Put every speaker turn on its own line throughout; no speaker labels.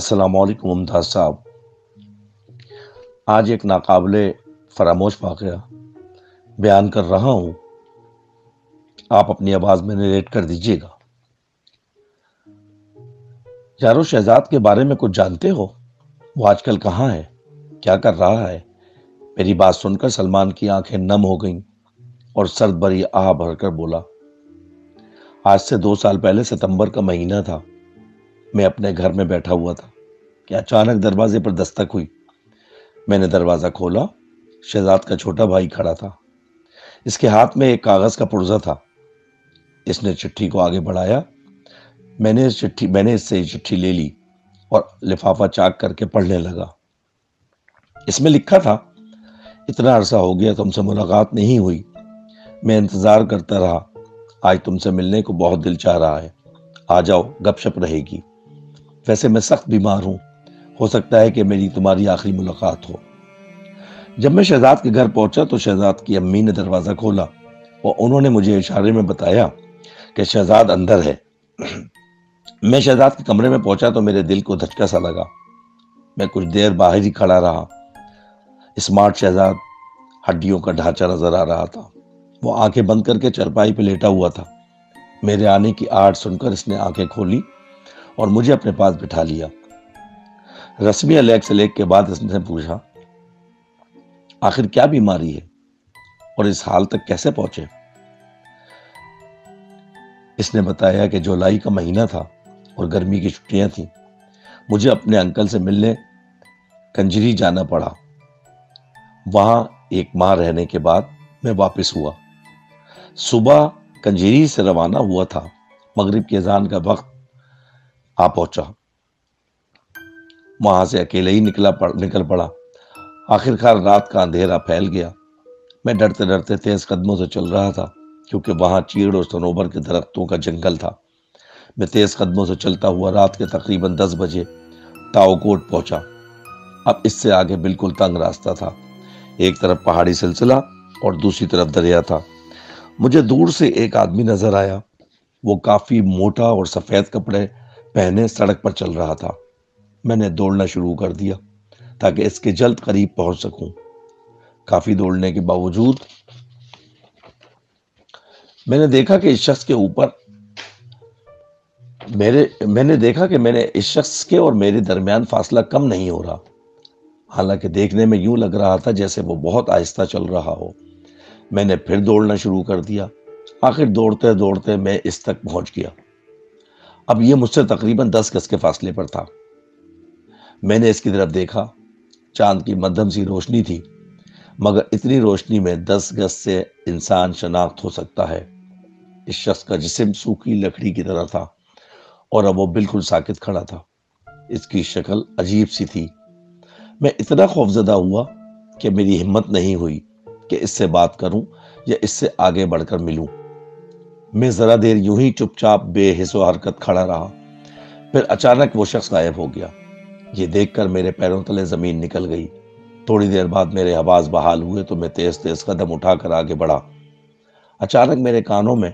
अस्सलाम वालेकुम मुमताज़ साहब। आज एक नाकाबिले फ़रामोश वाक़या बयान कर रहा हूँ। आप अपनी आवाज़ में नरेट कर दीजिएगा। यारो, शहज़ाद के बारे में कुछ जानते हो? वो आजकल कहाँ है? क्या कर रहा है? मेरी बात सुनकर सलमान की आंखें नम हो गईं और सर्द भरी आह भरकर बोला, आज से 2 साल पहले सितंबर का महीना था। मैं अपने घर में बैठा हुआ था कि अचानक दरवाजे पर दस्तक हुई। मैंने दरवाज़ा खोला। शहज़ाद का छोटा भाई खड़ा था। इसके हाथ में एक कागज़ का पुर्ज़ा था। इसने चिट्ठी को आगे बढ़ाया। मैंने इससे ये चिट्ठी ले ली और लिफाफा चाक करके पढ़ने लगा। इसमें लिखा था, इतना अरसा हो गया तुमसे मुलाकात नहीं हुई। मैं इंतजार करता रहा। आज तुमसे मिलने को बहुत दिल चाह रहा है। आ जाओ, गपशप रहेगी। वैसे मैं सख्त बीमार हूं। हो सकता है कि मेरी तुम्हारी आखिरी मुलाकात हो। जब मैं शहजाद के घर पहुंचा तो शहजाद की अम्मी ने दरवाजा खोला और उन्होंने मुझे इशारे में बताया कि शहजाद अंदर है। मैं शहजाद के कमरे में पहुंचा तो मेरे दिल को धचका सा लगा। मैं कुछ देर बाहर ही खड़ा रहा। स्मार्ट शहजाद हड्डियों का ढांचा नजर आ रहा था। वो आंखें बंद करके चारपाई पे लेटा हुआ था। मेरे आने की आहट सुनकर इसने आंखें खोली और मुझे अपने पास बिठा लिया। रस्मी लेग से लेग के बाद इसने पूछा, आखिर क्या बीमारी है और इस हाल तक कैसे पहुंचे? इसने बताया कि जुलाई का महीना था और गर्मी की छुट्टियां थी। मुझे अपने अंकल से मिलने कंजरी जाना पड़ा। वहां एक माह रहने के बाद मैं वापस हुआ। सुबह कंजरी से रवाना हुआ था। मगरिब की अजान का वक्त आ पहुंचा। वहां से अकेले ही निकल पड़ा। आखिरकार रात का अंधेरा फैल गया। मैं डरते डरते तेज कदमों से चल रहा था क्योंकि वहां चीड़ और सनोबर के दरख्तों का जंगल था। मैं तेज कदमों से चलता हुआ रात के तकरीबन 10 बजे ताओकोट पहुंचा। अब इससे आगे बिल्कुल तंग रास्ता था। एक तरफ पहाड़ी सिलसिला और दूसरी तरफ दरिया था। मुझे दूर से एक आदमी नजर आया। वो काफी मोटा और सफेद कपड़े पहने सड़क पर चल रहा था। मैंने दौड़ना शुरू कर दिया ताकि इसके जल्द करीब पहुंच सकूं। काफी दौड़ने के बावजूद मैंने देखा कि इस शख्स के ऊपर मैंने इस शख्स के और मेरे दरमियान फासला कम नहीं हो रहा। हालांकि देखने में यूं लग रहा था जैसे वो बहुत आहिस्ता चल रहा हो। मैंने फिर दौड़ना शुरू कर दिया। आखिर दौड़ते दौड़ते मैं इस तक पहुंच गया। अब ये मुझसे तकरीबन 10 गज के फासले पर था। मैंने इसकी तरफ देखा। चांद की मध्यम सी रोशनी थी, मगर इतनी रोशनी में 10 गज से इंसान शनाख्त हो सकता है। इस शख्स का जिस्म सूखी लकड़ी की तरह था और अब वो बिल्कुल साकित खड़ा था। इसकी शक्ल अजीब सी थी। मैं इतना खौफजदा हुआ कि मेरी हिम्मत नहीं हुई कि इससे बात करूं या इससे आगे बढ़कर मिलूं। मैं जरा देर यूं ही चुपचाप बेहिस्सो हरकत खड़ा रहा। फिर अचानक वो शख्स गायब हो गया। ये देखकर मेरे पैरों तले जमीन निकल गई। थोड़ी देर बाद मेरे हवास बहाल हुए तो मैं तेज तेज कदम उठाकर आगे बढ़ा। अचानक मेरे कानों में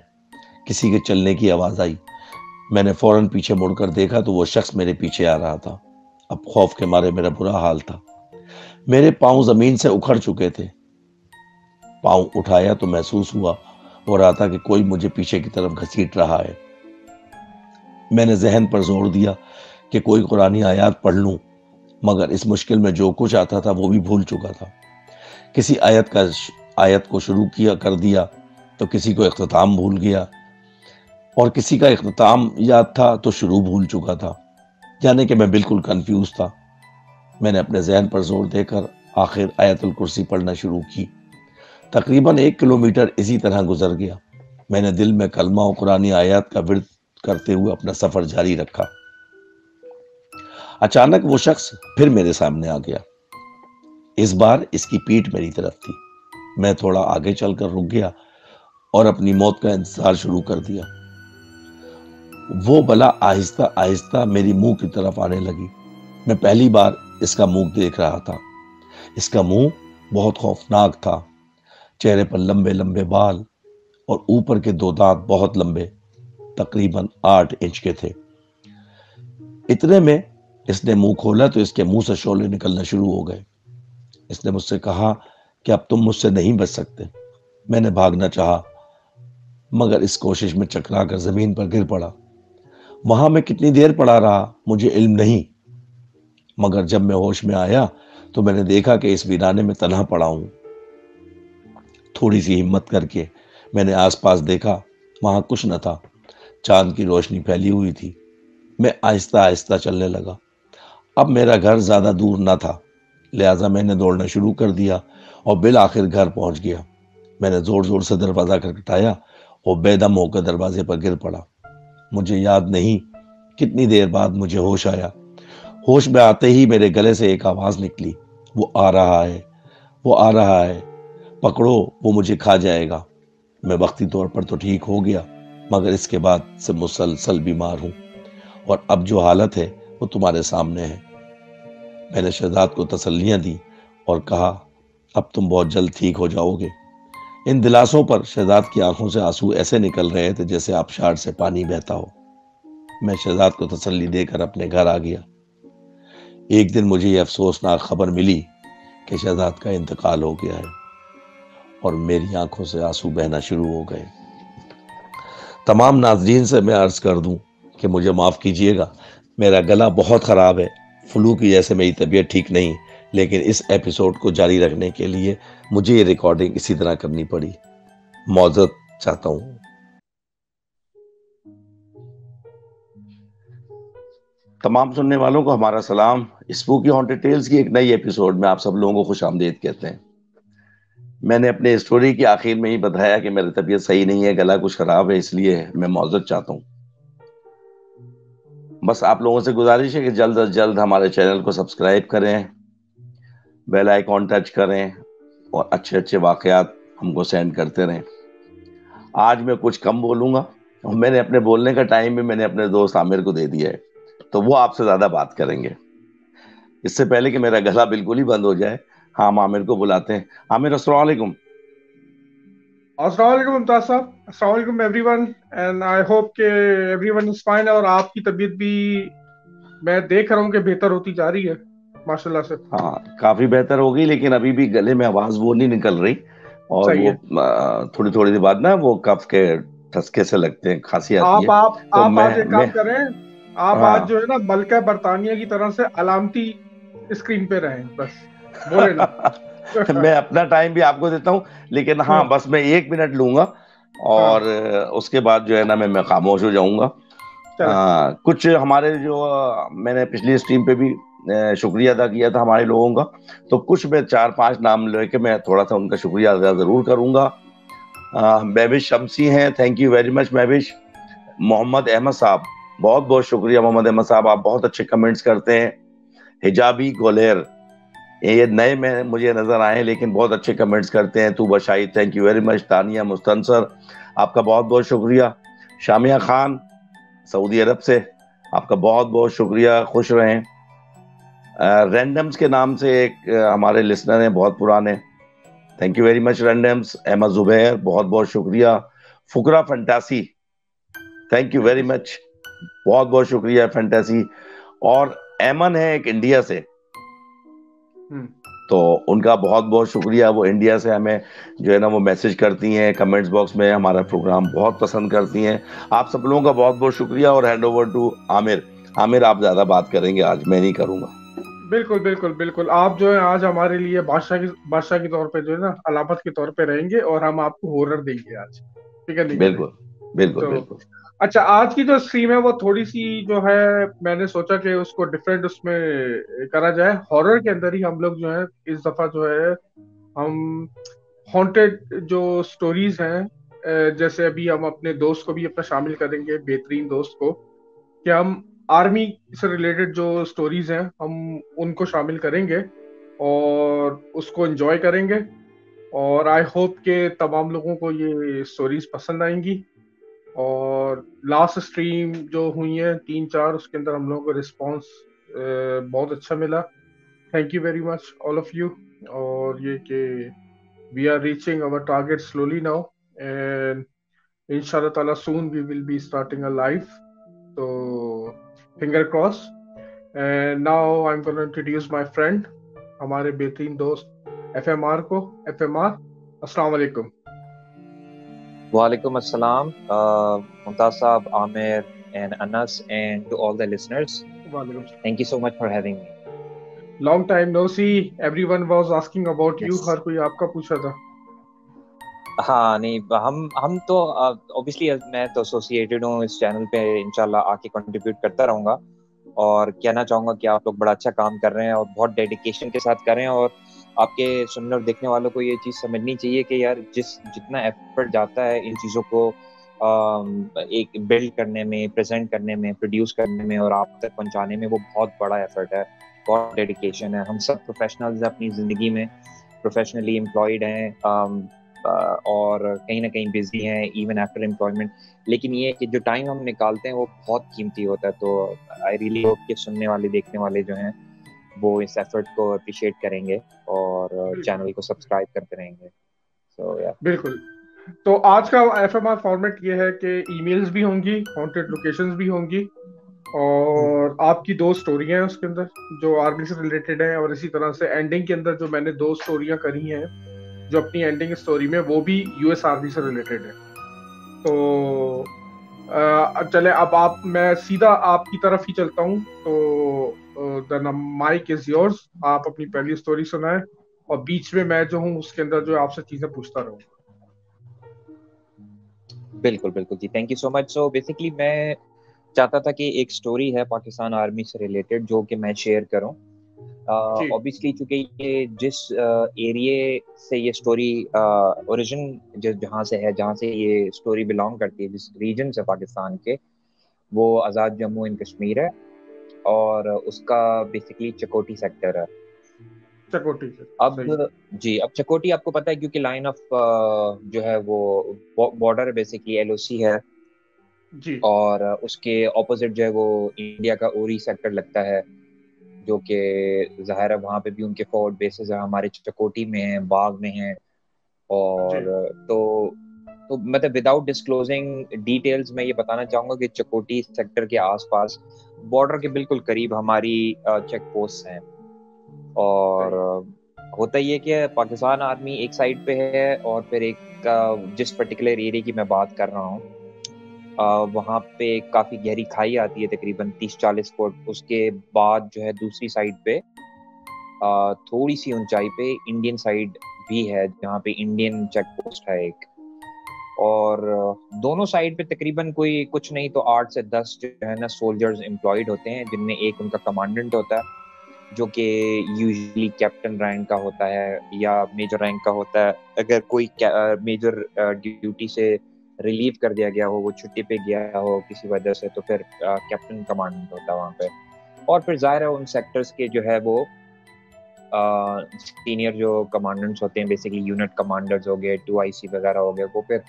किसी के चलने की आवाज आई। मैंने फौरन पीछे मुड़कर देखा तो वो शख्स मेरे पीछे आ रहा था। अब खौफ के मारे मेरा बुरा हाल था। मेरे पांव जमीन से उखड़ चुके थे। पांव उठाया तो महसूस हो रहा था कि कोई मुझे पीछे की तरफ घसीट रहा है। मैंने जहन पर जोर दिया कि कोई कुरानी आयत पढ़ लूं, मगर इस मुश्किल में जो कुछ आता था वो भी भूल चुका था। किसी आयत को शुरू कर दिया तो किसी को इख्तिताम भूल गया और किसी का इख्तिताम याद था तो शुरू भूल चुका था। यानी कि मैं बिल्कुल कंफ्यूज था। मैंने अपने जहन पर जोर देकर आखिर आयतुल कुर्सी पढ़ना शुरू की। तकरीबन 1 किलोमीटर इसी तरह गुजर गया। मैंने दिल में कलमा और कुरानी आयत का विर्द करते हुए अपना सफर जारी रखा। अचानक वो शख्स फिर मेरे सामने आ गया। इस बार इसकी पीठ मेरी तरफ थी। मैं थोड़ा आगे चलकर रुक गया और अपनी मौत का इंतजार शुरू कर दिया। वो बला आहिस्ता आहिस्ता मेरी मुंह की तरफ आने लगी। मैं पहली बार इसका मुंह देख रहा था। इसका मुंह बहुत खौफनाक था। चेहरे पर लंबे लंबे बाल और ऊपर के 2 दांत बहुत लंबे, तकरीबन 8 इंच के थे। इतने में इसने मुंह खोला तो इसके मुंह से शोले निकलना शुरू हो गए। इसने मुझसे कहा कि अब तुम मुझसे नहीं बच सकते। मैंने भागना चाहा, मगर इस कोशिश में चकरा कर जमीन पर गिर पड़ा। वहां मैं कितनी देर पड़ा रहा मुझे इल्म नहीं, मगर जब मैं होश में आया तो मैंने देखा कि इस वीराने में तन्हा पड़ा हूं। थोड़ी सी हिम्मत करके मैंने आसपास देखा, वहां कुछ न था। चांद की रोशनी फैली हुई थी। मैं आहिस्ता आहिस्ता चलने लगा। अब मेरा घर ज्यादा दूर न था, लिहाजा मैंने दौड़ना शुरू कर दिया और बिल आखिर घर पहुंच गया। मैंने जोर जोर से दरवाजा खटखटाया और बेदम होकर दरवाजे पर गिर पड़ा। मुझे याद नहीं कितनी देर बाद मुझे होश आया। होश में आते ही मेरे गले से एक आवाज निकली, वो आ रहा है, वो आ रहा है, पकड़ो, वो मुझे खा जाएगा। मैं वक्ती तौर पर तो ठीक हो गया, मगर इसके बाद से मुसलसल बीमार हूं और अब जो हालत है वो तुम्हारे सामने है। मैंने शहजाद को तसल्लियां दी और कहा, अब तुम बहुत जल्द ठीक हो जाओगे। इन दिलासों पर शहजाद की आंखों से आंसू ऐसे निकल रहे थे जैसे आबशार से पानी बहता हो। मैं शहजाद को तसल्ली देकर अपने घर आ गया। एक दिन मुझे यह अफसोसनाक खबर मिली कि शहजाद का इंतकाल हो गया है और मेरी आंखों से आंसू बहना शुरू हो गए। तमाम नाज़रीन से मैं अर्ज कर दूं कि मुझे माफ़ कीजिएगा, मेरा गला बहुत ख़राब है। फ्लू की जैसे मेरी तबीयत ठीक नहीं, लेकिन इस एपिसोड को जारी रखने के लिए मुझे ये रिकॉर्डिंग इसी तरह करनी पड़ी। मौजूद चाहता हूँ। तमाम सुनने वालों को हमारा सलाम। स्पूकी हॉन्टेड टेल्स की एक नई एपिसोड में आप सब लोगों को खुश आमदीद कहते हैं। मैंने अपने स्टोरी के आखिर में ही बताया कि मेरी तबीयत सही नहीं है, गला कुछ खराब है, इसलिए मैं मौजूद चाहता हूँ। बस आप लोगों से गुजारिश है कि जल्द अज जल्द हमारे चैनल को सब्सक्राइब करें, बेल आइकॉन टच करें और अच्छे अच्छे वाकयात हमको सेंड करते रहें। आज मैं कुछ कम बोलूंगा और मैंने अपने बोलने का टाइम भी मैंने अपने दोस्त आमिर को दे दिया है, तो वो आपसे ज्यादा बात करेंगे। इससे पहले कि मेरा गला बिल्कुल ही बंद हो जाए, हाँ, हम आमिर को बुलाते हैं। आमिर, अस्सलाम वालेकुम।
अस्सलाम वालेकुम मुमताज साहब। अस्सलाम वालेकुम एवरीवन। एंड आई होप के एवरीवन इज फाइन और आपकी तबीयत भी मैं देख रहा हूँ कि बेहतर होती जा रही है माशाल्लाह से।
हाँ, काफी बेहतर हो गई, लेकिन अभी भी गले में आवाज वो नहीं निकल रही। और
सही
वो
है।
थोड़ी थोड़ी देर बाद ना वो कफ के ठसके से लगते हैं, खांसी आती
आप
है।
आप
तो
आप आज
मैं
एक
मैं
काम करें। आप आज जो
हाँ।
है ना मलका बरतानिया की तरह से अलामती स्क्रीन पे रहें, बस बोले ना।
मैं अपना टाइम भी आपको देता हूँ, लेकिन हाँ,
हाँ
बस मैं 1 मिनट लूंगा और
हाँ।
उसके बाद जो है ना मैं खामोश हो जाऊंगा।
चले।
कुछ हमारे जो मैंने पिछली स्ट्रीम पे भी शुक्रिया अदा किया था हमारे लोगों का, तो कुछ मैं 4-5 नाम लेके मैं थोड़ा सा उनका शुक्रिया अदा जरूर करूंगा। महविश शमसी हैं, thank you very much Mahvish. Mohammad Ahmed साहब, बहुत बहुत शुक्रिया मोहम्मद अहमद साहब, आप बहुत अच्छे कमेंट्स करते हैं। हिजाबी गोलेर, ये नए में मुझे नजर आए लेकिन बहुत अच्छे कमेंट्स करते हैं। तू बशाई, thank you very much. Tania Mustansar, आपका बहुत बहुत शुक्रिया। शामिया खान, सऊदी अरब से, आपका बहुत बहुत शुक्रिया, खुश रहें। रैंडम्स के नाम से एक हमारे लिसनर हैं बहुत पुराने, thank you very much randoms. Ahmed Zubair, बहुत बहुत शुक्रिया। Fukra fantasy, thank you very much, बहुत बहुत शुक्रिया फंटासी। और एमन है एक इंडिया से,
हम्म।
तो उनका बहुत बहुत शुक्रिया। वो इंडिया से हमें जो है ना वो मैसेज करती हैं कमेंट्स बॉक्स में, हमारा प्रोग्राम बहुत पसंद करती हैं। आप सब लोगों का बहुत बहुत शुक्रिया। और hand over to Aamir. Aamir, आप ज्यादा बात करेंगे आज, मैं नहीं करूंगा।
बिल्कुल बिल्कुल बिल्कुल, आप जो है आज हमारे लिए बादशाह के तौर पे जो है ना अलामत के तौर पे रहेंगे और हम आपको हॉरर देंगे आज। ठीक है, नहीं करें
बिल्कुल बिल्कुल
तो।
बिल्कुल।
अच्छा, आज की जो स्ट्रीम है वो थोड़ी सी जो है, मैंने सोचा कि उसको डिफरेंट उसमें करा जाए। हॉरर के अंदर ही हम लोग जो है इस दफा जो है हम हॉन्टेड जो स्टोरीज हैं, जैसे अभी हम अपने दोस्त को भी अपना शामिल करेंगे, बेहतरीन दोस्त को, कि हम आर्मी से रिलेटेड जो स्टोरीज हैं हम उनको शामिल करेंगे और उसको एंजॉय करेंगे। और आई होप के तमाम लोगों को ये स्टोरीज पसंद आएंगी। और लास्ट स्ट्रीम जो हुई है 3-4, उसके अंदर हम लोगों को रिस्पांस बहुत अच्छा मिला। Thank you very much all of you. और ये कि we are reaching our target slowly now, and इंशाल्लाह ताला soon we will be starting a life, तो finger cross. And now I'm going to introduce my friend, हमारे बेहतरीन दोस्त FMR को. FMR, अस्सलाम वालेकुम.
Walaikum assalam, Mumtaz Saab, Amir, and Anas, and to all the listeners.
वालेकुम.
Thank you so much for having me.
Long time no see. Everyone was asking about you.
Yes.
हर कोई आपका पूछा था.
हाँ नहीं, हम तो ऑब्वियसली मैं तो एसोसिएटेड हूँ इस चैनल पे, इंशाल्लाह आके कंट्रीब्यूट करता रहूँगा और कहना चाहूँगा कि आप लोग बड़ा अच्छा काम कर रहे हैं और बहुत डेडिकेशन के साथ कर रहे हैं। और आपके सुनने और देखने वालों को ये चीज़ समझनी चाहिए कि यार जितना एफर्ट जाता है इन चीज़ों को एक बिल्ड करने में, प्रेजेंट करने में, प्रोड्यूस करने में और आप तक पहुँचाने में, वो बहुत बड़ा एफर्ट है, बहुत डेडिकेशन है। हम सब प्रोफेशनल्स अपनी ज़िंदगी में प्रोफेशनली एम्प्लॉयड हैं और कहीं ना कहीं बिजी हैं इवन आफ्टर एम्प्लॉयमेंट, लेकिन ये कि जो टाइम हम निकालते हैं वो बहुत कीमती होता है। तो आई रियली होप कि सुनने वाले देखने वाले जो हैं वो इस एफर्ट को अप्रिशिएट करेंगे और चैनल को सब्सक्राइब करते रहेंगे। सो या
बिल्कुल. तो आज का FMR फॉर्मेट ये है कि ईमेल्स भी होंगी, हॉन्टेड लोकेशंस भी होंगी और आपकी 2 स्टोरियां हैं उसके अंदर जो आर्मी से रिलेटेड है, और इसी तरह से एंडिंग के अंदर जो मैंने 2 स्टोरियां करी हैं जो अपनी एंडिंग स्टोरी में वो भी US आर्मी से रिलेटेड है. तो चले अब मैं सीधा आपकी तरफ ही चलता हूँ. तो द माइक इज योर्स. आप अपनी पहली स्टोरी सुनाएं और बीच में मैं जो हूँ उसके अंदर जो आपसे चीजें पूछता रहूंगा.
बिल्कुल बिल्कुल जी, thank you so much. So basically मैं चाहता था कि एक स्टोरी है पाकिस्तान आर्मी से रिलेटेड जो कि मैं शेयर करूं।
जी.
ऑब्वियसली चूंकि ये जिस एरिया से ये स्टोरी ओरिजिन जहाँ से है, जहाँ से ये स्टोरी बिलोंग करती है, जिस रीजन से पाकिस्तान के, वो आज़ाद जम्मू एंड कश्मीर है और उसका बेसिकली चकोटी सेक्टर है।
चकोटी से
अब
सही.
जी, अब चकोटी आपको पता है क्योंकि लाइन ऑफ जो है वो बॉर्डर बेसिकली LOC है
जी.
और उसके ऑपोजिट जो है वो इंडिया का उरी सेक्टर लगता है, जो कि ज़ाहिर है वहाँ पे भी उनके फोर्ट बेसेस है, हमारे चकोटी में है, बाग में है। और
जी.
तो मतलब विदाउट डिस्क्लोजिंग डिटेल्स मैं ये बताना चाहूंगा कि चकोटी सेक्टर के आसपास बॉर्डर के बिल्कुल करीब हमारी चेक पोस्ट हैं। और
सही.
होता ही है कि पाकिस्तान आर्मी एक साइड पे है और फिर एक जिस पर्टिकुलर एरिया की मैं बात कर रहा हूँ वहाँ पे काफी गहरी खाई आती है, तकरीबन 30-40 फुट। उसके बाद जो है दूसरी साइड पे थोड़ी सी ऊंचाई पे इंडियन साइड भी है, जहाँ पे इंडियन चेक पोस्ट है एक। और दोनों साइड पे तकरीबन कोई कुछ नहीं तो 8 से 10 जो है ना सोल्जर्स एम्प्लॉयड होते हैं, जिनमें एक उनका कमांडेंट होता है जो कि यूजुअली कैप्टन रैंक का होता है या मेजर रैंक का होता है। अगर कोई मेजर ड्यूटी से रिलीव कर दिया गया हो, वो छुट्टी पे गया हो किसी वजह से, तो फिर कैप्टन कमांडेंट होता है वहाँ पे। और फिर जाहिर है उन सेक्टर्स के जो है वो सीनियर जो कमांडेंट्स होते हैं, बेसिकली यूनिट कमांडर्स हो गए, 2IC वगैरह हो गए, वो फिर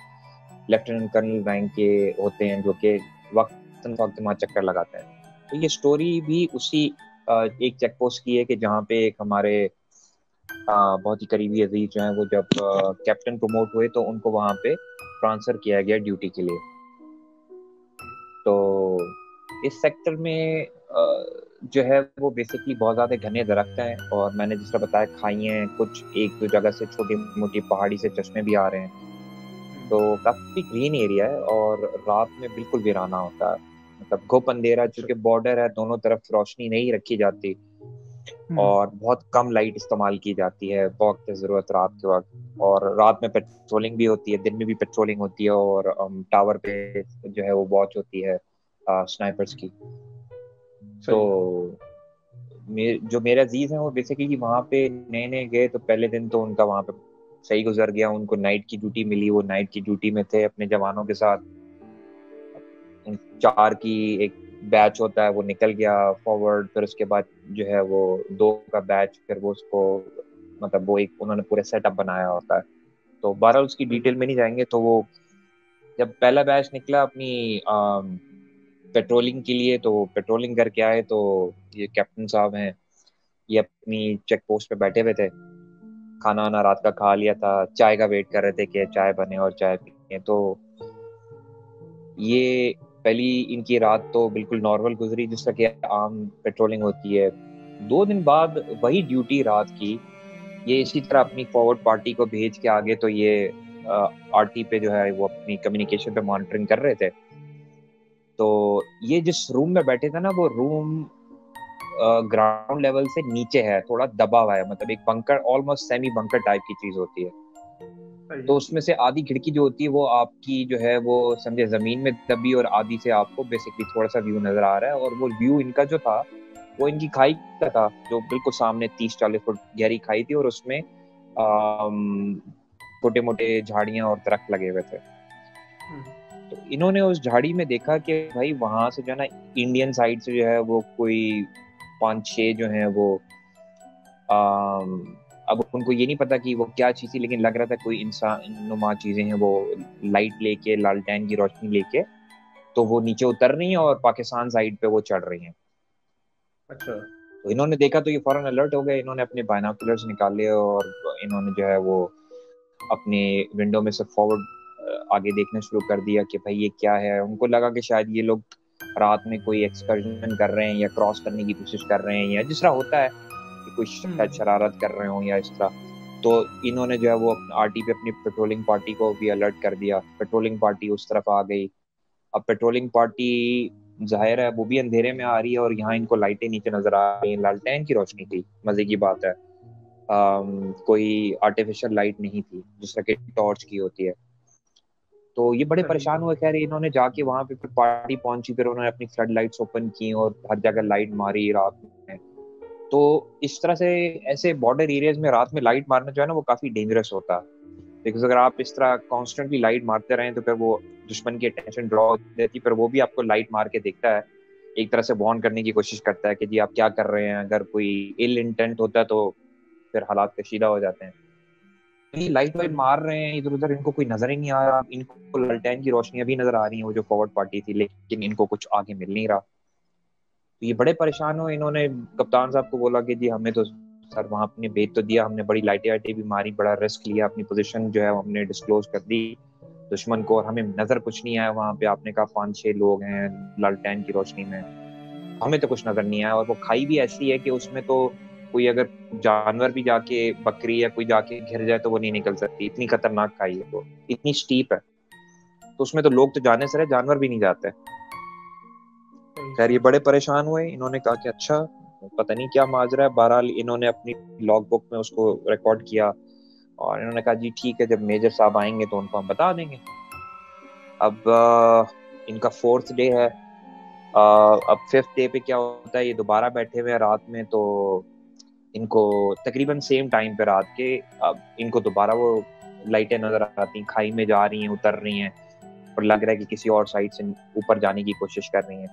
लेफ्टिनेंट कर्नल रैंक के होते हैं जो कि वक्त वक्त वहाँ चक्कर लगाते हैं। तो ये स्टोरी भी उसी एक चेक पोस्ट की है कि जहाँ पे एक हमारे बहुत ही करीबी अजीज जो हैं वो जब कैप्टन प्रमोट हुए तो उनको वहाँ पे ट्रांसफर किया गया ड्यूटी के लिए। तो इस सेक्टर में जो है वो बेसिकली बहुत ज़्यादा घने दरख्त हैं और मैंने जिस तरह बताया खाइयाँ हैं, कुछ एक दो जगह से छोटी मोटी पहाड़ी से चश्मे भी आ रहे हैं। तो काफी ग्रीन एरिया है और रात में बिल्कुल वीराना होता है, मतलब घुप अंधेरा, चूंकि बॉर्डर है दोनों तरफ रोशनी नहीं रखी जाती और बहुत कम लाइट इस्तेमाल की जाती है वक्त जरूरत रात के वक्त। और रात में पेट्रोलिंग भी होती है, दिन में भी पेट्रोलिंग होती है और टावर पे जो है वो वॉच होती है स्नाइपर्स की। तो
सही.
जो मेरे अजीज हैं वो बेसिकली वहाँ पे नए नए गए तो पहले दिन तो उनका वहाँ पे सही गुजर गया। उनको नाइट की ड्यूटी मिली, वो नाइट की ड्यूटी में थे अपने जवानों के साथ। 4 की एक बैच होता है, वो निकल गया फॉरवर्ड। फिर उसके बाद जो है वो 2 का बैच, फिर वो उसको मतलब वो एक उन्होंने पूरे सेटअप बनाया होता है। तो 12 उसकी डिटेल में नहीं जाएंगे। तो वो जब पहला बैच निकला अपनी पेट्रोलिंग के लिए, तो पेट्रोलिंग करके आए तो ये कैप्टन साहब हैं, ये अपनी चेक पोस्ट पे बैठे हुए थे, खाना वाना रात का खा लिया था, चाय का वेट कर रहे थे कि चाय बने और चाय पिए। तो ये पहली इनकी रात तो बिल्कुल नॉर्मल गुजरी, जिस तरह की आम पेट्रोलिंग होती है। 2 दिन बाद वही ड्यूटी रात की ये इसी तरह अपनी फॉरवर्ड पार्टी को भेज के आगे, तो ये आरटी पे जो है वो अपनी कम्युनिकेशन पे मॉनिटरिंग कर रहे थे। तो ये जिस रूम में बैठे थे ना, वो रूम ग्राउंड लेवल से नीचे है, थोड़ा दबा हुआ है, मतलब एक bunker, almost semi bunker type की चीज होती है।
सही
तो
है।
उसमें से आधी खिड़की जो होती है वो आपकी जो है वो समझे जमीन में दबी, और आधी से आपको बेसिकली थोड़ा सा व्यू नजर आ रहा है। और वो व्यू इनका जो था वो इनकी खाई का था, जो बिल्कुल सामने 30-40 फुट गहरी खाई थी, और उसमें छोटे मोटे झाड़ियां और दरख्त लगे हुए थे।
हम्म,
तो इन्होंने उस झाड़ी में देखा कि भाई वहां से जो है ना, इंडियन साइड से जो है वो कोई 5-6 जो है वो आम, अब उनको ये नहीं पता कि वो क्या चीज थी, लेकिन लग रहा था कोई इंसान नुमा चीजें हैं, वो लाइट लेके, लालटेन की रोशनी लेके, तो वो नीचे उतर रही हैं और पाकिस्तान साइड पे वो चढ़ रही हैं।
अच्छा।
तो इन्होंने देखा तो ये फौरन अलर्ट हो गए, इन्होंने अपने बायनोकुलर्स निकाले और इन्होंने जो है वो अपने विंडो में से फॉरवर्ड आगे देखना शुरू कर दिया कि भाई ये क्या है। उनको लगा कि शायद ये लोग रात में कोई एक्सकर्जन कर रहे हैं या क्रॉस करने की कोशिश कर रहे हैं, या जिस तरह होता है कि कोई शायद
हम्म,
शरारत कर रहे हो या इस तरह। तो इन्होंने जो है वो आरटी पे अपनी पेट्रोलिंग पार्टी को भी अलर्ट कर दिया। पेट्रोलिंग पार्टी उस तरफ आ गई। अब पेट्रोलिंग पार्टी जाहिर है वो भी अंधेरे में आ रही है, और यहाँ इनको लाइटें नीचे नजर आ रही हैं, लालटेन की रोशनी थी, मजे की बात है। कोई आर्टिफिशियल लाइट नहीं थी जिस तरह की टॉर्च की होती है। तो ये बड़े
सही
परेशान
है।
हुए। खैर इन्होंने जाके वहां पे फिर पार्टी पहुंची, फिर उन्होंने अपनी फ्लड लाइट्स ओपन की और हर जगह लाइट मारी रात में। तो इस तरह से ऐसे बॉर्डर एरियाज में रात में लाइट मारना जो है ना वो काफी डेंजरस होता है, बिकॉज अगर आप इस तरह कॉन्स्टेंटली लाइट मारते रहें तो फिर वो दुश्मन की अटेंशन ड्रॉ हो जाती है, फिर वो भी आपको लाइट मार के देखता है, एक तरह से वार्न करने की कोशिश करता है कि जी आप क्या कर रहे हैं। अगर कोई इल इंटेंट होता है तो फिर हालात कशीदा हो जाते हैं। ये लाइट वाइट
हम्म,
मार रहे हैं इधर उधर, इनको कोई नजर ही नहीं आ रहा। इनको ललटैन की रोशनी अभी नजर आ रही है, वो जो फॉरवर्ड पार्टी थी, लेकिन इनको कुछ आगे मिल नहीं रहा। तो ये बड़े परेशान हुए। इन्होंने कप्तान साहब को बोला कि जी हमें तो सर वहां अपने भेज तो दिया, हमने बड़ी लाइटें वाइटें भी मारी, बड़ा रिस्क लिया, अपनी पोजीशन जो है हमने डिस्क्लोज कर दी दुश्मन को, और हमें नजर कुछ नहीं आया वहां पे। आपने कहा 5-6 लोग हैं लालटेन की रोशनी में, हमें तो कुछ नजर नहीं आया। और वो खाई भी ऐसी है कि उसमें तो कोई अगर जानवर भी जाके, बकरी या कोई जाके घिर जाए तो वो नहीं निकल सकती, इतनी खतरनाक खाई है वो, इतनी स्टीप है। तो उसमें तो लोग तो जाने से रहे, जानवर भी नहीं जाते।
सही
खैर ये
सही।
बड़े परेशान हुए। इन्होंने कहा कि अच्छा पता नहीं क्या माजरा है। बहरहाल इन्होंने अपनी लॉग बुक में उसको रिकॉर्ड किया, और इन्होंने कहा जी ठीक है, जब मेजर साहब आएंगे तो उनको हम बता देंगे। अब इनका 4th डे है। अब 5th डे पे क्या होता है, ये दोबारा बैठे हुए हैं रात में, तो इनको तकरीबन सेम टाइम पे रात के, अब इनको दोबारा वो लाइटें नजर आती, खाई में जा रही हैं, उतर रही हैं, और लग रहा है कि किसी और साइड से ऊपर जाने की कोशिश कर रही हैं।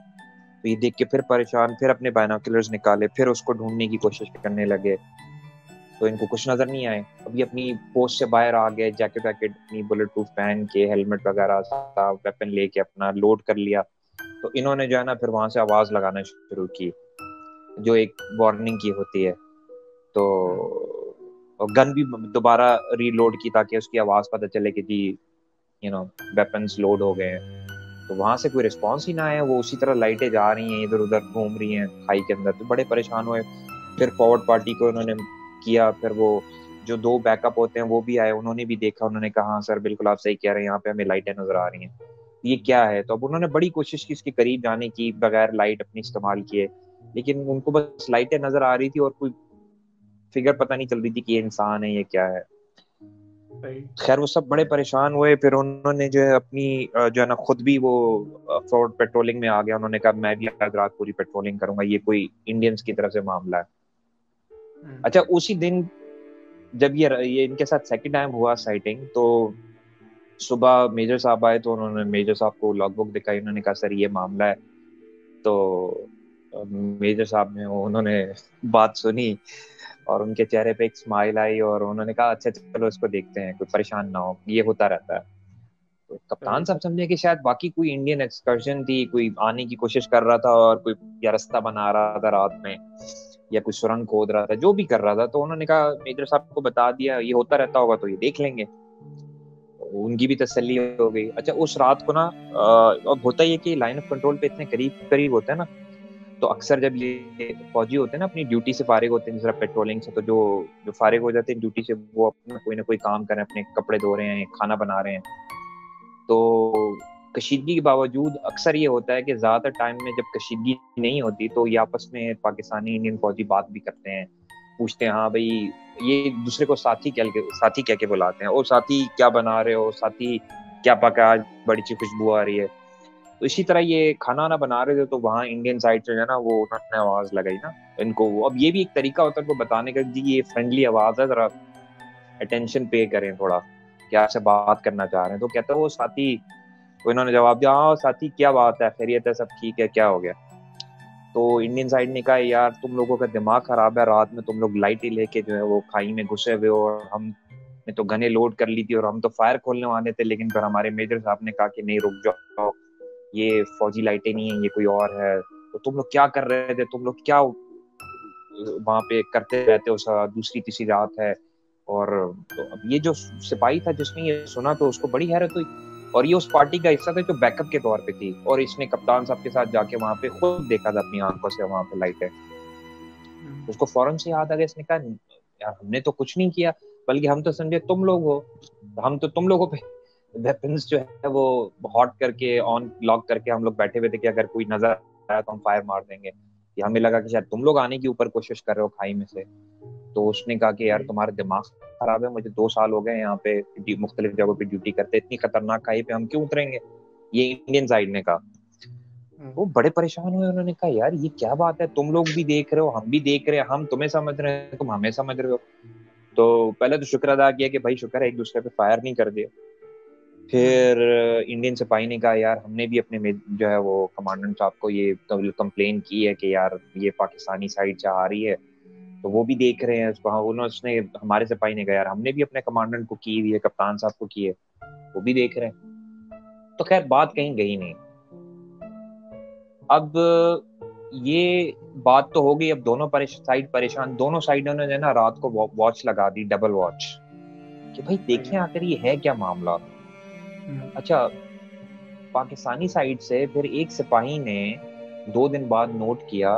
तो ये देख के फिर परेशान, फिर अपने बायनोकुलर्स निकाले, फिर उसको ढूंढने की कोशिश करने लगे। तो इनको कुछ नजर नहीं आए। अभी अपनी पोस्ट से बाहर आ गए, जैकेट वैकेट अपनी बुलेट प्रूफ पहन के, हेलमेट वगैरह सारा वेपन लेके अपना लोड कर लिया। तो इन्होंने जो है ना फिर वहां से आवाज लगाना शुरू की, जो एक वार्निंग की होती है। तो
हम्म,
गन भी दोबारा रीलोड की ताकि उसकी आवाज पता चले कि जी यू नो वेपन्स लोड हो गए हैं। तो वहां से कोई रिस्पॉन्स ही ना आया, वो उसी तरह लाइटें जा रही हैं, इधर उधर घूम रही हैं खाई के अंदर। तो बड़े परेशान हुए। फिर फॉरवर्ड पार्टी को उन्होंने किया, फिर वो जो 2 बैकअप होते हैं वो भी आए, उन्होंने भी देखा, उन्होंने कहा हाँ सर बिल्कुल आप सही कह रहे हैं, यहाँ पे हमें लाइटें नजर आ रही हैं, ये क्या है। तो अब उन्होंने बड़ी कोशिश की इसके करीब जाने की बगैर लाइट अपनी इस्तेमाल किए, लेकिन उनको बस लाइटें नजर आ रही थी और कोई फिगर पता नहीं चल रही थी कि ये इंसान है ये क्या है।
सही।
खैर वो सब बड़े परेशान हुए। फिर उन्होंने जो है अपनी जो है ना खुद भी वो फॉरवर्ड पेट्रोलिंग में आ गया। उन्होंने कहा मैं भी आज रात पूरी पेट्रोलिंग करूंगा, ये कोई इंडियंस की तरफ से मामला है।
हम्म,
अच्छा उसी दिन जब ये इनके साथ सेकंड टाइम हुआ साइटिंग, तो सुबह मेजर साहब आए, तो उन्होंने मेजर साहब को लॉगबुक दिखाई, उन्होंने कहा सर ये मामला है। तो मेजर साहब ने उन्होंने बात सुनी, और उनके चेहरे पे एक स्माइल आई, और उन्होंने कहा अच्छा चलो इसको देखते हैं, कोई परेशान ना हो, ये होता रहता है। तो कप्तान
सही।
साहब समझे कि शायद बाकी कोई इंडियन एक्सकर्जन थी, कोई आने की कोशिश कर रहा था, और कोई या रास्ता बना रहा था रात में, या कोई सुरंग खोद रहा था, जो भी कर रहा था। तो उन्होंने कहा मेजर साहब को बता दिया ये होता रहता होगा तो ये देख लेंगे। उनकी भी तसल्ली हो गई। अच्छा उस रात को ना अब होता ही है कि लाइन ऑफ कंट्रोल पे इतने करीब करीब होते हैं ना, तो अक्सर जब ये फौजी होते हैं ना अपनी ड्यूटी से फारिग होते हैं, जिस तरह पेट्रोलिंग से, तो जो जो फारिग हो जाते हैं ड्यूटी से, वो अपना कोई ना कोई काम कर रहे हैं, अपने कपड़े धो रहे हैं, खाना बना रहे हैं। तो कशीदगी के बावजूद अक्सर ये होता है कि ज्यादातर टाइम में जब कशीदगी नहीं होती तो ये आपस में पाकिस्तानी इंडियन फौजी बात भी करते हैं, पूछते हैं हाँ भाई, ये दूसरे को साथी कह के बुलाते हैं, ओ साथी क्या बना रहे हो, साथी क्या पका, आज बड़ी अच्छी खुशबू आ रही है। तो इसी तरह ये खाना ना बना रहे थे, तो वहाँ इंडियन साइड से जो है ना वो उन्होंने आवाज लगाई ना इनको। अब ये भी एक तरीका होता है उनको बताने का, जी ये फ्रेंडली आवाज है, जरा अटेंशन पे करें थोड़ा, क्या आपसे बात करना चाह रहे हैं। तो कहता है वो साथी, तो इन्होंने जवाब दिया हाँ साथी क्या बात है, खैरियत है, सब ठीक है, क्या हो गया। तो इंडियन साइड ने कहा यार तुम लोगों का दिमाग खराब है, रात में तुम लोग लाइटें लेके जो है वो खाई में घुसे हुए हो, और हमने तो गने लोड कर ली थी और हम तो फायर खोलने वाले थे, लेकिन फिर हमारे मेजर साहब ने कहा कि नहीं रुक जाओ, ये फौजी लाइटें नहीं है, ये कोई और है। तो तुम लोग क्या कर रहे थे, तुम लोग क्या वहां पे करते रहते हो, दूसरी तीसरी रात है। और तो अब ये जो सिपाही था जिसने ये सुना तो उसको बड़ी हैरत हुई, और ये उस पार्टी का हिस्सा था जो बैकअप के तौर पे थी, और इसने कप्तान साहब के साथ जाके वहां पे खुद देखा था अपनी आंखों से वहां पे लाइटें। उसको फौरन से याद आ गया, इसने कहा यार हमने तो कुछ नहीं किया, बल्कि हम तो समझे तुम लोग हो, हम तो तुम लोगों पे वेपन्स जो है वो हॉट करके ऑन लॉक करके हम लोग बैठे हुए थे कि अगर कोई नजर आया तो हम फायर मार देंगे। कि हमें लगा कि शायद तुम लोग आने की ऊपर कोशिश कर रहे हो खाई में से। तो उसने कहा कि यार तुम्हारा दिमाग खराब है, मुझे 2 साल हो गए यहाँ पे मुख्तलिफ जगहों पे ड्यूटी करते, इतनी खतरनाक खाई पे हम क्यों उतरेंगे, ये इंडियन साइड ने कहा। वो बड़े परेशान हुए, उन्होंने कहा यार ये क्या बात है, तुम लोग भी देख रहे हो, हम भी देख रहे हैं, हम तुम्हें समझ रहे हैं, तुम हमें समझ रहे हो। तो पहले तो शुक्र अदा किया कि भाई शुक्र है एक दूसरे पे फायर नहीं कर दिया। फिर इंडियन सिपाही ने कहा यार हमने भी अपने जो है वो कमांडेंट साहब को ये कंप्लेन की है कि यार ये पाकिस्तानी साइड से आ रही है, तो वो भी देख रहे हैं उसको। उन्होंने हमारे सिपाही ने कहा यार हमने भी अपने कमांडेंट को की हुई है, कप्तान साहब को की है, वो भी देख रहे हैं। तो खैर बात कहीं गई नहीं। अब ये बात तो हो गई, अब दोनों साइड परेशान, दोनों साइडों ने जो ना रात को वॉच लगा दी, डबल वॉच, कि भाई देखें आखिर ये है क्या मामला। अच्छा पाकिस्तानी साइड से फिर एक सिपाही ने 2 दिन बाद नोट किया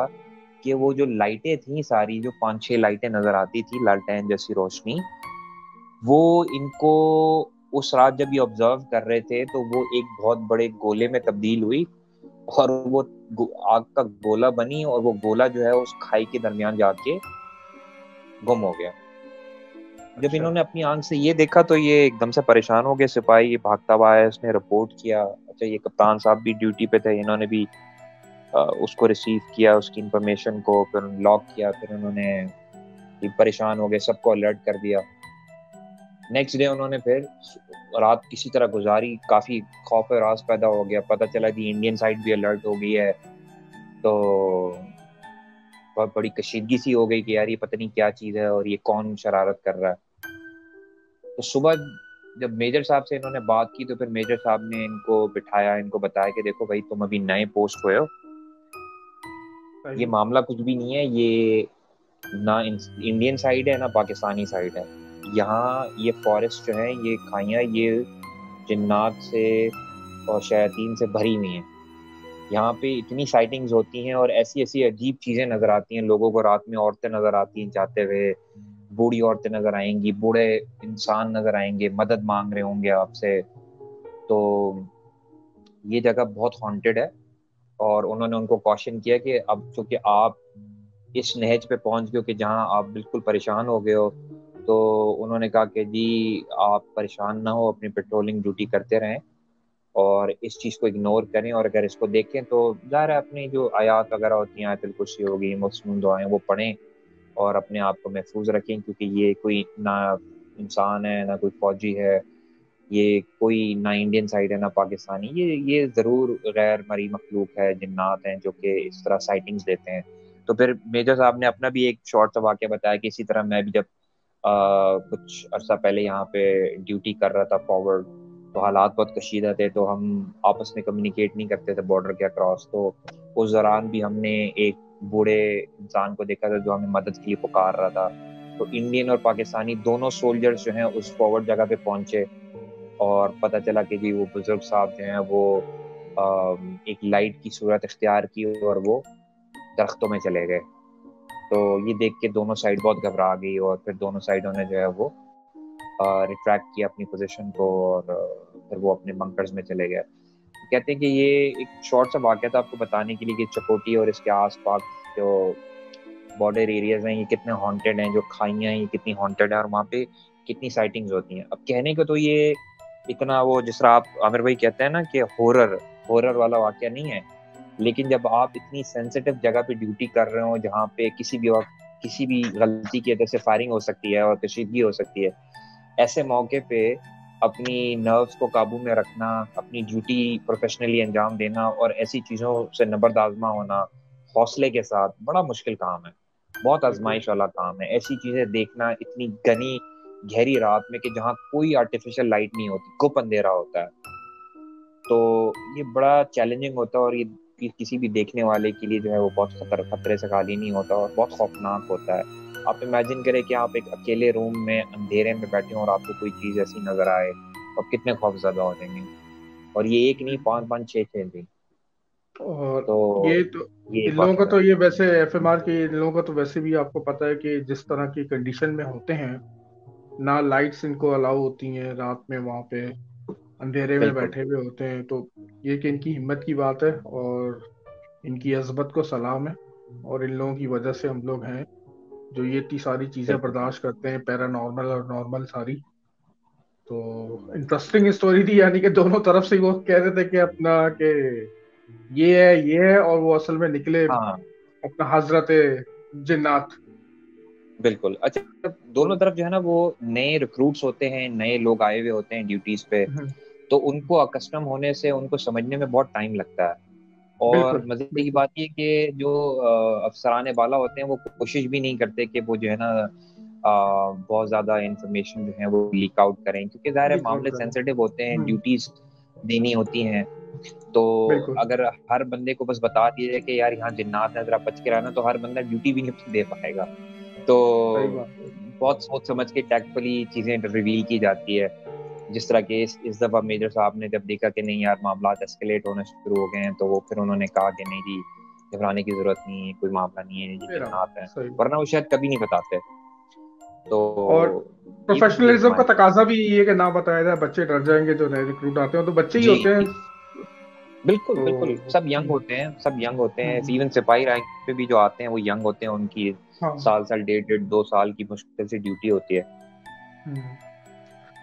कि वो जो लाइटें थी सारी, जो 5-6 लाइटें नजर आती थी लालटेन जैसी रोशनी, वो इनको उस रात जब ये ऑब्जर्व कर रहे थे तो वो एक बहुत बड़े गोले में तब्दील हुई, और वो आग का गोला बनी, और वो गोला जो है उस खाई के दरमियान जाके गुम हो गया। जब इन्होंने अपनी आंख से ये देखा तो ये एकदम से परेशान हो गए, सिपाही भागता हुआ आया, उसने रिपोर्ट किया। अच्छा ये कप्तान साहब भी ड्यूटी पे थे, इन्होंने भी उसको रिसीव किया, उसकी इंफॉर्मेशन को फिर लॉक किया, फिर उन्होंने परेशान हो गए, सबको अलर्ट कर दिया। नेक्स्ट डे उन्होंने फिर रात किसी तरह गुजारी, काफी खौफ और राज पैदा हो गया, पता चला कि इंडियन साइड भी अलर्ट हो गई है। तो बहुत बड़ी कशीदगी सी हो गई कि यार ये पता नहीं क्या चीज है और ये कौन शरारत कर रहा है। तो सुबह जब मेजर साहब से इन्होंने बात की तो फिर मेजर साहब ने इनको बिठाया, इनको बताया कि देखो भाई तुम अभी नए पोस्ट हुए हो, ये मामला कुछ भी नहीं है, ये ना इंडियन साइड है ना पाकिस्तानी साइड है, यहाँ ये फॉरेस्ट जो है, ये खाइयाँ, ये जिन्नात से और शयातीन से भरी हुई हैं। यहाँ पे इतनी साइटिंग्स होती हैं और ऐसी ऐसी अजीब चीजें नजर आती हैं लोगों को, रात में औरतें नजर आती हैं जाते हुए, बूढ़ी औरतें नजर आएंगी, बूढ़े इंसान नजर आएंगे, मदद मांग रहे होंगे आपसे। तो ये जगह बहुत हॉन्टेड है, और उन्होंने उनको कॉशन किया कि अब चूंकि आप इस नहज पे पहुंच गए हो कि जहां आप बिल्कुल परेशान हो गए हो, तो उन्होंने कहा कि जी आप परेशान ना हो, अपनी पेट्रोलिंग ड्यूटी करते रहें और इस चीज़ को इग्नोर करें, और अगर इसको देखें तो ज़ाहिर है अपनी जो आयात वगैरह होती हैं, आयतुल कुर्सी होगी, मखसूम दुआएं, वो पढ़ें और अपने आप को महफूज रखें, क्योंकि ये कोई ना इंसान है ना कोई फौजी है, ये कोई ना इंडियन साइड है ना पाकिस्तानी, ये ज़रूर गैर मरी मखलूक है, जिन्नात हैं जो कि इस तरह साइटिंग्स देते हैं। तो फिर मेजर साहब ने अपना भी एक शॉर्ट सा वाक़या बताया कि इसी तरह मैं भी जब कुछ अर्सा पहले यहाँ पे ड्यूटी कर रहा था फॉरवर्ड, तो हालात बहुत कशीदा थे, तो हम आपस में कम्युनिकेट नहीं करते थे बॉर्डर के अक्रॉस। तो उस दौरान भी हमने एक बूढ़े इंसान को देखा था जो हमें मदद के लिए पुकार रहा था। तो इंडियन और पाकिस्तानी दोनों सोल्जर्स जो हैं उस फॉरवर्ड जगह पे पहुंचे, और पता चला कि जी वो बुजुर्ग साहब जो हैं वो एक लाइट की सूरत इख्तियार की और वो दरख्तों में चले गए। तो ये देख के दोनों साइड बहुत घबरा गई और फिर दोनों साइडों ने जो है वो रिट्रैक्ट किया अपनी पोजीशन को और फिर वो अपने बंकर्स में चले गए। कहते हैं कि ये एक शॉर्ट सा वाक़या था आपको बताने के लिए कि चकोटी और इसके आसपास जो बॉर्डर एरियाज हैं ये कितने हॉन्टेड हैं, जो खाइयाँ हैं ये कितनी हॉन्टेड है और वहाँ पे कितनी साइटिंग्स होती हैं। अब कहने को तो ये इतना वो जिस तरह आप आमिर भाई कहते हैं ना कि हॉरर हॉरर वाला वाक़या नहीं है, लेकिन जब आप इतनी सेंसिटिव जगह पे ड्यूटी कर रहे हो जहाँ पे किसी भी वक्त किसी भी गलती की वजह से फायरिंग हो सकती है और कशीदगी हो सकती है, ऐसे मौके पे अपनी नर्व्स को काबू में रखना, अपनी ड्यूटी प्रोफेशनली अंजाम देना और ऐसी चीज़ों से नबर्द आजमा होना हौसले के साथ बड़ा मुश्किल काम है, बहुत आजमाइश वाला काम है। ऐसी चीज़ें देखना इतनी घनी गहरी रात में कि जहाँ कोई आर्टिफिशियल लाइट नहीं होती, गुप अंधेरा होता है, तो ये बड़ा चैलेंजिंग होता है और ये किसी भी देखने वाले के लिए जो है वो बहुत खतरे से खाली नहीं होता और बहुत खौफनाक होता है। आप इमेजिन करें कि आप एक अकेले रूम में अंधेरे में बैठे हो और आपको कोई चीज ऐसी नजर आए, तो आप कितने खौफजदा हो जाएंगे। और ये एक नहीं, 5-5 6-6 दिन।
और
तो
ये तो
ये
इन लोगों
बहुत
का तो
खतरनाक।
ये वैसे एफएमआर के इन लोगों का तो वैसे भी आपको पता है कि जिस तरह की कंडीशन में होते हैं, ना लाइट्स इनको अलाउ होती हैं रात में, वहाँ पे अंधेरे में
बिल्कुल
बैठे हुए होते हैं। तो ये कि इनकी हिम्मत की बात है और इनकी अज़मत को सलाम है। और इन लोगों की वजह से हम लोग हैं जो ये इतनी सारी चीजें
बिल्कुल
बर्दाश्त करते हैं, पैरानॉर्मल और नॉर्मल सारी। तो इंटरेस्टिंग स्टोरी थी, यानी कि दोनों तरफ से वो कह रहे थे कि अपना कि ये है और वो असल में निकले
हाँ
अपना हजरत जिन्नात।
बिल्कुल। अच्छा,
तो
दोनों तरफ जो है ना वो नए रिक्रूट्स होते हैं, नए लोग आए हुए होते हैं ड्यूटीज पे,
हम्म,
तो उनको अकस्टम होने से उनको समझने में बहुत टाइम लगता है। और
बिल्कुल
मजे की
बिल्कुल।
बात ये कि जो अफसरान बाला होते हैं वो कोशिश भी नहीं करते कि वो जो है ना बहुत ज्यादा इंफॉर्मेशन जो है वो लीक आउट करें, क्योंकि ज़ाहिर है
रिकॉर्ड
मामले
करें।
सेंसिटिव होते हैं, ड्यूटीज देनी होती हैं। तो
बिल्कुल
अगर हर बंदे को बस बता दिया जाए कि यार यहाँ जिन्नात है जरा बच के रहना, तो हर बंदा ड्यूटी भी नहीं दे पाएगा। तो
सही बात है।
बहुत सोच समझ के टैक्टफुली चीजें रिवील की जाती है। जिस तरह के इस दफा मेजर साहब ने जब देखा कि नहीं यार मामला एस्केलेट होना शुरू हो गए हैं, तो वो फिर उन्होंने कहा कि नहीं जी, घबराने की जरूरत नहीं है, कोई मामला नहीं है, ये
मेरा
जिन्नात है।
सही बात।
वरना वो शायद कभी नहीं बताते। तो
और
ये भी एक
प्रोफेशनलिज्म का
मायने।
तकाजा भी ये है कि ना बताया जाए, बच्चे डर जाएंगे। जो नए रिक्रूट आते हैं तो बच्चे ही
जी
होते हैं।
बिल्कुल
तो
बिल्कुल, सब यंग होते हैं, सब यंग होते हैं।
हम्म,
इवन सिपाही रैंक पे भी जो आते हैं वो यंग होते हैं, उनकी
हाँ।
साल 1.5 2 साल की मुश्किल से ड्यूटी होती है।
हम्म,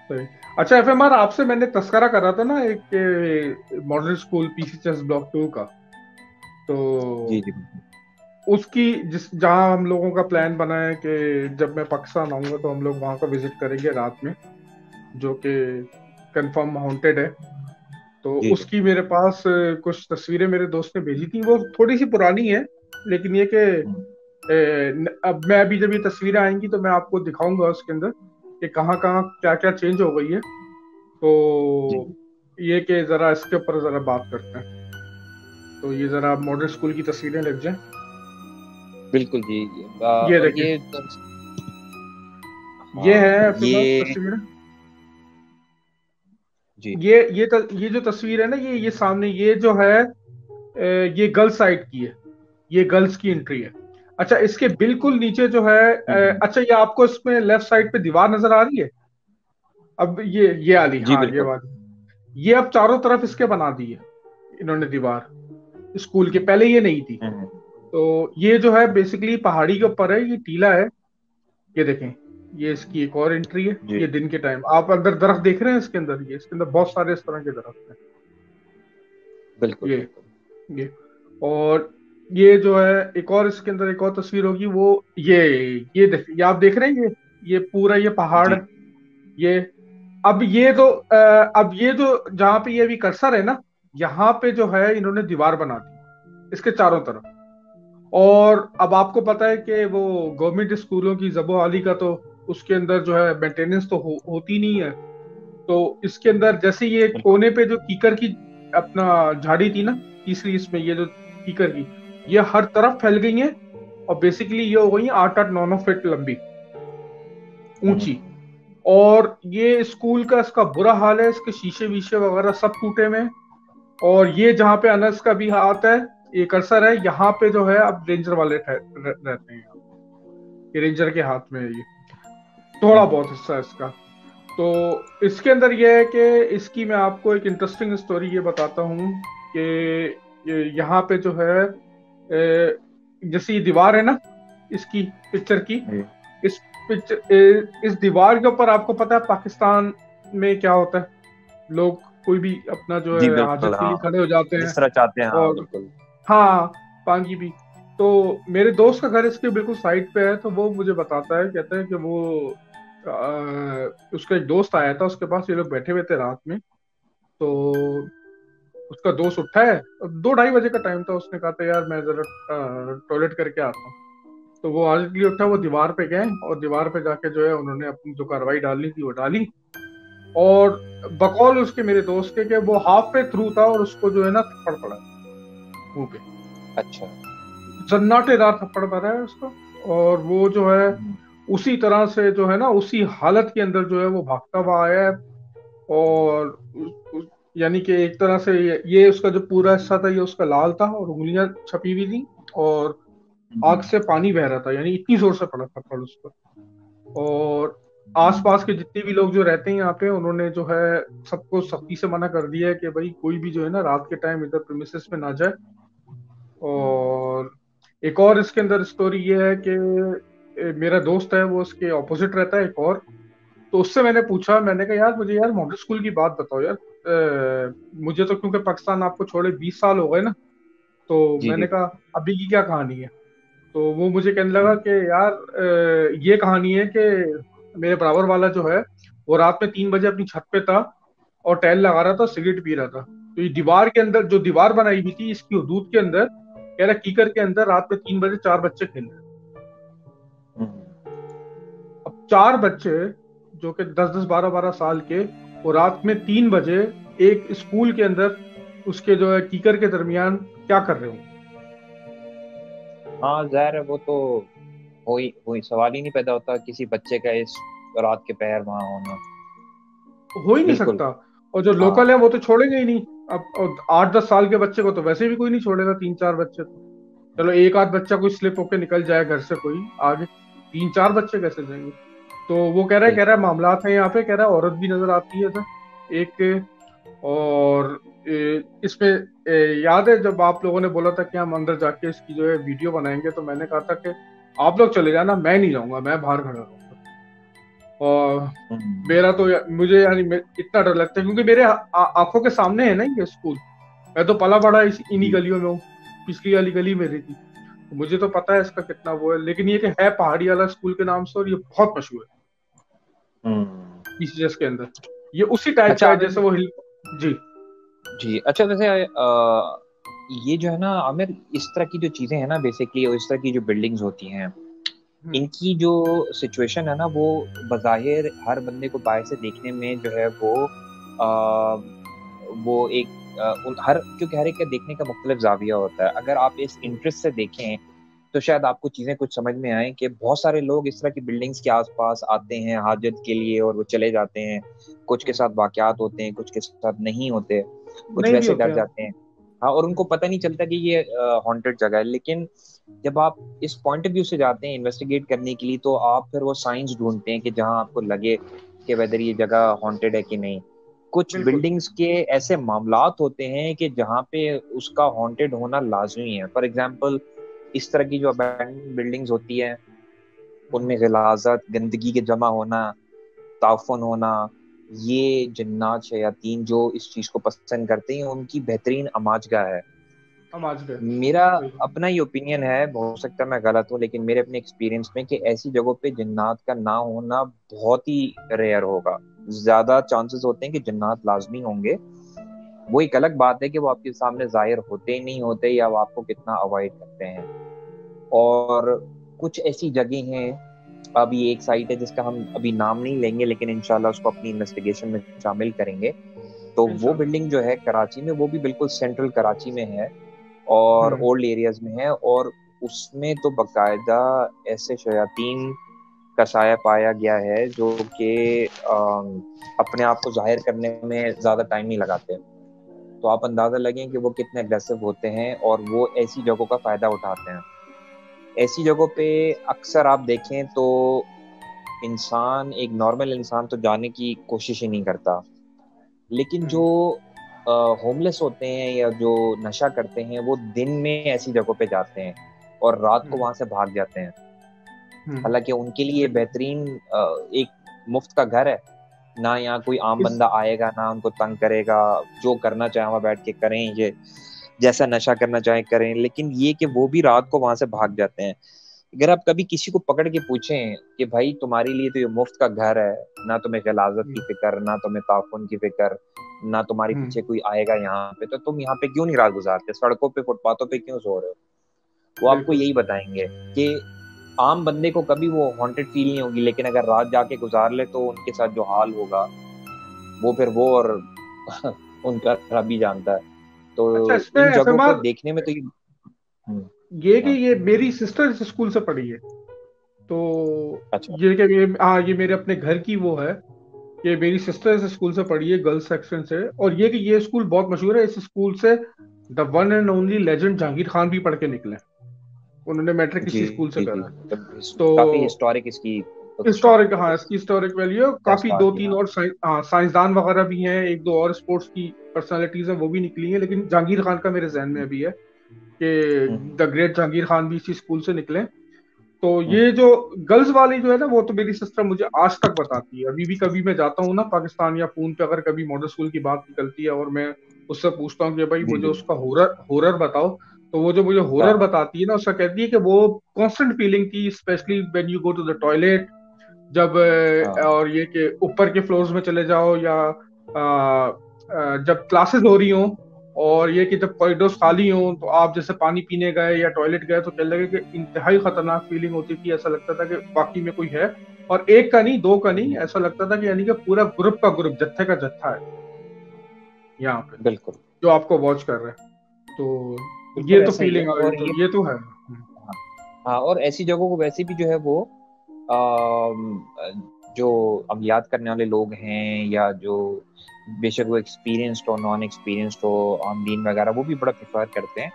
सही। अच्छा एफएमआर, आपसे मैंने तस्करा कर रहा था ना एक model school PC chess block 2 का।
जी
तो
जी
उसकी जिस जहाँ हम लोगों का प्लान बना है कि जब मैं पाकिस्तान आऊंगा तो हम लोग वहाँ का विजिट करेंगे रात में, जो कि कंफर्म हॉन्टेड है। तो
जी जी।
उसकी मेरे पास कुछ तस्वीरें मेरे दोस्त ने भेजी थी। वो थोड़ी सी पुरानी है, लेकिन ये कि
हम्म,
अब मैं अभी जब ये तस्वीरें आएंगी तो मैं आपको दिखाऊंगा उसके अंदर कि कहाँ कहाँ क्या क्या चेंज हो गई है।
जी
तो ये कि जरा इसके ऊपर जरा बात करते हैं। तो ये जरा मॉडल स्कूल की तस्वीरें लग जाए।
बिल्कुल जी।
ये
और
देखें, ये
हाँ
है फिर बात
ये
तस्वीरें।
जी
ये जो तस्वीर है ना, ये सामने ये जो है ये गर्ल्स साइड की है। ये गर्ल्स की एंट्री है। अच्छा, इसके बिल्कुल नीचे जो है
हम्म,
अच्छा, ये आपको इसमें लेफ्ट साइड पे दीवार नजर आ रही है। अब ये वाली,
जी
हाँ ये
बिल्कुल।
वाली। ये अब चारों तरफ इसके बना दी है इन्होंने दीवार, स्कूल के। पहले ये नहीं थी।
हम्म,
तो ये जो है बेसिकली पहाड़ी के ऊपर है, ये टीला है। ये देखें, ये इसकी एक और एंट्री है।
जी
ये दिन के टाइम आप अंदर दरख्त देख रहे हैं इसके अंदर, ये इसके अंदर बहुत सारे इस तरह के दरख्त हैं।
बिल्कुल
ये
बिल्कुल।
ये और ये जो है एक और इसके अंदर एक और तस्वीर होगी वो, ये आप देख रहे हैं ये पूरा ये पहाड़।
जी
ये अब ये तो अब ये जो जहां पे ये अभी कर्सर है ना, यहाँ पे जो है इन्होंने दीवार बना दी इसके चारों तरफ। और अब आपको पता है कि वो गवर्नमेंट स्कूलों की जबोहाली का तो उसके अंदर जो है मेंटेनेंस तो होती नहीं है। तो इसके अंदर जैसे ये
बिल्कुल।
कोने पे जो कीकर की अपना झाड़ी थी ना, तीसरी इसमें ये जो कीकर की, ये हर तरफ फैल गई है। और बेसिकली ये हो गई 8-8 9-9 फीट लंबी,
हम्म,
ऊंची। और ये स्कूल का इसका बुरा हाल है, इसके शीशे वीशे वगैरह सब टूटे में। और ये जहाँ पे अनस का भी हाथ है, ये कर्सर है, यहाँ पे जो है अब रेंजर वाले रहते हैं। ये रेंजर के हाथ में है ये, थोड़ा बहुत हिस्सा है इसका। तो इसके अंदर ये है कि इसकी मैं आपको एक इंटरेस्टिंग स्टोरी ये बताता हूँ कि यहाँ पे जो है जैसे ये दीवार है ना इसकी पिक्चर की, इस इस दीवार के ऊपर आपको पता है पाकिस्तान में क्या होता है, लोग कोई भी अपना जो
जी
है
बिल्कुल,
हाजत के लिए
हाँ,
खड़े हो जाते हैं
जिस तरह चाहते हैं, हाँ
और
बिल्कुल।
हाँ पांगी भी। तो मेरे दोस्त का घर इसके बिल्कुल साइड पे है, तो वो मुझे बताता है, कहता है कि वो उसका एक दोस्त आया था उसके पास, ये लोग बैठे हुए थे रात में। तो उसका दोस्त उठा है, 2-2:30 बजे का टाइम था, उसने कहा था यार मैं जरा टॉयलेट करके आता हूँ। तो वो आज के लिए उठा, वो दीवार पे गए और दीवार पे जाके जो है उन्होंने अपनी जो कार्रवाई डालनी थी वो डाली। और बकौल उसके मेरे दोस्त के कि वो हाफ पे थ्रू था और उसको जो है ना थप्पड़ पड़ा मुंह पे,
अच्छा।
जन्नाटेदार थप्पड़ पड़ा है उसको। और वो जो है उसी तरह से जो है ना उसी हालत के अंदर जो है वो भागता हुआ आया है। और यानी कि एक तरह से ये उसका जो पूरा हिस्सा था ये उसका लाल था और उंगलियां छपी हुई थी और आग से पानी बह रहा था, यानी इतनी जोर से पड़ा थप्पड़ उस पर। और आसपास के जितने भी लोग जो रहते हैं यहाँ पे, उन्होंने जो है सबको सख्ती से मना कर दिया है कि भाई कोई भी जो है ना रात के टाइम इधर प्रीमिसेस में ना जाए। और एक और इसके अंदर स्टोरी ये है कि मेरा दोस्त है वो उसके ऑपोजिट रहता है एक और। तो उससे मैंने पूछा, मैंने कहा यार मुझे यार मॉडल स्कूल की बात बताओ यार, मुझे तो क्योंकि पाकिस्तान आपको छोड़े 20 साल हो गए ना, तो
जी जी।
मैंने कहा अभी की क्या कहानी है। तो वो मुझे कहने लगा कि यार ये कहानी है कि मेरे बराबर वाला जो है वो रात में 3 बजे अपनी छत पे था और टहल लगा रहा था, सिगरेट पी रहा था। तो ये दीवार के अंदर जो दीवार बनाई हुई थी इसकी हदूद के अंदर, कह रहा कीकर के अंदर रात में 3 बजे 4 बच्चे खेल रहे हैं। अब 4 बच्चे जो कि 10-10 12-12 साल के, वो रात में 3 बजे एक स्कूल के अंदर उसके जो है कीकर के दरमियान क्या कर रहे हो।
हाँ जाहिर है, वो तो वही सवाल ही नहीं पैदा होता किसी बच्चे का इस रात के पहर वहां होना।
हो ही नहीं
बिल्कुल।
सकता। और जो लोकल
हाँ।
है वो तो छोड़ेंगे ही नहीं। अब 8-10 साल के बच्चे को तो वैसे भी कोई नहीं छोड़ेगा, 3-4 बच्चे तो चलो एक आध बच्चा कोई स्लिप होके निकल जाए घर से कोई आगे, 3-4 बच्चे कैसे जाएंगे। तो वो कह रहा है मामलात है यहाँ पे, कह रहा है औरत भी नजर आती है इधर एक। और इसमें याद है जब आप लोगों ने बोला था कि हम अंदर जाके इसकी जो है वीडियो बनाएंगे, तो मैंने कहा था कि आप लोग चले जाना, मैं नहीं जाऊंगा, मैं बाहर खड़ा रहूंगा। और मेरा तो मुझे यानी इतना डर लगता है क्योंकि मेरे आंखों के सामने है ना ये स्कूल। मैं तो पला बड़ा इन्हीं गलियों में हूँ, पिछली वाली गली मेरी थी, तो मुझे तो पता है इसका कितना वो है। लेकिन ये कि है पहाड़ी वाला स्कूल के नाम से और ये बहुत मशहूर है पीसीएस के अंदर। ये उसी टाइप का
अच्छा
है
आमिर
जैसे वो हिल। जी
जी। अच्छा वैसे ये जो है ना आमिर, इस तरह की जो चीजें हैं ना बेसिकली, और इस तरह की जो बिल्डिंग्स होती हैं,
हम्म,
इनकी जो सिचुएशन है ना, वो बज़ाहिर हर बंदे को बाहर से देखने में जो है वो एक हर, क्योंकि हर एक का देखने का मुख्तलिफ जाविया होता है। अगर आप इस इंटरेस्ट से देखें तो शायद आपको चीजें कुछ समझ में आए कि बहुत सारे लोग इस तरह की बिल्डिंग्स के आसपास आते हैं हाजत के लिए और वो चले जाते हैं। कुछ के साथ वाकयात होते हैं, कुछ के साथ नहीं होते, कुछ
नहीं भी
वैसे
होते
डर
हैं।
जाते हैं। हाँ, और उनको पता नहीं चलता कि ये हॉन्टेड जगह है। लेकिन जब आप इस पॉइंट ऑफ व्यू से जाते हैं इन्वेस्टिगेट करने के लिए, तो आप फिर वो साइंस ढूंढते हैं कि जहां आपको लगे कि वेदर ये जगह हॉन्टेड है कि नहीं। कुछ
बिल्कुल
बिल्डिंग्स के ऐसे मामलात होते हैं कि जहाँ पे उसका हॉन्टेड होना लाजमी है। फॉर एग्जांपल, इस तरह की जो अबैंडन बिल्डिंग्स होती है उनमें गलाजत, गंदगी के जमा होना, ताउफन होना, ये जन्नात शयातीन जो इस चीज को पसंद करते हैं, उनकी बेहतरीन अमाजगाह है।
हम आज गए।
मेरा
सही।
अपना ही ओपिनियन है, हो सकता है मैं गलत हूँ, लेकिन मेरे अपने एक्सपीरियंस में कि ऐसी जगहों पे जन्नात का ना होना बहुत ही रेयर होगा। ज्यादा चांसेस होते हैं कि जन्नात लाजमी होंगे। वो एक अलग बात है कि वो आपके सामने जाहिर होते ही नहीं होते, या वो आपको कितना अवॉइड करते हैं। और कुछ ऐसी जगह हैं, अभी एक साइट है जिसका हम अभी नाम नहीं लेंगे, लेकिन इंशाल्लाह उसको अपनी इन्वेस्टिगेशन में शामिल करेंगे। तो वो
इंशाल्लाह।
बिल्डिंग जो है कराची में, वो भी बिल्कुल सेंट्रल कराची में है और
हम्म
ओल्ड एरियाज में है। और उसमें तो बकायदा ऐसे शयातीन का साया पाया गया है जो कि अपने आप को जाहिर करने में ज्यादा टाइम नहीं लगाते। तो आप अंदाजा लगें कि वो कितने अग्रेसिव होते हैं और वो ऐसी जगहों का फायदा उठाते हैं। ऐसी जगहों पे अक्सर आप देखें तो इंसान, एक नॉर्मल इंसान तो जाने की कोशिश ही नहीं करता, लेकिन जो होमलेस होते हैं या जो नशा करते हैं वो दिन में ऐसी जगहों पे जाते हैं और रात को वहां से भाग जाते हैं। हालांकि उनके लिए बेहतरीन एक मुफ्त का घर है, ना यहाँ कोई आम बंदा आएगा, ना उनको तंग करेगा, जो करना चाहे वहां बैठ के करें, ये जैसा नशा करना चाहे करें। लेकिन ये कि वो भी रात को वहां से भाग जाते हैं। अगर आप कभी किसी को पकड़ के पूछें कि भाई तुम्हारे लिए तो ये मुफ्त का घर है, ना तुम्हें गलाजत की फिक्र, ना तुम्हें ताफुन की फिक्र, ना तुम्हारे पीछे कोई आएगा यहाँ पे, तो तुम यहाँ पे क्यों नहीं रात गुजारते, सड़कों पे फुटपाथों पे क्यों सो रहे हो? वो आपको यही बताएंगे कि आम बंदे को कभी वो हॉन्टेड फील नहीं होगी, लेकिन अगर रात जाके गुजार ले तो उनके साथ जो हाल होगा वो फिर वो और उनका रब ही जानता है। तो
अच्छा,
इन जगहों को देखने में तो
ये कि ये मेरी सिस्टर इस स्कूल से पढ़ी है, तो
अच्छा,
ये मेरे अपने घर की वो है कि मेरी सिस्टर इस स्कूल से पढ़ी है, गर्ल्स सेक्शन से। और ये कि ये स्कूल बहुत मशहूर है, इस स्कूल से the one and only legend Jahangir Khan भी पढ़ के निकले। उन्होंने मैट्रिक इसी स्कूल से करा।
तो काफी हिस्टोरिक इसकी
हिस्टोरिक वैल्यू है। काफी 2-3 और साइंसदान वगैरह भी हैं, 1-2 और स्पोर्ट्स की पर्सनालिटीज हैं, वो भी निकली हैं। लेकिन जहांगीर खान का मेरे जहन में अभी है कि द ग्रेट जहांगीर खान भी इसी स्कूल से निकले। तो ये जो गर्ल्स वाली जो है ना, वो तो मेरी सिस्टर मुझे आज तक बताती है। अभी भी कभी मैं जाता हूँ ना पाकिस्तान या फोन पे, अगर कभी मॉडल स्कूल की बात निकलती है और मैं उससे पूछता हूँ कि भाई मुझे उसका हॉरर बताओ, तो वो जो मुझे हॉरर बताती है ना, उसका कहती है कि वो कांस्टेंट फीलिंग थी, specially when you go to the toilet, जब और ये कि ऊपर के फ्लोर्स में चले जाओ, या जब क्लासेस हो रही हों, और ये कि जब कॉरिडोर्स खाली हों तो आप जैसे पानी पीने गए या टॉयलेट गए तो कहने लगे कि इंतहाई खतरनाक फीलिंग होती थी। ऐसा लगता था कि वाकई में कोई है, और एक का नहीं, 2 का नहीं, ऐसा लगता था कि यानी कि पूरा ग्रुप का ग्रुप, जत्थे का जत्था है यहाँ पे,
बिल्कुल,
जो आपको वॉच कर रहे हैं। तो ये तो फीलिंग, और ये तो है।
हाँ, और ऐसी जगहों को वैसे भी जो है वो जो अब याद करने वाले लोग हैं, या जो बेशक वो एक्सपीरियंस्ड हो, नॉन एक्सपीरियंस्ड हो, आमदीन वगैरह, वो भी बड़ा प्रेफर करते हैं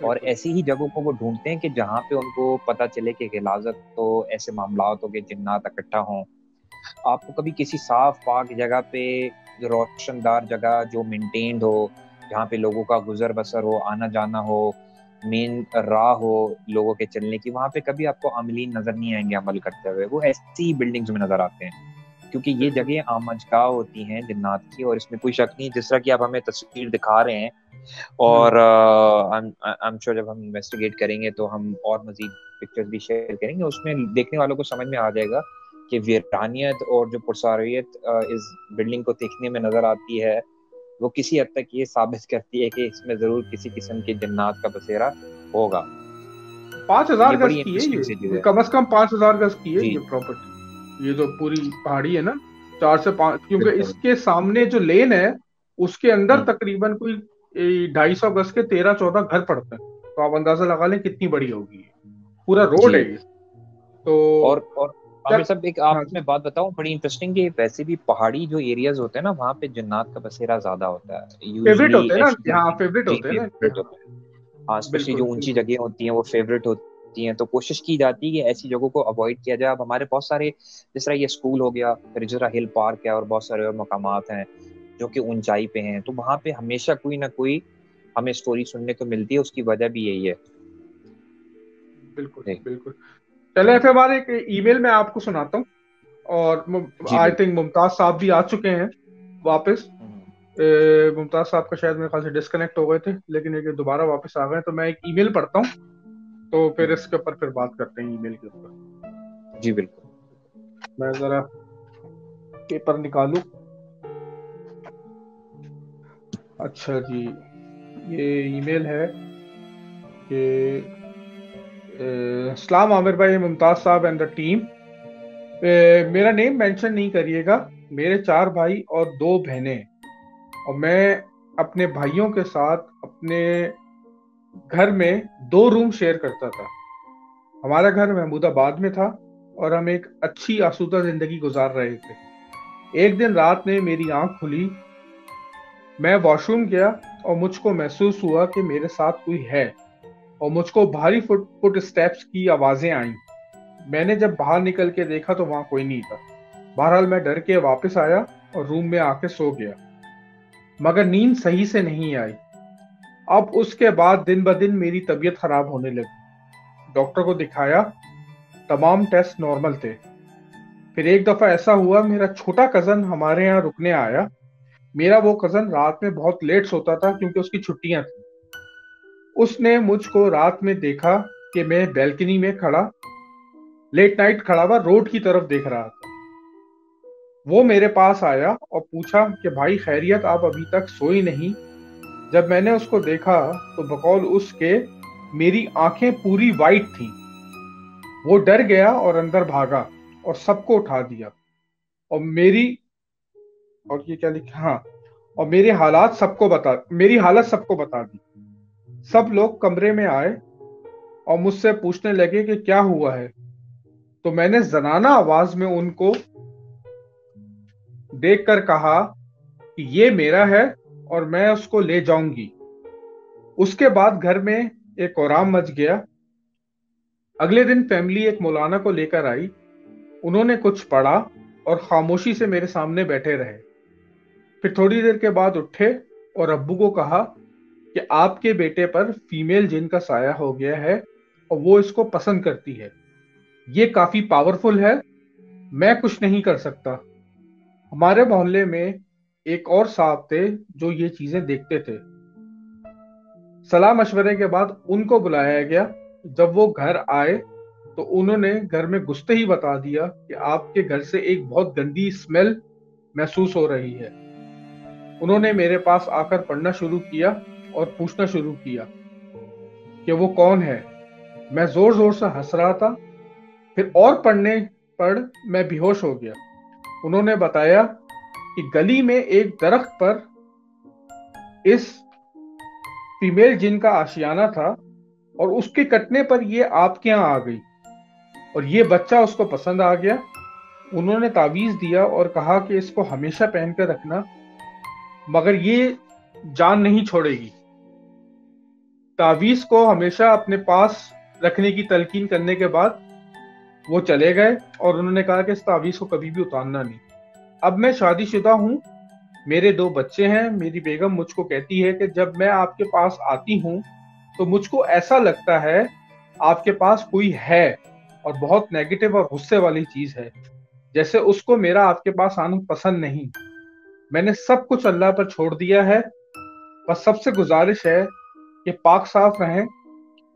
और ऐसी ही जगहों को वो ढूंढते हैं कि जहाँ पे उनको पता चले कि गिलाजत तो ऐसे मामलात हो के जिन्नात इकट्ठा हों। आपको कभी किसी साफ पाक जगह पे, जो रोशनदार जगह, जो मेंटेन्ड हो, जहाँ पे लोगों का गुजर बसर हो, आना जाना हो, मेन राह हो लोगों के चलने की, वहां पे कभी आपको अमलीन नजर नहीं आएंगे अमल करते हुए। वो ऐसी ही बिल्डिंग्स में नजर आते हैं, क्योंकि ये जगह आमजगाह होती हैं जिन्नात की, और इसमें कोई शक नहीं। जिस तरह की आप हमें तस्वीर दिखा रहे हैं, और आई एम श्योर जब हम इन्वेस्टिगेट करेंगे तो हम और मजीद पिक्चर्स भी शेयर करेंगे, उसमें देखने वालों को समझ में आ जाएगा कि वीरानियत और जो पुरसारियत इस बिल्डिंग को देखने में नजर आती है, वो किसी हद तक ये साबित करती है कि इसमें जरूर किसी किस्म के जिन्नात का बसेरा होगा।
5000 गज की है ये, कम से कम 5000 गज की है ये प्रॉपर्टी। ये जो पूरी पहाड़ी है ना, 4 से 5, क्योंकि इसके सामने जो लेन है उसके अंदर तकरीबन कोई 250 गज के 13-14 घर पड़ते हैं। तो आप अंदाजा लगा लें कितनी बड़ी होगी, पूरा रोड है ये। तो
और आमिर साहब, एक आप में बात बताऊं बड़ी इंटरेस्टिंग, कि वैसे भी पहाड़ी जो एरियाज होते हैं ना, वहाँ पे जिन्नात का बसेरा ज्यादा होता है।
फेवरेट होते हैं ना, यहाँ फेवरेट होते हैं ना।
हाँ, स्पेशली जो ऊंची जगह होती हैं वो फेवरेट होती हैं, तो कोशिश की जाती है कि ऐसी जगहों को अवॉइड किया जाए। अब हमारे बहुत सारे, जिस तरह ये स्कूल हो गया, रिजरा हिल पार्क है, और बहुत सारे और मकामात हैं जो कि ऊंचाई पे हैं, तो वहाँ पे हमेशा कोई ना कोई हमें स्टोरी सुनने को मिलती है। उसकी वजह भी यही है।
बिल्कुल बिल्कुल। चले फिर हमारे एक ईमेल में आपको सुनाता हूँ, और आई थिंक मुमताज साहब भी आ चुके हैं वापस। मुमताज साहब का शायद मेरे ख्याल से डिस्कनेक्ट हो गए थे, लेकिन एक दोबारा वापस आ गए। तो मैं एक ईमेल पढ़ता हूँ, तो फिर इसके ऊपर फिर बात करते हैं ईमेल के ऊपर।
जी बिल्कुल।
मैं जरा पेपर निकालूं। अच्छा जी, ये ईमेल है कि अस्सलाम आमिर भाई, मुमताज साहब एंड द टीम, मेरा नेम मेंशन नहीं करिएगा। मेरे 4 भाई और 2 बहनें, और मैं अपने भाइयों के साथ अपने घर में 2 रूम शेयर करता था। हमारा घर महमूदाबाद में था, और हम एक अच्छी आसूदा जिंदगी गुजार रहे थे। एक दिन रात में मेरी आंख खुली, मैं वॉशरूम गया और मुझको महसूस हुआ कि मेरे साथ कोई है, और मुझको भारी फुट फुट स्टेप्स की आवाजें आईं। मैंने जब बाहर निकल के देखा तो वहां कोई नहीं था। बहरहाल मैं डर के वापस आया और रूम में आके सो गया, मगर नींद सही से नहीं आई। अब उसके बाद दिन ब दिन मेरी तबीयत खराब होने लगी। डॉक्टर को दिखाया, तमाम टेस्ट नॉर्मल थे। फिर एक दफा ऐसा हुआ, मेरा छोटा कजन हमारे यहाँ रुकने आया। मेरा वो कजन रात में बहुत लेट सोता था क्योंकि उसकी छुट्टियां थी। उसने मुझको रात में देखा कि मैं बैल्कनी में खड़ा, लेट नाइट खड़ा हुआ रोड की तरफ देख रहा था। वो मेरे पास आया और पूछा कि भाई खैरियत, आप अभी तक सोई नहीं? जब मैंने उसको देखा तो बकौल उसके मेरी आंखें पूरी वाइट थीं। वो डर गया और अंदर भागा और सबको उठा दिया, और मेरी और ये क्या लिखा, हाँ, और मेरी हालत सबको बता दी। सब लोग कमरे में आए और मुझसे पूछने लगे कि क्या हुआ है। तो मैंने जनाना आवाज में उनको देखकर कहा कि ये मेरा है और मैं उसको ले जाऊंगी। उसके बाद घर में एक कोहराम मच गया। अगले दिन फैमिली एक मौलाना को लेकर आई। उन्होंने कुछ पढ़ा और खामोशी से मेरे सामने बैठे रहे। फिर थोड़ी देर के बाद उठे और अब्बू को कहा कि आपके बेटे पर फीमेल जिन का साया हो गया है और वो इसको पसंद करती है। ये काफी पावरफुल है, मैं कुछ नहीं कर सकता। हमारे मोहल्ले में एक और साहब थे जो ये चीजें देखते थे। सलाह मशवरे के बाद उनको बुलाया गया। जब वो घर आए तो उन्होंने घर में घुसते ही बता दिया कि आपके घर से एक बहुत गंदी स्मेल महसूस हो रही है। उन्होंने मेरे पास आकर पढ़ना शुरू किया और पूछना शुरू किया कि वो कौन है। मैं जोर जोर से हंस रहा था। फिर और पढ़ने पर मैं बेहोश हो गया। उन्होंने बताया कि गली में एक दरख्त पर इस फीमेल जिन का आशियाना था और उसके कटने पर ये आपके यहाँ आ गई और ये बच्चा उसको पसंद आ गया। उन्होंने तावीज दिया और कहा कि इसको हमेशा पहन कर रखना, मगर ये जान नहीं छोड़ेगी। तावीज को हमेशा अपने पास रखने की तलकीन करने के बाद वो चले गए और उन्होंने कहा कि इस तावीज को कभी भी उतारना नहीं। अब मैं शादीशुदा हूँ, मेरे 2 बच्चे हैं। मेरी बेगम मुझको कहती है कि जब मैं आपके पास आती हूँ तो मुझको ऐसा लगता है आपके पास कोई है, और बहुत नेगेटिव और गुस्से वाली चीज है, जैसे उसको मेरा आपके पास आना पसंद नहीं। मैंने सब कुछ अल्लाह पर छोड़ दिया है। बस सबसे गुजारिश है कि पाक साफ रहें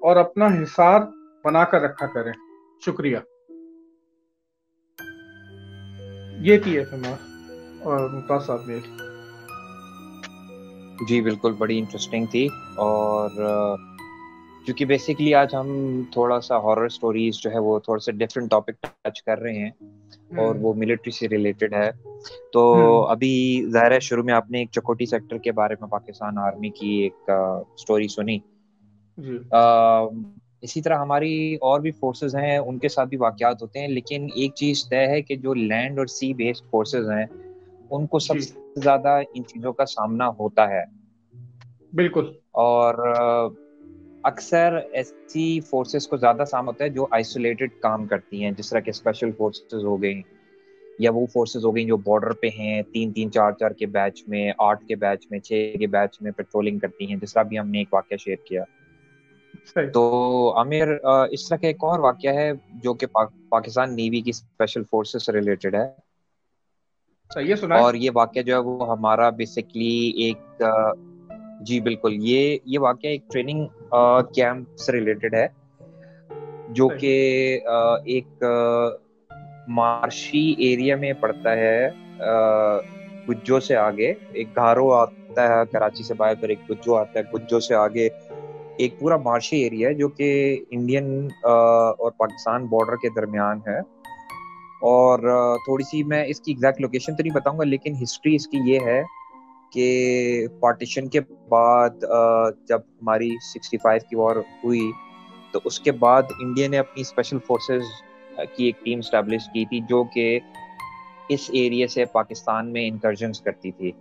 और अपना हिसार बनाकर रखा करें। शुक्रिया। ये थी एफएमआर और मुमताज साहब मेरी।
जी बिल्कुल, बड़ी इंटरेस्टिंग थी। और क्योंकि बेसिकली आज हम थोड़ा सा हॉरर स्टोरीज जो है वो थोड़ा सा डिफरेंट टॉपिक टच कर रहे हैं और वो मिलिट्री से रिलेटेड है। तो अभी ज़ाहिर है शुरू में आपने एक चकोटी सेक्टर के बारे में पाकिस्तान आर्मी की एक स्टोरी सुनी। इसी तरह हमारी और भी फोर्सेस हैं, उनके साथ भी वाकयात होते हैं, लेकिन एक चीज़ तय है कि जो लैंड और सी बेस्ड फोर्सेस हैं उनको सबसे ज़्यादा इन चीज़ों का सामना होता है।
बिल्कुल।
और अक्सर ऐसी फोर्सेस को ज़्यादा सामना होता है जो आइसोलेटेड काम करती हैं, जिस तरह के स्पेशल फोर्सेस हो गई या वो फोर्सेस हो गई जो बॉर्डर पे हैं, 3-3, 4-4 के बैच में, 8 के बैच में, 6 के बैच में पेट्रोलिंग करती हैं, जिस तरह भी हमने एक वाकया शेयर किया। तो आमिर, इस तरह का एक और वाकया है जो कि पाकिस्तान नेवी की स्पेशल फोर्सेस से रिलेटेड है।
सही है, सुनाए।
और ये वाकया जो है वो हमारा बेसिकली एक जी बिल्कुल, ये वाकया एक ट्रेनिंग कैंप से रिलेटेड है जो कि एक मार्शी एरिया में पड़ता है। गुज्जो से आगे एक घारो आता है, कराची से बाहर फिर एक गुज्जो आता है। गुज्जो से आगे एक पूरा मार्शी एरिया है जो कि इंडियन और पाकिस्तान बॉर्डर के दरमियान है। और थोड़ी सी मैं इसकी एग्जैक्ट लोकेशन तो नहीं बताऊंगा, लेकिन हिस्ट्री इसकी ये है कि पार्टीशन के बाद जब हमारी 65 की वॉर हुई तो उसके बाद इंडिया ने अपनी स्पेशल फोर्सेस की एक टीम स्टैब्लिश की थी जो कि इस एरिया से पाकिस्तान में इंकर्जन्स करती थी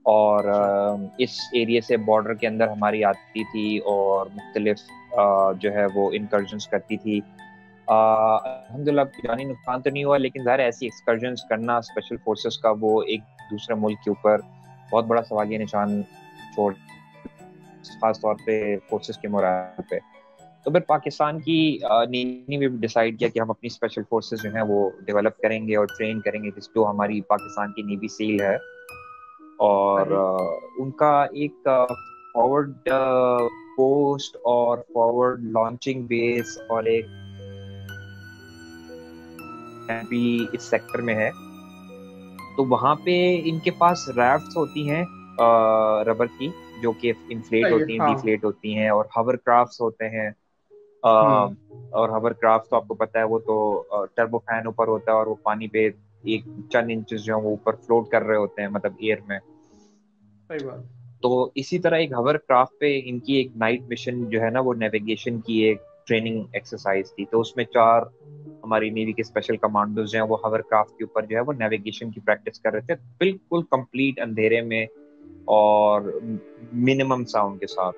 और इस एरिया से बॉर्डर के अंदर हमारी आती थी और मुख्तलिफ जो है वो इंकर्जन्स करती थी। अल्हम्दुलिल्लाह जानी नुकसान तो नहीं हुआ, लेकिन ज़ाहिर ऐसी एक्सकर्जन्स करना स्पेशल फोर्सेस का वो एक दूसरे मुल्क के ऊपर बहुत बड़ा सवालिया निशान छोड़, खास तौर पे फोर्सेस के मोराल पे। तो फिर पाकिस्तान की नेवी ने भी डिसाइड किया कि हम अपनी स्पेशल फोर्सेस जो हैं वो डेवलप करेंगे और ट्रेन करेंगे, जो हमारी पाकिस्तान की नेवी सील है। और उनका एक फॉरवर्ड पोस्ट और फॉरवर्ड लॉन्चिंग बेस और एक भी इस सेक्टर में है। तो वहां पे इनके पास राफ्ट्स होती हैं रबर की, जो कि इन्फ्लेट होती हैं, डिफ्लेट होती हैं, और हवर क्राफ्ट्स होते हैं। और हवर क्राफ्ट तो आपको पता है वो तो टर्बो फैन ऊपर होता है और वो पानी पे एक चंद इंचेस जो है वो ऊपर फ्लोट कर रहे होते हैं, मतलब एयर में।
सही बात।
तो इसी तरह एक हवर क्राफ्ट पे इनकी एक नाइट मिशन जो है ना, वो नेविगेशन की एक ट्रेनिंग एक्सरसाइज थी। तो उसमें 4 हमारी नेवी के स्पेशल कमांडोज जो हैं वो हवर क्राफ्ट के ऊपर जो है वो नेविगेशन की प्रैक्टिस कर रहे थे, बिल्कुल कंप्लीट अंधेरे में और मिनिमम साउंड के साथ।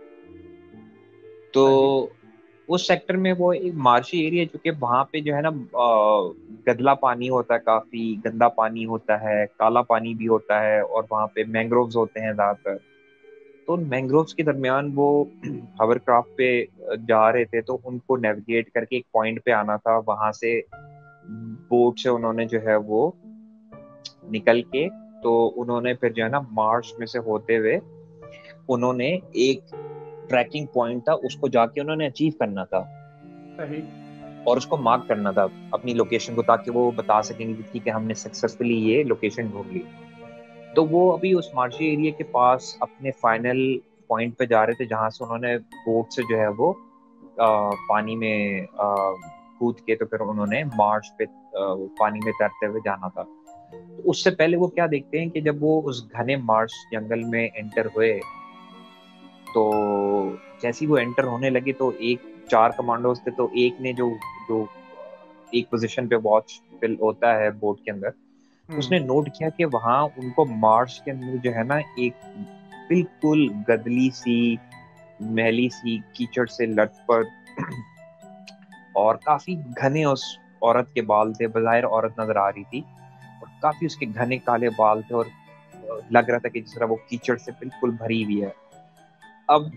तो उस सेक्टर में वो एक मार्शी एरिया, चूंकि वहां पे जो है ना गदला पानी होता है, काफी गंदा पानी होता है, काला पानी भी होता है, और वहां पे मैंग्रोव्स होते हैं ज्यादातर। तो मैंग्रोव्स के दरमियान वो हवरक्राफ्ट पे जा रहे थे, तो उनको नेविगेट करके एक पॉइंट पे आना था। वहां से बोट से उन्होंने जो है वो निकल के, तो उन्होंने फिर जो है ना मार्श में से होते हुए उन्होंने एक ट्रैकिंग पॉइंट था, उसको जाके उन्होंने अचीव करना था।
सही।
और उसको मार्क करना था अपनी लोकेशन को, ताकि वो बता सकेंगे कि ठीक है हमने सक्सेसफुली ये लोकेशन ढूंढ ली। तो वो अभी उस मार्शी एरिया के पास अपने फाइनल पॉइंट पे जा रहे थे, जहां से उन्होंने बोट से जो है वो पानी में कूद के, तो फिर उन्होंने मार्श पे पानी में तैरते हुए जाना था। तो उससे पहले वो क्या देखते हैं कि जब वो उस घने मार्श जंगल में एंटर हुए, तो जैसे ही वो एंटर होने लगे तो 4 कमांडोज थे, तो एक ने जो जो एक पोजीशन पे वॉच फिल होता है बोट के अंदर, उसने नोट किया कि वहां उनको मार्श के अंदर जो है ना एक बिल्कुल गदली सी, मैली सी, कीचड़ से लटपट और काफी घने उस औरत के बाल थे। बज़ाहिर औरत नजर आ रही थी और काफी उसके घने काले बाल थे, और लग रहा था कि जिस तरह वो कीचड़ से बिल्कुल भरी हुई है। अब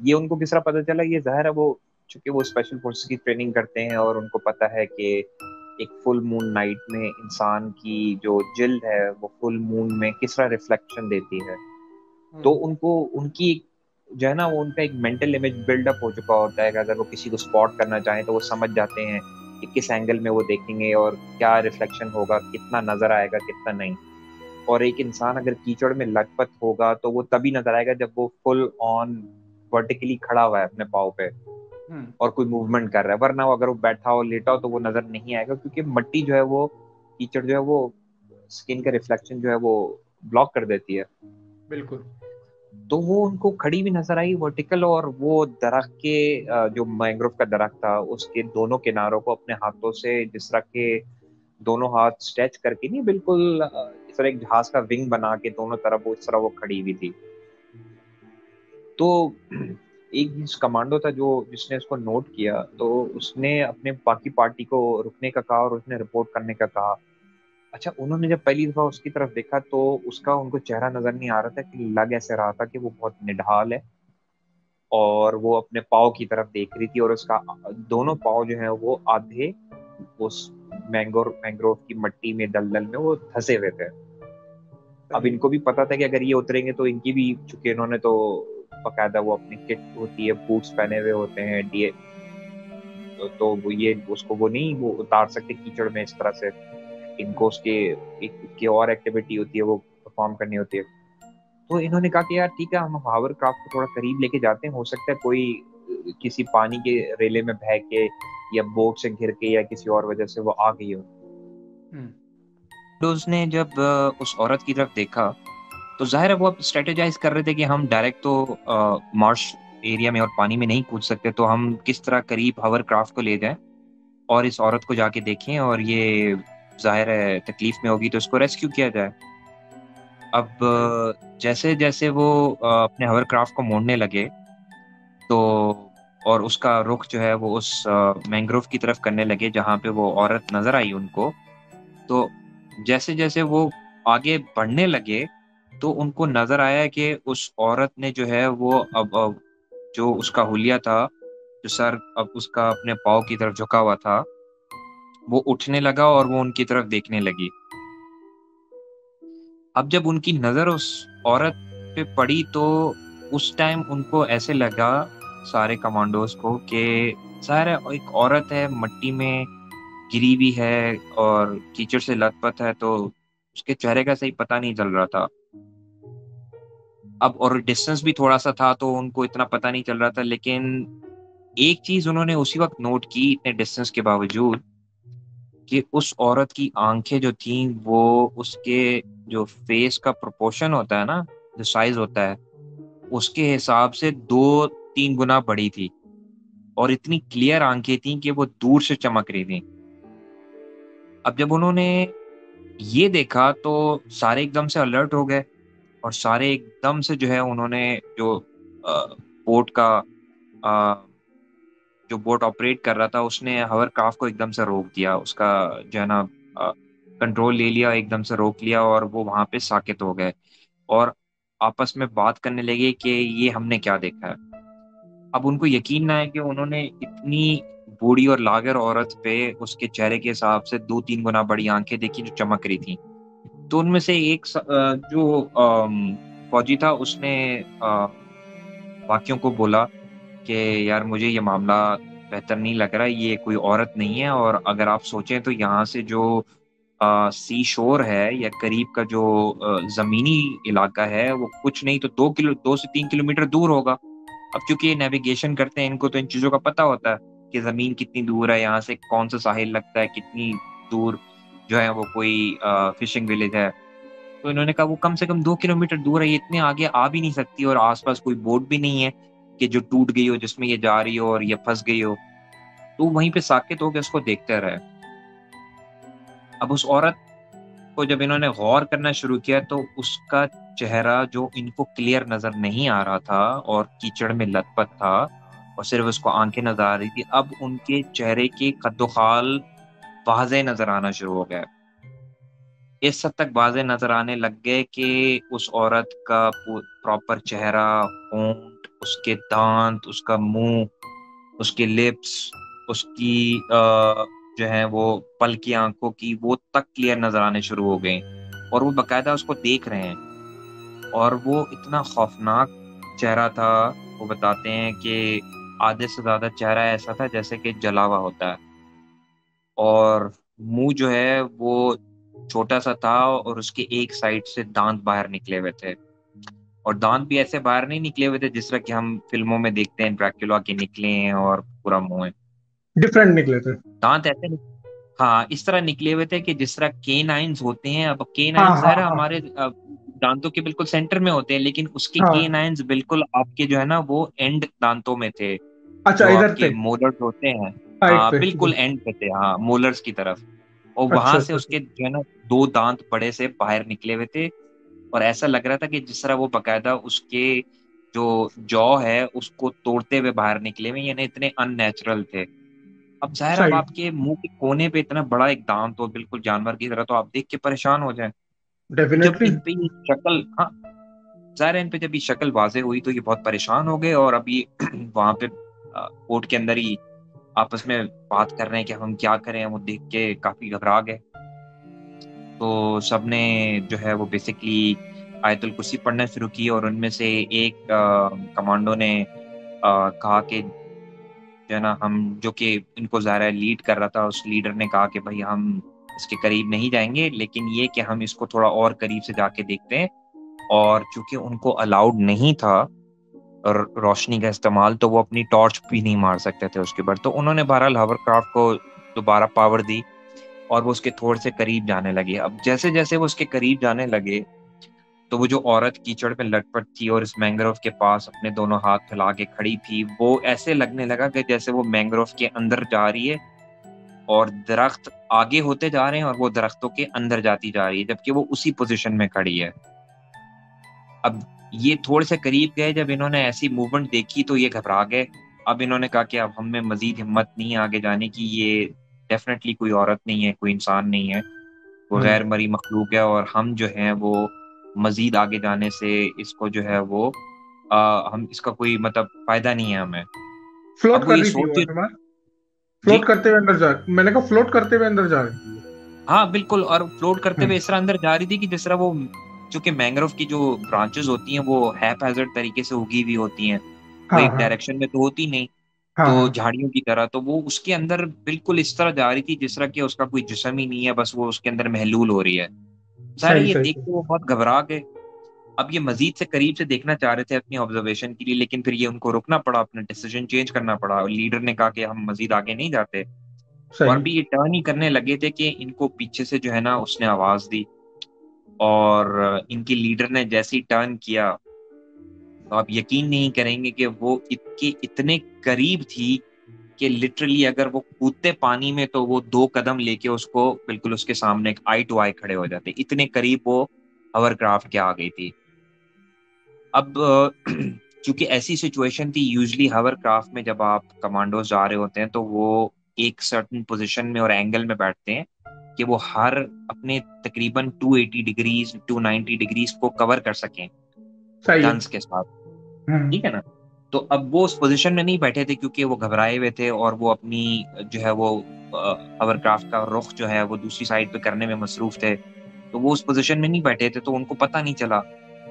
ये उनको किस तरह पता चला? ये जाहिर है वो चूंकि वो स्पेशल फोर्सेस की ट्रेनिंग करते हैं और उनको पता है कि एक फुल मून नाइट में इंसान की जो जिल्द है वो फुल मून में किस तरह रिफ्लेक्शन देती है। तो उनको उनकी जो है ना वो उनका एक मेंटल इमेज बिल्डअप हो चुका होता है कि अगर वो किसी को स्पॉट करना चाहें तो वो समझ जाते हैं कि किस एंगल में वो देखेंगे और क्या रिफ्लेक्शन होगा, कितना नजर आएगा, कितना नहीं। और एक इंसान अगर कीचड़ में लटपट होगा तो वो तभी नजर आएगा जब वो फुल ऑन वर्टिकली खड़ा हुआ है अपने पाँव पे और कोई मूवमेंट कर रहा है, वरना अगर वो बैठा हो, लेटा हो, तो वो नजर नहीं आएगा, क्योंकि मिट्टी जो है वो, कीचड़ जो है वो स्किन का रिफ्लेक्शन जो है वो ब्लॉक कर देती है।
बिल्कुल।
तो वो उनको खड़ी भी नजर आई वर्टिकल, और वो दरख्त के जो मैंग्रोव का दरख्त था उसके दोनों किनारों को अपने हाथों से जिस तरह के दोनों हाथ स्ट्रेच करके, नहीं बिल्कुल इस तरह एक जहाज का विंग बना के दोनों तरफ वो इस तरह वो खड़ी हुई थी। तो एक कमांडो था जो जिसने उसको नोट किया, तो उसने अपने बाकी पार्टी को रुकने का कहा और उसने रिपोर्ट करने का कहा। अच्छा, उन्होंने जब पहली दफा उसकी तरफ देखा तो उसका उनको चेहरा नजर नहीं आ रहा था, कि लग ऐसे रहा था कि वो बहुत निढाल है और वो अपने पाँव की तरफ देख रही थी, और उसका दोनों पाँव जो है वो आधे उस मैंग्रोव की मिट्टी में, दलदल में वो धंसे हुए थे। अब इनको भी पता था कि अगर ये उतरेंगे तो इनकी भी, चूंकि इन्होंने तो बकायदा वो अपनी किट होती है, बूट्स पहने हुए होते हैं, डीए, तो वो ये उसको वो नहीं वो उतार सकते कीचड़ में इस तरह से। इनको उसके एक और एक्टिविटी होती है वो परफॉर्म करनी होती है। तो इन्होंने कहा कि यार ठीक है, हम हावर क्राफ्ट को थोड़ा करीब लेके जाते हैं, हो सकता है कोई किसी पानी के रेले में बह के या बोट से घिर के या किसी और वजह से वो आ गई हो। तो उसने जब उस औरत की तरफ देखा तो जाहिर है वो अब स्ट्रेटेजाइज कर रहे थे कि हम डायरेक्ट तो मार्श एरिया में और पानी में नहीं कूद सकते, तो हम किस तरह करीब हावर क्राफ्ट को ले जाएं और इस औरत को जाके देखें और ये जाहिर है तकलीफ में होगी तो उसको रेस्क्यू किया जाए। अब जैसे जैसे वो अपने हॉवरक्राफ्ट को मोड़ने लगे तो और उसका रुख जो है वो उस मैंग्रोव की तरफ करने लगे जहाँ पे वो औरत नजर आई उनको। तो जैसे जैसे वो आगे बढ़ने लगे तो उनको नजर आया कि उस औरत ने जो है वो अब जो उसका हुलिया था, जो सर अब उसका अपने पाँव की तरफ झुका हुआ था, वो उठने लगा और वो उनकी तरफ देखने लगी। अब जब उनकी नज़र उस औरत पे पड़ी तो उस टाइम उनको ऐसे लगा, सारे कमांडोज को, कि सारा एक औरत है, मट्टी में गिरी हुई है और कीचड़ से लथपथ है, तो उसके चेहरे का सही पता नहीं चल रहा था। अब और डिस्टेंस भी थोड़ा-सा था तो उनको इतना पता नहीं चल रहा था, लेकिन एक चीज़ उन्होंने उसी वक़्त नोट की इतने डिस्टेंस के बावजूद, कि उस औरत की आँखें जो थीं वो उसके जो फेस का प्रोपोर्शन होता है ना, जो साइज़ होता है, उसके हिसाब से 2-3 गुना बड़ी थी और इतनी क्लियर आँखें थीं कि वो दूर से चमक रही थीं। अब जब उन्होंने ये देखा तो सारे एकदम से अलर्ट हो गए और सारे एकदम से जो है उन्होंने जो बोट का अ, जो बोट ऑपरेट कर रहा था उसने हॉवरक्राफ्ट को एकदम से रोक दिया। उसका जो है ना कंट्रोल ले लिया, एकदम से रोक लिया और वो वहाँ पे साकित हो गए और आपस में बात करने लगे कि ये हमने क्या देखा है। अब उनको यकीन ना है कि उन्होंने इतनी बूढ़ी और लागर औरत पे उसके चेहरे के हिसाब से 2-3 गुना बड़ी आँखें देखी जो चमक रही थी। तो उनमें से एक जो फौजी था उसने बाकियों को बोला कि यार मुझे ये मामला बेहतर नहीं लग रहा है, ये कोई औरत नहीं है और अगर आप सोचें तो यहाँ से जो सी शोर है या करीब का जो ज़मीनी इलाका है वो कुछ नहीं तो 2 से 3 किलोमीटर दूर होगा। अब चूँकि ये नेविगेशन करते हैं इनको तो इन चीज़ों का पता होता है कि ज़मीन कितनी दूर है, यहाँ से कौन-सा साहिल लगता है, कितनी दूर जो है वो कोई फिशिंग विलेज है। तो इन्होंने कहा वो कम से कम 2 किलोमीटर दूर है, ये इतने आगे आ भी नहीं सकती और आस-पास कोई बोट भी नहीं है कि जो टूट गई हो जिसमें ये जा रही हो और ये फँस गई हो। तो वहीं पे साकित होके उसको देखते रहे। अब उस औरत को जब इन्होंने गौर करना शुरू किया तो उसका चेहरा जो इनको क्लियर नज़र नहीं आ रहा था और कीचड़ में लथपथ था और सिर्फ़ उसको आँखें नज़र आ रही थी, अब उनके चेहरे के खद्दो-ख़ाल वाज़ेह नज़र आना शुरू हो गए। इस हद तक वाज़ेह नज़र आने लग गए कि उस औरत का प्रॉपर चेहरा, होंठ, उसके दाँत, उसका मुँह, उसके लिप्स, उसकी जो है वो पलकी आँखों की वो तक क्लियर नज़र आने शुरू हो गई और वो बाकायदा उसको देख रहे हैं और वो इतना खौफ़नाक चेहरा था, वो बताते हैं कि आधे से ज़्यादा चेहरा ऐसा था जैसे कि जला हुआ होता है और मुँह जो है वो छोटा-सा था और उसके एक साइड से दाँत बाहर निकले हुए थे और दाँत भी ऐसे बाहर नहीं निकले हुए थे जिस तरह कि हम फ़िल्मों में देखते हैं ड्रैकुला के निकले हैं और पूरा मुँह है।
डिफरेंट निकले थे।
दाँत ऐसे नि हाँ, इस तरह निकले हुए थे कि जिस तरह केनाइन्स होते हैं, अब
हाँ
केनाइन्स
हाँ
ज़ाहिर है
हाँ
हमारे दाँतों के बिल्कुल सेंटर में होते हैं, लेकिन उसके
हाँ।
केनाइन्स बिल्कुल आपके जो है ना वो एंड दाँतों में थे,
अच्छा,
जो
इधर
आपके
थे,
मोलर्स होते हैं।
साइड
हाँ,
पे
बिल्कुल एंड पे थे, हाँ, मोलर्स की तरफ और
अच्छा
वहाँ से
अच्छा अच्छा।
उसके जो है ना 2 दाँत बड़े से बाहर निकले हुए थे और ऐसा लग रहा था कि जिस तरह वो बाकायदा उसके जो जॉ है, उसको तोड़ते हुए बाहर निकले हुए, यानी इतने अननेचुरल थे। अब ज़ाहिर है अब
सही।
आपके मुँह के कोने पे इतना बड़ा एक दाँत हो बिल्कुल जानवर की तरह तो आप देख के परेशान हो जाएँ। तो जब
डेफिनेटली।
इन पे ये शक्ल हाँ, ज़ाहिर है इन पे जब ये शक्ल वाज़ेह हुई तो ये बहुत परेशान हो गए और अब ये वहाँ पे कोर्ट के अंदर ही आपस में बात कर रहे हैं कि हम क्या करें? वो देख के काफ़ी घबरा गए। तो सबने जो है वो बेसिकली आयतुल कुर्सी पढ़ना शुरू की और उनमें से एक कमांडो ने कहा कि जो है ना हम जो कि इनको ज़ाहिर है लीड कर रहा था, उस लीडर ने कहा कि भई हम इसके करीब नहीं जाएँगे, लेकिन ये कि हम इसको थोड़ा और करीब से जाके देखते हैं और चूँकि उनको अलाउड नहीं था रोशनी का इस्तेमाल, तो वो अपनी टॉर्च भी नहीं मार सकते थे उसके ऊपर। तो उन्होंने बहरहाल हॉवरक्राफ्ट को दोबारा पावर दी और वो उसके थोड़े से करीब जाने लगे। अब जैसे-जैसे वो उसके करीब जाने लगे, तो वो जो औरत कीचड़ में लटपट थी और इस मैंग्रोव के पास अपने दोनों हाथ फैला के खड़ी थी, वो ऐसे लगने लगा कि जैसे वो मैंग्रोव के अंदर जा रही है और दरख्त आगे होते जा रहे हैं और वो दरख्तों के अंदर जाती जा रही है, जबकि वो उसी पोजीशन में खड़ी है। अब ये थोड़े से करीब गए, जब इन्होंने ऐसी मूवमेंट देखी तो ये घबरा गए। अब इन्होंने कहा कि अब हम में मजीद हिम्मत नहीं है आगे जाने की, ये डेफिनेटली कोई औरत नहीं है, कोई इंसान नहीं है, वो गैर मरी मखलूक है, और हम जो है वो मजीद आगे जाने से इसको जो है वो हम इसका कोई मतलब फायदा नहीं है हमें।
फ्लोट
अब वो
कर
ये
रही थी वो
सोच
हिमा,
जी,
फ्लोट करते हुए अंदर जा, मैंने कहा फ्लोट करते हुए अंदर जा रही थी।
हाँ बिल्कुल, और फ्लोट करते हुए
हम्म,
इस तरह अंदर जा रही थी कि जिस तरह वो, चूंकि मैंग्रोव की जो ब्रांचेस होती हैं वो हैपहैजर्ड तरीके से उगी हुई होती हैं, वो
हाँ
एक
हाँ
डायरेक्शन में तो होती नहीं,
हाँ
तो
हाँ,
झाड़ियों की तरह, तो वो उसके अंदर बिल्कुल इस तरह जा रही थी जिस तरह कि उसका कोई जिस्म ही नहीं है, बस वो उसके अंदर महलूल हो रही है। सारा
सही
ये
सही
देख
सही।
के वो बहुत घबरा गए। अब ये मजीद से करीब से देखना चाह रहे थे अपनी ऑब्जर्वेशन के लिए, लेकिन फिर ये उनको रुकना पड़ा, अपना डिसीजन चेंज करना पड़ा, और लीडर ने कहा कि हम मजीद आगे नहीं जाते। और
सही।
भी ये टर्न ही करने लगे थे कि इनको पीछे से जो है ना उसने आवाज दी, और इनकी लीडर ने जैसे ही टर्न किया तो आप यकीन नहीं करेंगे कि वो इतने करीब थी कि लिटरली अगर वो कूदते पानी में तो वो 2 कदम लेके उसको बिल्कुल उसके सामने आई टू आई खड़े हो जाते, इतने करीब वो हवरक्राफ्ट के आ गई थी। अब चूंकि ऐसी सिचुएशन थी, यूजली हवरक्राफ्ट में जब आप कमांडोज जा रहे होते हैं तो वो एक सर्टेन पोजीशन में और एंगल में बैठते हैं कि वो हर अपने तकरीबन 280 डिग्रीज 290 डिग्रीज को कवर कर सकें
सही है।
गन्स के साथ,
हम्म,
ठीक है ना। तो अब वो उस पोजीशन में नहीं बैठे थे क्योंकि वो घबराए हुए थे, और वो अपनी जो है वो हवरक्राफ्ट का रुख जो है वो दूसरी साइड पे करने में मसरूफ थे, तो वो उस पोजीशन में नहीं बैठे थे, तो उनको पता नहीं चला।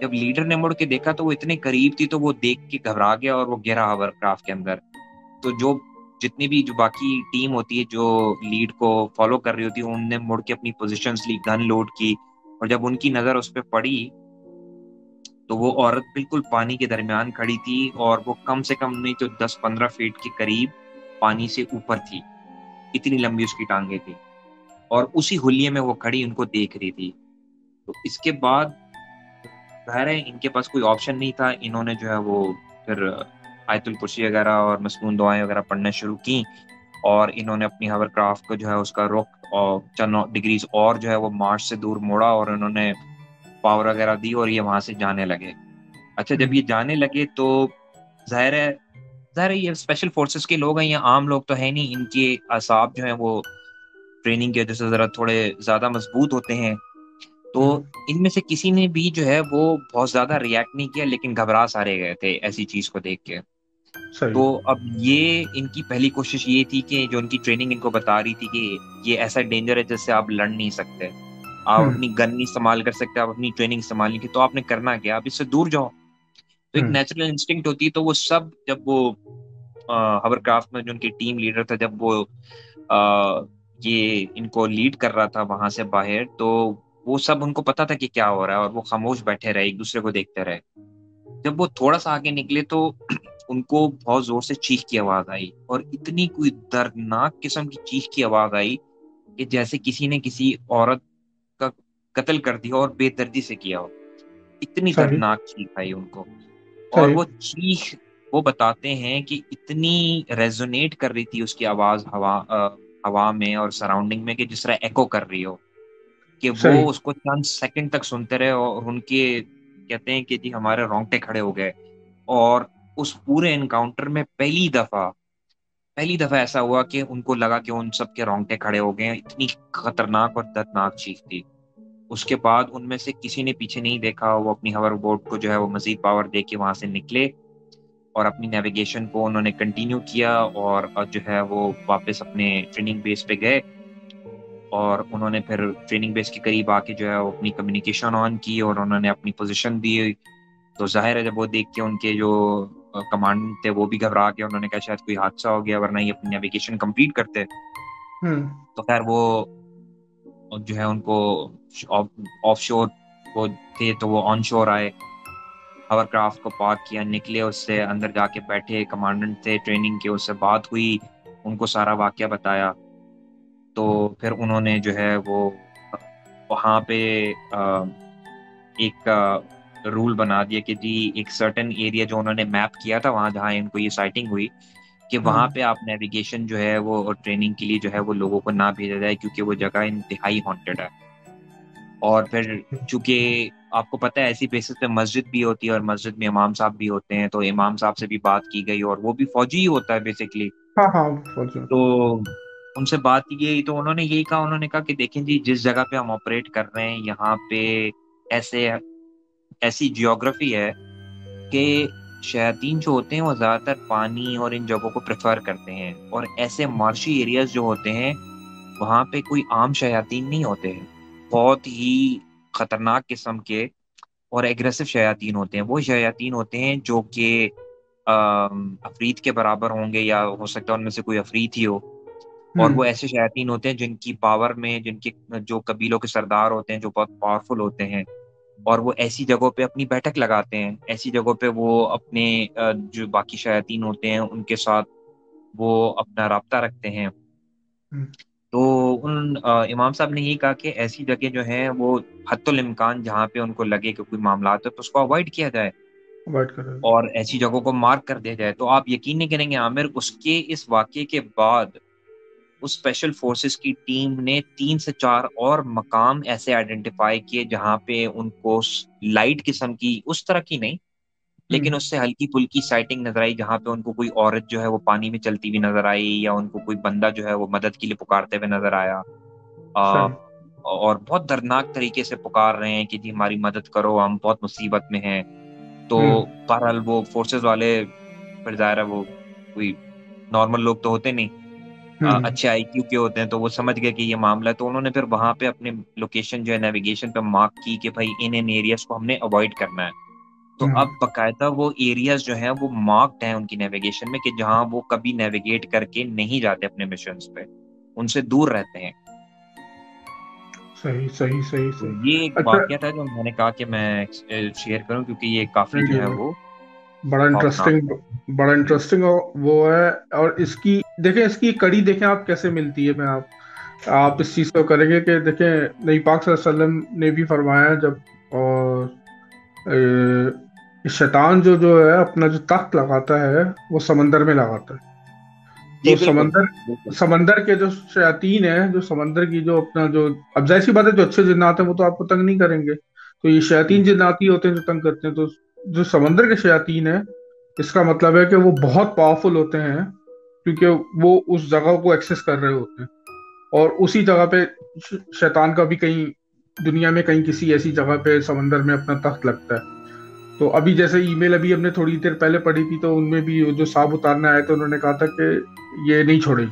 जब लीडर ने मुड़ के देखा तो वो इतने करीब थी, तो वो देख के घबरा गया और वो गिरा हवरक्राफ्ट के अंदर। तो जो जितनी भी जो बाकी टीम होती है जो लीड को फॉलो कर रही होती है, उनने मुड़ के अपनी पोजीशंस ली, गन लोड की, और जब उनकी नजर उस पर पड़ी तो वो औरत बिल्कुल पानी के दरमियान खड़ी थी, और वो कम से कम नहीं तो 10-15 फीट के करीब पानी से ऊपर थी, इतनी लंबी उसकी टांगे थी, और उसी हुलिये में वो खड़ी उनको देख रही थी। तो इसके बाद जाहिर है इनके पास कोई ऑप्शन नहीं था, इन्होंने जो है वो फिर आयतुल कुर्सी वगैरह और मसनून दुआएं वगैरह पढ़ना शुरू की, और इन्होंने अपनी हवरक्राफ्ट को जो है उसका रुख और चंद डिग्रीज और जो है वो मार्स से दूर मोड़ा, और इन्होंने पावर वगैरह दी और ये वहां से जाने लगे। अच्छा, जब
हम्म,
ये जाने लगे तो जाहिर है जाहिर है ये स्पेशल फोर्सेस के लोग हैं, ये आम लोग तो है नहीं, इनके असाब जो हैं वो ट्रेनिंग की वजह से जरा थोड़े ज्यादा मजबूत होते हैं। तो
हम्म,
इनमें से किसी ने भी जो है वो बहुत ज्यादा रिएक्ट नहीं किया, लेकिन घबरा सारे गए थे ऐसी चीज को देख के।
सही।
तो अब ये इनकी पहली कोशिश ये थी कि जो उनकी ट्रेनिंग इनको बता रही थी कि ये ऐसा डेंजर है जिससे आप लड़ नहीं सकते, आप
हम्म,
अपनी गन नहीं इस्तेमाल कर सकते, आप अपनी ट्रेनिंग इस्तेमाल नहीं की, तो आपने करना क्या, आप इससे दूर जाओ। तो एक
हम्म,
नेचुरल इंस्टिंक्ट होती है, तो वो सब जब वो हवरक्राफ्ट में जो उनकी टीम लीडर था, जब वो आ, ये इनको लीड कर रहा था वहां से बाहर, तो वो सब उनको पता था कि क्या हो रहा है, और वो खामोश बैठे रहे, एक दूसरे को देखते रहे। जब वो थोड़ा सा आगे निकले तो उनको बहुत जोर से चीख की आवाज आई, और इतनी कोई दर्दनाक किस्म की चीख की आवाज आई कि जैसे किसी ने किसी औरत का कत्ल कर दिया और बेदर्दी से किया हो, इतनी
सही
दर्दनाक चीख आई उनको। और
सही।
वो चीख, वो बताते हैं कि इतनी रेजोनेट कर रही थी उसकी आवाज हवा में और सराउंडिंग में, कि जिस तरह एको कर रही हो, कि वो
सही
उसको चंद सेकंड तक सुनते रहे, और उनके कहते हैं कि जी हमारे रोंगटे खड़े हो गए। और उस पूरे एनकाउंटर में पहली दफा ऐसा हुआ कि उनको लगा कि उन सबके रोंगटे खड़े हो गए हैं, इतनी खतरनाक और दर्दनाक चीख थी। उसके बाद उनमें से किसी ने पीछे नहीं देखा, वो अपनी हवर बोट को जो है वो मजीद पावर दे के वहां से निकले, और अपनी नेविगेशन को उन्होंने कंटिन्यू किया, और जो है वो वापस अपने ट्रेनिंग बेस पे गए, और उन्होंने फिर ट्रेनिंग बेस के करीब आके जो है वो अपनी कम्युनिकेशन ऑन की, और उन्होंने अपनी पोजीशन दी। तो जाहिर है जब वो देख के उनके जो कमांडेंट थे वो भी घबरा के, उन्होंने कहा शायद कोई हादसा हो गया, वरना ये अपनी नेविगेशन कंप्लीट करते।
हम्म,
तो खैर वो जो है उनको ऑफ शोर वो थे, तो वो ऑन शोर आए, हवरक्राफ्ट को पार्क किया, निकले उससे, अंदर जाके बैठे, कमांडेंट थे ट्रेनिंग के, उससे बात हुई, उनको सारा वाकया बताया। तो फिर उन्होंने जो है वो वहाँ पे एक रूल बना दिया कि जी एक सर्टेन एरिया जो उन्होंने मैप किया था वहां जहाँ इनको ये साइटिंग हुई, कि वहां पे आप नेविगेशन जो है वो और ट्रेनिंग के लिए जो है वो लोगों को ना भेजा जाए, क्योंकि वो जगह इंतहाई हॉन्टेड है। और फिर चूंकि आपको पता है ऐसी बेसिस पे मस्जिद भी होती है और मस्जिद में इमाम साहब भी होते हैं, तो इमाम साहब से भी बात की गई और वो भी फौजी ही होता है बेसिकली।
हाँ हाँ फौजी।
तो उनसे बात की गई तो उन्होंने यही कहा, उन्होंने कहा कि देखें जी, जिस जगह पे हम ऑपरेट कर रहे हैं यहाँ पे ऐसे ऐसी जियोग्राफी है कि शयातीन जो होते हैं वो ज्यादातर पानी और इन जगहों को प्रेफर करते हैं, और ऐसे मार्शी एरियाज जो होते हैं वहां पे कोई आम शयातीन नहीं होते हैं, बहुत ही खतरनाक किस्म के और एग्रेसिव शयातीन होते हैं। वो शयातीन होते हैं जो कि अफरीत के बराबर होंगे, या हो सकता है उनमें से कोई अफरीत ही हो। और वो ऐसे शयातीन होते हैं जिनकी पावर में, जिनके जो कबीलों के सरदार होते हैं जो बहुत पावरफुल होते हैं, और वो ऐसी जगहों पे अपनी बैठक लगाते हैं, ऐसी जगहों पे वो अपने जो बाकी शयातीन होते हैं उनके साथ वो अपना राब्ता रखते हैं। तो उन इमाम साहब ने ये कहा कि ऐसी जगह जो है वो हत्तुल इम्कान जहाँ पे उनको लगे कि कोई मामला है तो उसको अवॉइड किया जाए और ऐसी जगहों को मार्क कर दिया जाए। तो आप यकीन नहीं करेंगे आमिर, उसके इस वाकये के बाद उस स्पेशल फोर्सेस की टीम ने 3 से 4 और मकाम ऐसे आइडेंटिफाई किए जहां पे उनको लाइट किस्म की, उस तरह की नहीं लेकिन उससे हल्की फुल्की साइटिंग नजर आई, जहां पे उनको कोई औरत जो है वो पानी में चलती हुई नजर आई, या उनको कोई बंदा जो है वो मदद के लिए पुकारते हुए नजर आया। और बहुत दर्दनाक तरीके से पुकार रहे हैं कि जी हमारी मदद करो, हम बहुत मुसीबत में हैं। तो बहरहाल वो फोर्सेस वाले, फिर जाहिर है वो कोई नॉर्मल लोग तो होते नहीं, अच्छे IQ के होते हैं, तो वो समझ गए कि ये मामला है। तो उन्होंने फिर वहां पे अपने लोकेशन जो है नेविगेशन पे मार्क की कि भाई इन एरियाज को हमने अवॉइड करना है। तो अब बकायदा वो एरियाज जो हैं वो मार्क्ड हैं उनकी नेविगेशन में कि जहां वो कभी नेविगेट करके नहीं जाते अपने मिशंस पे, उनसे दूर रहते हैं।
सही सही सही सही।
ये एक वाकया था जो मैंने कहा कि मैं शेयर करूं, क्योंकि ये काफी जो है वो
बड़ा इंटरेस्टिंग वो है। और इसकी देखें, इसकी कड़ी देखें आप कैसे मिलती है। मैं आप इस चीज को करेंगे कि देखें नबी पाक सल्लल्लाहु अलैहि वसल्लम ने भी फरमाया जब, और शैतान जो है अपना जो तख्त लगाता है वो समंदर में लगाता है। तो समंदर के जो शयातीन है, जो समंदर की जो अपना जो, अब जाहिर सी बात है जो अच्छे जिन्नात हैं वो तो आपको तंग नहीं करेंगे, तो ये शयातीन जिन्नाती होते हैं जो तंग करते हैं। तो जो समंदर के शयातीन है, इसका मतलब है कि वो बहुत पावरफुल होते हैं, क्योंकि वो उस जगह को एक्सेस कर रहे होते हैं। और उसी जगह पे शैतान का भी कहीं दुनिया में कहीं किसी ऐसी जगह पे समंदर में अपना तख्त लगता है। तो अभी जैसे ईमेल अभी हमने थोड़ी देर पहले पढ़ी थी, तो उनमें भी जो सांप उतारने आए थे उन्होंने कहा था कि ये नहीं छोड़ेगी,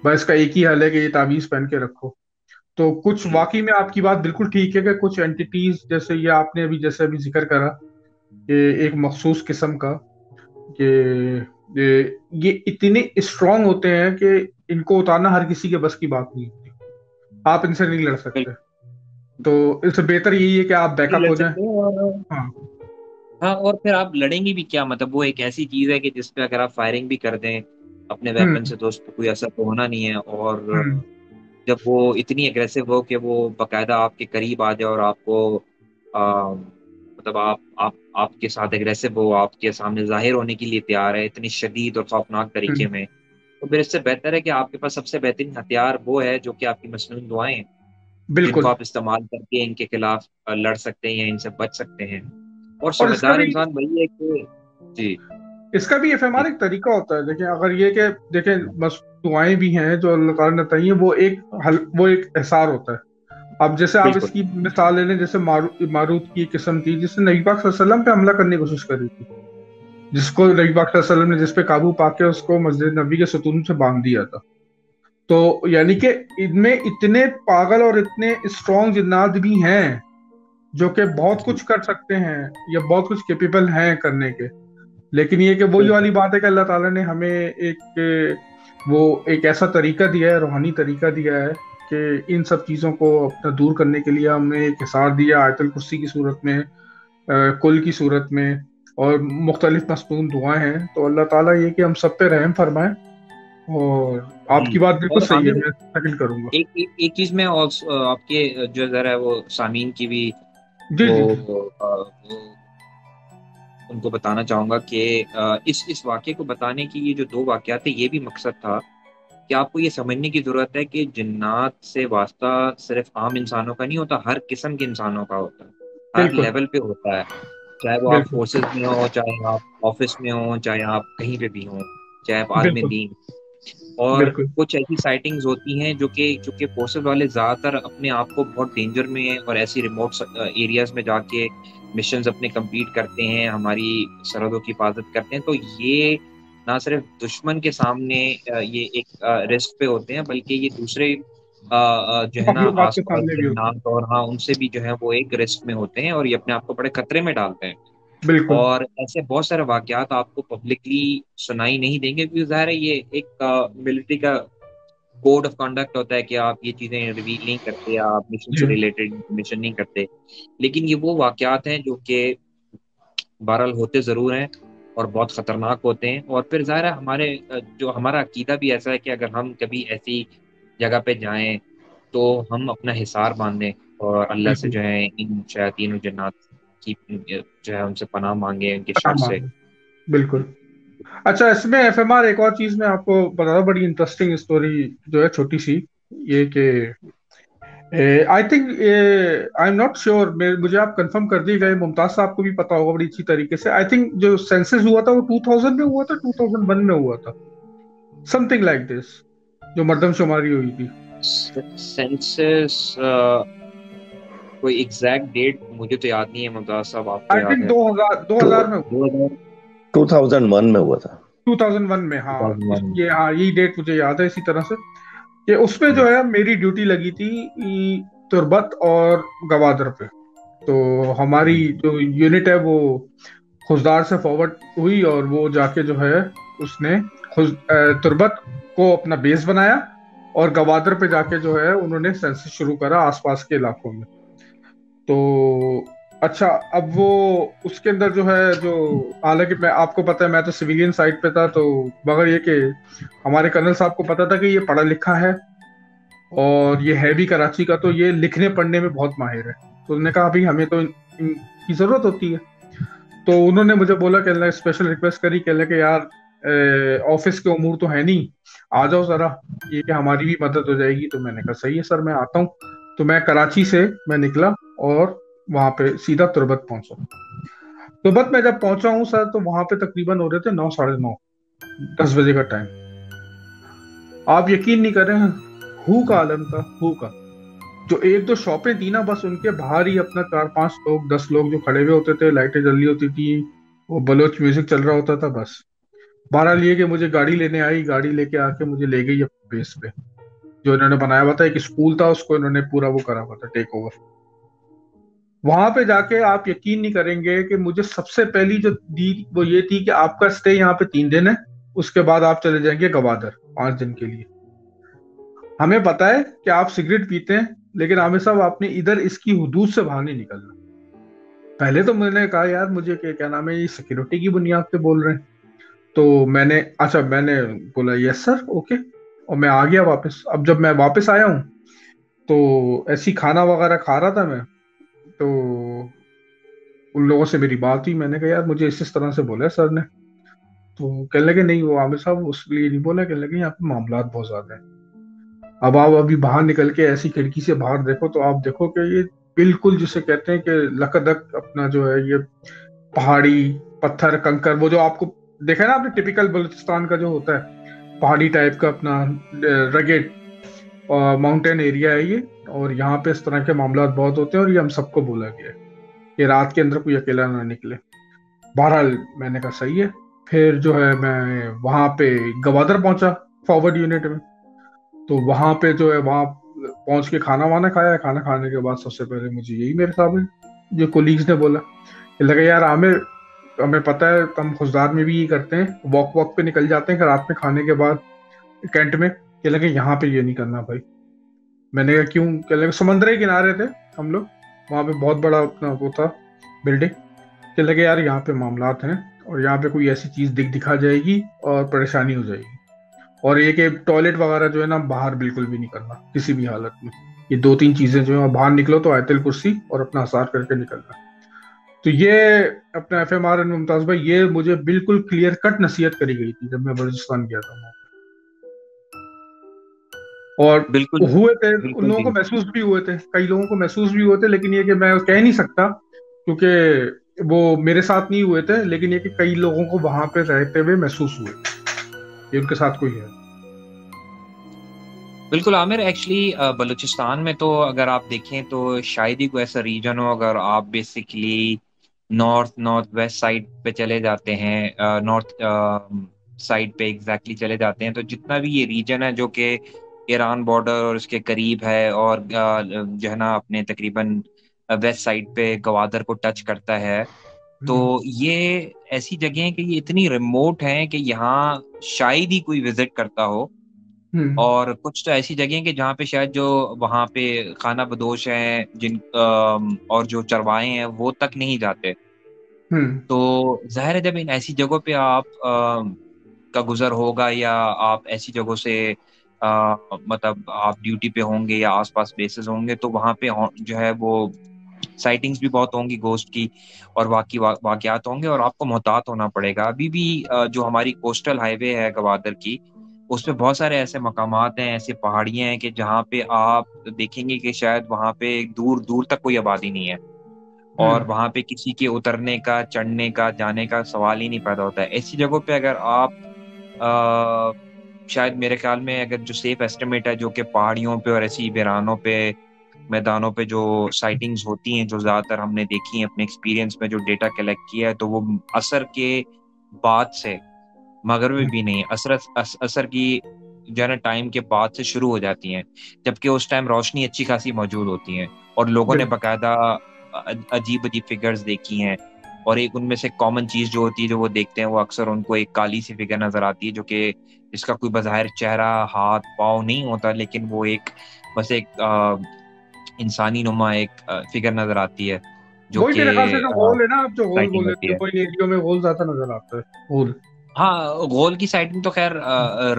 बस इसका एक ही हल है कि ये ताबीज पहन के रखो। तो कुछ वाकई में आपकी बात बिल्कुल ठीक है कि कुछ एंटिटीज, जैसे ये आपने अभी जिक्र करा कि एक मखसूस किस्म का, ये इतने स्ट्रांग होते हैं कि इनको उतारना हर किसी के बस की बात नहीं होती, आप इनसे नहीं लड़ सकते। तो इससे बेहतर यही है कि आप बैकअप हो जाए।
हाँ, और फिर आप लड़ेंगे भी क्या, मतलब वो एक ऐसी चीज है कि जिसपे अगर आप फायरिंग भी कर दें अपने वेपन से तो उस पर कोई असर तो होना नहीं है। और जब वो इतनी एग्रेसिव हो कि वो बकायदा आपके करीब आ जाए और आपको मतलब आपके साथ एग्रेसिव हो, आपके सामने जाहिर होने के लिए तैयार है इतनी शदीद और खौफनाक तरीके में, तो फिर इससे बेहतर है कि आपके पास सबसे बेहतरीन हथियार वो है जो कि आपकी मसनून दुआएं, जिनको आप इस्तेमाल करके इनके खिलाफ लड़ सकते हैं या इनसे बच सकते हैं। और समझदार इंसान वही है कि जी,
इसका भी FMR एक तरीका होता है। देखिए अगर ये कि देखें दुआएं भी हैं जो अल्लाह ताला ने बताई है, वो एक एहसार होता है। अब जैसे आप इसकी मिसाल ले लें, जैसे मारूत की किस्म थी जिसने नबी पाक सल्लल्लाहु अलैहि वसल्लम पे हमला करने की कोशिश करी थी, जिसको नबी पाक सल्लल्लाहु अलैहि वसल्लम ने जिस पे काबू पाके उसको मस्जिद नबी के सतून से बांध दिया था। तो यानी कि इनमें इतने पागल और इतने स्ट्रॉन्ग जिन्नात भी हैं जो कि बहुत कुछ कर सकते हैं या बहुत कुछ कैपेबल हैं करने के। लेकिन ये कि वही वाली बात है कि अल्लाह ताला ने हमें एक ऐसा तरीका दिया है, रूहानी तरीका दिया है कि इन सब चीज़ों को अपना दूर करने के लिए हमें एक हिसार दिया आयतुल कुर्सी की सूरत में, कुल की सूरत में, और मुख्तलिफ मसनून दुआएं हैं। तो अल्लाह ताला ये कि हम सब पे रहम फरमाए। और आपकी बात बिल्कुल सही है, मैं नकल करूंगा।
एक चीज में आपके जो जरा है वो सामीन की भी उनको बताना चाहूँगा कि इस वाक़ये को बताने की ये जो 2 वाक़यात थे, ये भी मकसद था कि आपको ये समझने की ज़रूरत है कि जिन्नात से वास्ता सिर्फ़ आम इंसानों का नहीं होता, हर किस्म के इंसानों का होता है। हर
बिल्कुल
लेवल पे होता है। चाहे वो आप
बिल्कुल
फ़ोर्सेस में हो, चाहे आप ऑफ़िस में हो, चाहे आप कहीं पे भी हों, चाहे आप
बिल्कुल
आर्मी-दीन। और
बिल्कुल
कुछ ऐसी साइटिंग्स होती हैं जो कि फ़ोर्सेस वाले ज़्यादातर अपने आप को बहुत डेंजर में और ऐसी रिमोट एरियाज़ में जाके मिशंस अपने कंप्लीट करते हैं, हमारी सरहदों की हिफाज़त करते हैं। तो ये ना सिर्फ़ दुश्मन के सामने ये एक रिस्क पे होते हैं, बल्कि ये दूसरे जो है ना
मखलूक़ात के
आस-पास
सामने भी होते हैं।
जिन्नात और हाँ, उनसे भी जो है वो एक रिस्क में होते हैं और ये अपने आप को बड़े खतरे में डालते हैं।
बिल्कुल
और ऐसे बहुत सारे वाक़यात आपको पब्लिकली सुनाई नहीं देंगे, क्योंकि ज़ाहिर है ये एक मिलिट्री का कोड ऑफ कंडक्ट होता है कि आप ये चीज़ें रिवील नहीं करते या आप मिशन से
जी
रिलेटेड इन्फॉर्मेशन नहीं करते। लेकिन ये वो वाक़यात हैं जो कि बहरहाल होते ज़रूर हैं और बहुत ख़तरनाक होते हैं। और फिर ज़ाहिर है जो हमारा अकीदा भी ऐसा है कि अगर हम कभी ऐसी जगह पे जाएँ, तो हम अपना हिसार बाँधें और अल्लाह से
बिल्कुल
जो है इन शयातीन और जिन्नात की जो है उनसे पनाह माँगे उनके शर
पनाह
से।
मांगे बिल्कुल। अच्छा, इसमें एफएमआर एक और चीज मैं आपको बता दूं, बड़ी इंटरेस्टिंग स्टोरी जो है छोटी सी, ये कि I think, I am not sure, मुझे आप कंफर्म कर दिए गए, मुमताज साहब को भी पता होगा बड़ी अच्छी तरीके से। आई थिंक जो सेंसस हुआ था वो 2000 में हुआ था, 2001 में हुआ था, समथिंग लाइक दिस, जो मर्दमशुमारी हुई थी।
सेंसस कोई एग्जैक्ट डेट मुझे तो याद नहीं है, मुमताज साहब आपको
आई
याद
थिंक
है?
2000 में,
2000
2001 में हुआ था।
2001 में, हाँ,
2001
ये, हाँ, यही डेट मुझे याद है इसी तरह से, कि उसपे जो है मेरी ड्यूटी लगी थी तुर्बत और गवादर पे। तो हमारी जो यूनिट है वो खुजदार से फॉरवर्ड हुई, और वो जाके जो है उसने तुर्बत को अपना बेस बनाया, और गवादर पे जाके जो है उन्होंने सेंसस शुरू करा आसपास के इलाकों में। तो अच्छा, अब वो उसके अंदर जो है, जो, हालांकि मैं, आपको पता है मैं तो सिविलियन साइड पे था, तो मगर ये कि हमारे कर्नल साहब को पता था कि ये पढ़ा लिखा है और ये है भी कराची का, तो ये लिखने पढ़ने में बहुत माहिर है। तो उन्होंने कहा भाई हमें तो इनकी जरूरत होती है। तो उन्होंने मुझे बोला, कहने स्पेशल रिक्वेस्ट करी, कहने के यार ऑफिस के उमूर तो है नहीं, आ जाओ जरा, ये कि हमारी भी मदद हो जाएगी। तो मैंने कहा सही है सर, मैं आता हूँ। तो मैं कराची से मैं निकला और वहां पे सीधा तुर्बत पहुंचा। तुर्बत में जब पहुंचा हूँ सर, तो वहां पे तकरीबन हो रहे थे 9, साढ़े 9, 10 बजे का टाइम। आप यकीन नहीं कर रहे हैं, हु का आलम था, हु का। जो एक दो शॉपें थी ना, बस उनके बाहर ही अपना 4, 5 लोग, 10 लोग जो खड़े हुए होते थे, लाइटें जल रही होती थी, वो बलोच म्यूजिक चल रहा होता था, बस। बहरहाल ये कि मुझे गाड़ी लेने आई, गाड़ी लेके आके मुझे ले गई अपने बेस पे, जो इन्होंने बनाया हुआ था, एक स्कूल था, उसको इन्होंने पूरा वो करा हुआ था, टेक ओवर। वहां पे जाके आप यकीन नहीं करेंगे कि मुझे सबसे पहली जो दी वो ये थी कि आपका स्टे यहाँ पे 3 दिन है, उसके बाद आप चले जाएंगे गवादर 5 दिन के लिए। हमें पता है कि आप सिगरेट पीते हैं, लेकिन आमिर साहब आपने इधर इसकी हुदूद से बाहर नहीं निकलना। पहले तो मैंने कहा यार, मुझे क्या नाम है, ये सिक्योरिटी की बुनियाद पे बोल रहे हैं। तो मैंने बोला यस सर, ओके। और मैं आ गया वापस। अब जब मैं वापस आया हूँ, तो ऐसी खाना वगैरह खा रहा था मैं, तो उन लोगों से मेरी बात हुई। मैंने कहा यार मुझे इस तरह से बोला है सर ने। तो कहने लगे नहीं, वो आमिर साहब उस लिए नहीं बोला, कहने लगे यहाँ पे मामला बहुत ज्यादा है। अब आप अभी बाहर निकल के ऐसी खिड़की से बाहर देखो, तो आप देखो कि ये बिल्कुल जिसे कहते हैं कि लकदक अपना जो है ये पहाड़ी, पत्थर कंकर, वो जो आपको देखा है ना आपने, टिपिकल बलूचिस्तान का जो होता है, पहाड़ी टाइप का अपना रगेड माउंटेन एरिया है ये। और यहाँ पे इस तरह के मामला बहुत होते हैं, और ये हम सबको बोला गया है कि रात के अंदर कोई अकेला ना निकले। बहरहाल मैंने कहा सही है। फिर जो है मैं वहां पे गवादर पहुंचा, फॉरवर्ड यूनिट में। तो वहां पे जो है, वहां पहुंच के खाना वाना खाया। खाना खाने के बाद सबसे पहले मुझे यही मेरे सामने जो कोलीग्स ने बोला, कि लगा यार आमिर, हमें पता है हम खुशदार में भी ये करते हैं, वॉक वॉक पे निकल जाते हैं रात में खाने के बाद कैंट में। कह लगे यहाँ पे ये नहीं करना भाई। मैंने कहा क्यों? कह लगे समंदर के किनारे थे हम लोग, वहां पे बहुत बड़ा अपना वो था, बिल्डिंग। कह लगे यार यहाँ पे मामलात हैं, और यहाँ पे कोई ऐसी चीज दिखा जाएगी और परेशानी हो जाएगी। और एक एक टॉयलेट वगैरह जो है ना, बाहर बिल्कुल भी नहीं करना किसी भी हालत में। ये 2-3 चीजें जो है, बाहर निकलो तो आयतल कुर्सी और अपना असार करके निकलना। तो ये अपना FMR एंड मुमताज भाई, ये मुझे बिल्कुल क्लियर कट नसीहत करी गई थी जब मैं बलूचिस्तान गया था वहाँ पे। और
बिल्कुल
हुए थे, उन
बिल्कुल
लोगों
भी।
को महसूस भी हुए थे, कई लोगों को महसूस भी हुए थे, लेकिन ये कि मैं कह नहीं सकता क्योंकि वो मेरे साथ नहीं हुए थे, लेकिन ये कि कई लोगों को वहां पे रहते हुए महसूस हुए कि उनके साथ कोई है।
बिल्कुल आमिर, एक्चुअली बलूचिस्तान में तो अगर आप देखें तो शायद ही कोई ऐसा रीजन हो, अगर आप बेसिकली नॉर्थ वेस्ट साइड पे चले जाते हैं, नॉर्थ साइड पे एग्जैक्टली चले जाते हैं, तो जितना भी ये रीजन है जो कि ईरान बॉर्डर और उसके करीब है, और जो है ना अपने तकरीबन वेस्ट साइड पे गवादर को टच करता है, तो
हम्म।
ये ऐसी जगह है कि ये इतनी रिमोट हैं कि यहाँ शायद ही कोई विजिट करता हो।
हम्म।
और कुछ तो ऐसी जगह हैं कि जहाँ पे शायद जो वहाँ पे खाना बदोश हैं जिन और जो चरवाहे हैं वो तक नहीं जाते।
हम्म।
तो जाहिर है जब इन ऐसी जगहों पे आप का गुजर होगा, या आप ऐसी जगहों से मतलब आप ड्यूटी पे होंगे या आसपास बेसेस होंगे, तो वहाँ पे जो है वो साइटिंग्स भी बहुत होंगी गोस्ट की, और वाकयात होंगे, और आपको मोहतात होना पड़ेगा। अभी भी जो हमारी कोस्टल हाईवे है गवादर की, उसमें बहुत सारे ऐसे मकामात हैं, ऐसे पहाड़ियाँ हैं कि जहाँ पे आप देखेंगे कि शायद वहाँ पे दूर दूर तक कोई आबादी नहीं है, और
हम्म।
वहाँ पे किसी के उतरने का, चढ़ने का, जाने का सवाल ही नहीं पैदा होता है। ऐसी जगहों पे अगर आप शायद मेरे ख्याल में अगर जो सेफ एस्टिमेट है, जो कि पहाड़ियों पे और ऐसी वीरानों पे, मैदानों पे जो साइटिंग्स होती हैं, जो ज्यादातर हमने देखी हैं अपने एक्सपीरियंस में, जो डेटा कलेक्ट किया है, तो वो असर के बाद से, मगरिब भी नहीं, असर की जो है ना टाइम के बाद से शुरू हो जाती हैं, जबकि उस टाइम रोशनी अच्छी खासी मौजूद होती है, और लोगों ने
बिल्कुल।
बकायदा अजीब अजीब फिगर्स देखी हैं। और एक उनमें से कॉमन चीज जो होती है जो वो देखते हैं, वो अक्सर उनको एक काली सी फिगर नजर आती है, जो कि जिसका कोई बज़ाहिर चेहरा, हाथ पाँव नहीं होता, लेकिन वो एक बस एक इंसानी नुमा एक फिगर नजर आती है, जो
वही
कि
मेरे ख्याल से जो होल है ना, आप जो होल
साइटिंग
बोल
होती
देते हो,
है।
कोई एरियो में होल ज्यादा नजर आता है। होल।
हाँ, गोल की साइटिंग तो खैर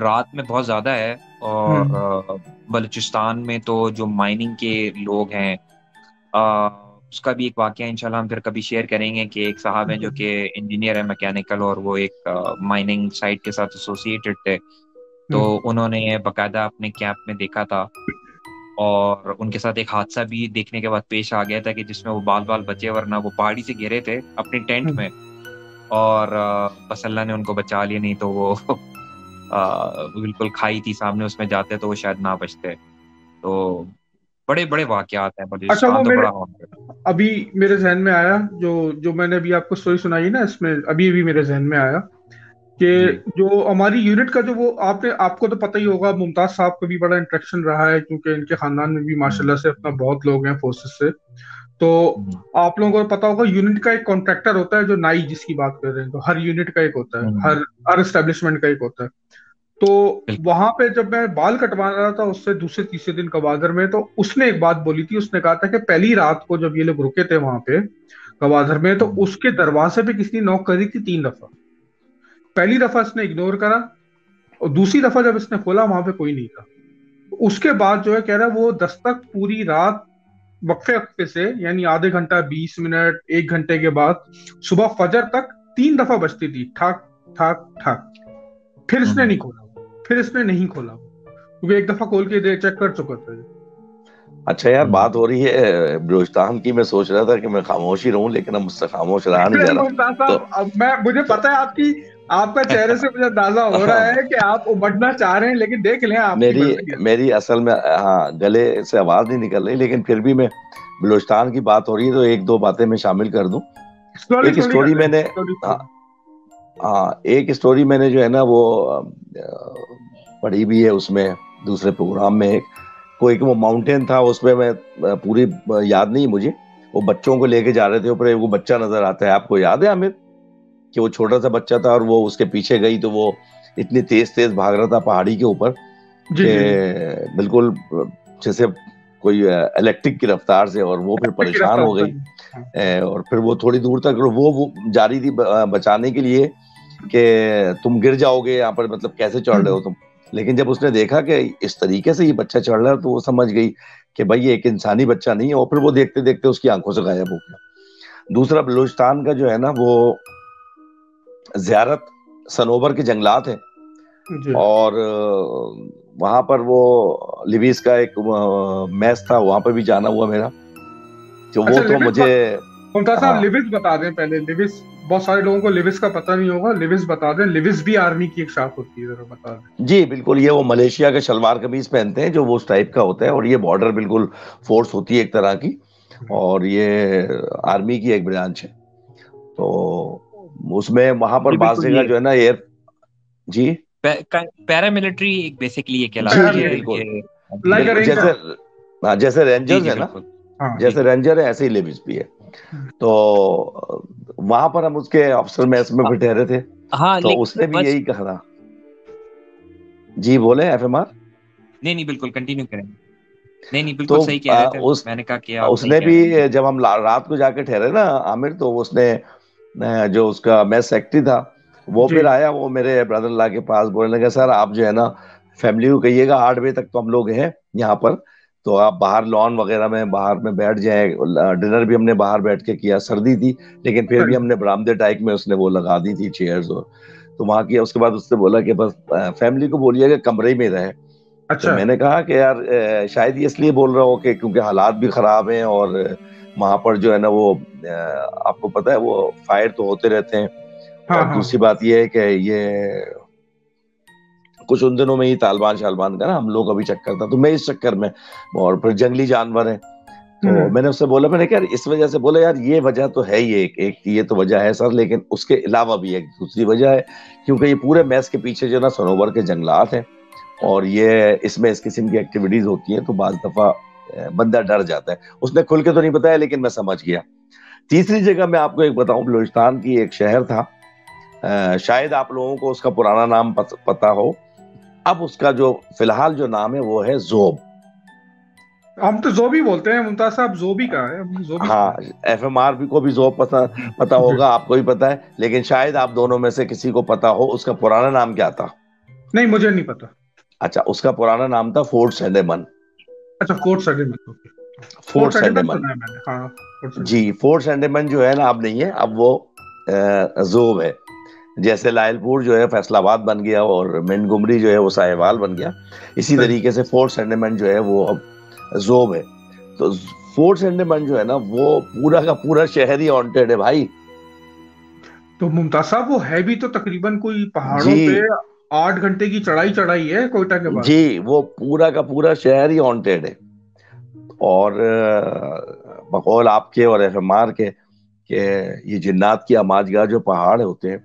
रात में बहुत ज्यादा है। और
हम्म।
बलूचिस्तान में तो जो माइनिंग के लोग हैं, अ, उसका भी एक वाकया इंशाल्लाह हम फिर कभी शेयर करेंगे, कि एक साहब हैं जो कि इंजीनियर है मैकेनिकल, और वो एक माइनिंग साइट के साथ एसोसिएटेड थे। तो
हम्म।
उन्होंने बकायदा अपने कैंप में देखा था, और उनके साथ एक हादसा भी देखने के बाद पेश आ गया था, कि जिसमें वो बाल बाल बचे, वरना वो पहाड़ी से गिरे थे अपनी टेंट
हम्म।
में, और बस अल्लाह ने उनको बचा लिया, नहीं तो वो बिल्कुल खाई थी सामने, उसमें जाते तो वो शायद ना बचते। तो बड़े बड़े वाकयात हैं,
अच्छा, वो
बलूचिस्तान तो
मेरे
बड़ा हॉन्टेड है।
अभी मेरे जहन में आया, जो जो मैंने अभी आपको स्टोरी सुनाई ना, इसमें अभी अभी मेरे जहन में आया कि
जी।
जो हमारी यूनिट का जो वो आपने आपको तो पता ही होगा, मुमताज साहब का भी बड़ा इंटरेक्शन रहा है, क्योंकि इनके खानदान में भी
हम्म,
माशाल्लाह से अपना बहुत लोग हैं फोर्सेस से। तो
हम्म,
आप लोगों को पता होगा, यूनिट का एक कॉन्ट्रैक्टर होता है, जो नाई जिसकी बात कर रहे हैं, तो हर यूनिट का एक होता है,
हम्म,
हर एस्टेब्लिशमेंट का एक होता है। तो
बिल्कुल।
वहां पे जब मैं बाल कटवा रहा था उससे दूसरे तीसरे दिन कवादर में, तो उसने एक बात बोली थी। उसने कहा था कि पहली रात को जब ये लोग रुके थे वहां पे कवादर में, तो
हम्म,
उसके दरवाजे पे किसी ने नॉक करी थी 3 दफा। पहली दफा इसने इग्नोर करा, और दूसरी दफा जब इसने खोला वहां पे कोई नहीं था। उसके बाद जो है कह रहा है, वो दस्तक पूरी रात वक्फे वक्फे से, यानी आधे घंटा, 20 मिनट, 1 घंटे के बाद सुबह फजर तक 3 दफा बजती थी, ठाक ठाक ठाक। फिर इसने
हम्म।
नहीं खोला, फिर इसने नहीं खोला, क्योंकि एक दफा खोल के दे चेक कर चुका था ये।
अच्छा यार,
हम्म।
बात हो रही है बलूचिस्तान की, मैं सोच रहा था कि मैं खामोश ही रहूं, लेकिन अब मुझसे खामोश रहा नहीं
अरे
जा रहा।
मुमताज
तो
साहब, अब मैं मुझे पता है आपकी, आपका चेहरे से मुझे अंदाजा हो रहा है कि आप उमड़ना चाह रहे हैं, लेकिन देख लें आपकी
मेरी
मर्जी है।
मेरी असल में, हाँ, गले से आवाज नहीं निकल रही, लेकिन फिर भी मैं, बलूचिस्तान की बात हो रही है तो एक दो बातें मैं शामिल कर दूं।
स्लोली
एक
स्लोली
स्टोरी
कर लें,
मैंने,
स्लोली
हाँ,
स्लोली।
हाँ, एक स्टोरी मैंने जो है ना वो पढ़ी भी है उसमें, दूसरे प्रोग्राम में। एक कोई वो माउंटेन था, उसमें मैं पूरी याद नहीं मुझे। वो बच्चों को लेके जा रहे थे ऊपर, वो बच्चा नजर आता है, आपको याद है आमिर, कि वो छोटा सा बच्चा था और वो उसके पीछे गई तो वो इतनी तेज तेज भाग रहा था पहाड़ी के ऊपर
जी जी जी।
कि बिल्कुल जैसे कोई इलेक्ट्रिक की रफ्तार से, और वो फिर
की
परेशान
रफ्तार
हो गई।
से। हाँ, हाँ।
और फिर वो थोड़ी दूर तक वो जा रही थी बचाने के लिए, कि तुम गिर जाओगे यहाँ पर, मतलब कैसे चढ़ रहे हो तुम। लेकिन जब उसने देखा कि इस तरीके से ये बच्चा चढ़ रहा है, तो वो समझ गई कि भाई ये एक इंसानी बच्चा नहीं है, और फिर वो देखते देखते उसकी आंखों से गायब हो गया। दूसरा बलूचिस्तान का जो है ना वो ज़ियारत सनोबर के जंगलात है,
जी।
और वहां पर वो लिविस का एक मैच था, वहां पर भी जाना हुआ मेरा, तो वो
अच्छा,
तो मुझे
मुमताज साहब
हाँ
लिविस बता दें पहले। लिविस, बहुत सारे लोगों को लिविस का पता नहीं होगा, लिविस बता दें। लिविस भी आर्मी की एक शाख होती है, जरा बता दें।
जी बिल्कुल, ये वो मलेशिया के शलवार कमीज पहनते हैं जो वो उस टाइप का होता है, और ये बॉर्डर बिल्कुल फोर्स होती है एक तरह की, और ये आर्मी की एक ब्रांच है। तो उसमें वहां पर
जी
बास
बिल्कुल,
जगह
ये
जो है ना एयर, जी
पैरामिलिट्री एक बेसिकली ये
जी
कहलाती
जी
है
बिल्कुल
कि
लाइक अ
बिल्कुल,
रेंजर।
जैसे हाँ जैसे
जी
रेंजर्स
जी
है ना,
बिल्कुल।
हाँ।
जी
जैसे रेंजर है ऐसे ही लिविस भी है। तो वहां पर हम उसके अफसर मैस में भी ठहरे थे,
हाँ,
तो
लेकिन
उसने भी
बस
यही कहा था। जी बोले एफएमआर।
नहीं नहीं, बिल्कुल कंटिन्यू करेंगे। नहीं नहीं, बिल्कुल
तो
सही कह रहे थे,
उस
मैंने कहा कि आप सही
उसने
कह रहे हैं।
भी जब हम रात को जाके ठहरे ना आमिर, तो उसने जो उसका मैस सेक्रेटरी था वो
जी।
फिर आया, वो मेरे ब्रदर ला के पास बोलने लगा, सर आप जो है ना फैमिली को कहिएगा 8 बजे तक तो हम लोग हैं यहाँ पर, तो आप बाहर लॉन वगैरह में बाहर में बैठ जाए। डिनर भी हमने बाहर बैठ के किया, सर्दी थी लेकिन फिर भी
सही।
हमने बरामदे टाइप में उसने वो लगा दी थी चेयर्स, और तो वहां किया। उसके बाद उसने बोला कि बस फैमिली को बोलिएगा कमरे में रहे। तो
अच्छा।
मैंने कहा कि यार शायद ये इसलिए बोल रहा हो कि क्योंकि हालात भी खराब हैं, और वहां पर जो है ना वो आपको पता है वो फायर तो होते रहते हैं,
हाँ
और
हाँ।
दूसरी बात ये है कि ये कुछ उन दिनों में ही तालिबान शालबान का ना हम लोग अभी चक्कर था, तो मैं इस चक्कर में, और फिर जंगली जानवर है। तो
हम्म।
मैंने उससे बोला, मैंने कहा यार इस वजह से, बोला यार ये वजह तो है ही, एक ये तो वजह है सर, लेकिन उसके अलावा भी एक दूसरी वजह है, क्योंकि ये पूरे मैस के पीछे जो ना सनोबर के जंगलात हैं, और ये इसमें इस किस्म की एक्टिविटीज होती हैं, तो बाज दफा बंदा डर जाता है। उसने खुल के तो नहीं बताया लेकिन मैं समझ गया। तीसरी जगह मैं आपको एक बताऊं, बलूचिस्तान की एक शहर था, शायद आप लोगों को उसका पुराना नाम पता हो, अब उसका जो फिलहाल जो नाम है वो है जोब।
हम तो जोबी बोलते हैं मुमताज साहब, जोबी कहाँ है? हमने जोबी सुना
हाँ, एफएमआर भी को भी जोब पता
है।
होगा, आपको भी पता है, लेकिन शायद आप दोनों में से किसी को पता हो उसका पुराना नाम क्या था।
नहीं, मुझे नहीं पता।
अच्छा, उसका पुराना नाम था फोर्ट सेंडेमन।
अच्छा, फोर्ट सर्डिमन। ओके। फोर्ट
फोर्ट
सर्डिमन
सेंडेमन,
सुना है मैंने, हाँ। फोर्ट
जी
सर्डिमन।
फोर्ट सेंडेमन जो है ना अब नहीं है, अब वो जोब है। जैसे लायलपुर जो है फैसलाबाद बन गया, और मिनगुमरी जो है वो साहिवाल बन गया, इसी
सही।
तरीके से फोर्ट सेंडेमन जो है वो अब जोब है। तो फोर्ट सेंडेमन जो है ना वो पूरा का पूरा शहर ही हॉन्टेड है भाई।
तो मुमताज साहब वो है भी तो तकरीबन कोई पहाड़ों पे
जी
8 घंटे की चढ़ाई चढ़ाई है कोयटा के बाद।
जी, वो पूरा का पूरा शहर ही हॉन्टेड है, और बकौल आपके और एफएमआर के कि ये जिन्नात की आमाजगाह जो पहाड़ होते हैं।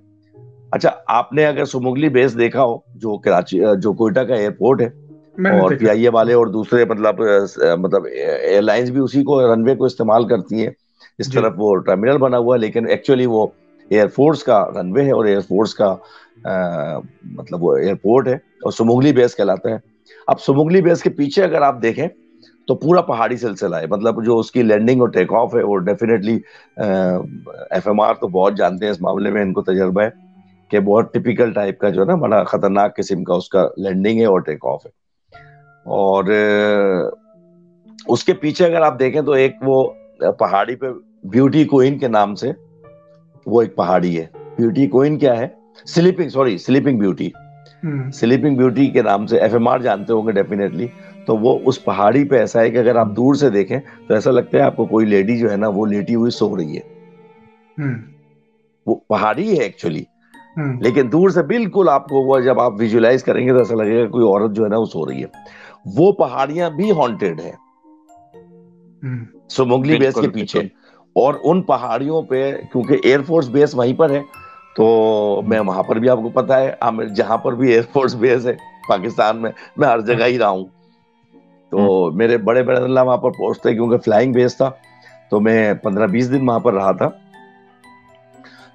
अच्छा, आपने अगर सुमुगली बेस देखा हो, जो कराची जो कोयटा का एयरपोर्ट है,
मैंने
और
देखा।
पीआईए वाले और दूसरे मतलब एयरलाइंस भी उसी को रनवे को इस्तेमाल करती हैं, इस
जी।
तरफ वो टर्मिनल बना हुआ है, लेकिन एक्चुअली वो एयरफोर्स का रनवे है, और एयरफोर्स का मतलब वो एयरपोर्ट है, और सुमुगली बेस कहलाता है। अब सुमुगली बेस के पीछे अगर आप देखें तो पूरा पहाड़ी सिलसिला है, मतलब जो उसकी लैंडिंग और टेक ऑफ है वो डेफिनेटली, एफएमआर तो बहुत जानते हैं इस मामले में, इनको तजर्बा है कि बहुत टिपिकल टाइप का जो है ना बड़ा खतरनाक किस्म का उसका लैंडिंग है और टेक ऑफ है। और उसके पीछे अगर आप देखें तो एक वो पहाड़ी पे ब्यूटी क्वीन के नाम से वो एक पहाड़ी है। ब्यूटी क्वीन क्या है? Sleeping beauty.
Hmm.
Sleeping beauty के नाम से एफएमआर जानते होंगे डेफिनेटली। तो वो उस पहाड़ी पे ऐसा है कि अगर आप दूर से देखें तो ऐसा लगता है आपको कोई लेडी जो है ना वो लेटी हुई सो रही है।
हम्म।
वो पहाड़ी है एक्चुअली,
हम्म।
लेकिन दूर से बिल्कुल आपको वो जब आप विजुलाइज करेंगे तो ऐसा लगेगा कोई औरत जो है ना वो सो रही है। वो पहाड़ियां भी हॉन्टेड है
हम्म।
सुमुगली बेस के
बिल्कुल
पीछे।
बिल्कुल।
और उन पहाड़ियों पे क्योंकि एयरफोर्स बेस वहीं पर है, तो मैं वहां पर भी, आपको पता है आमिर, जहां पर भी एयरफोर्स बेस है पाकिस्तान में, मैं हर जगह ही रहा हूँ। तो मेरे बड़े बड़े अल्लाह वहां पर पहुंचते, क्योंकि फ्लाइंग बेस था, तो मैं 15-20 दिन वहां पर रहा था।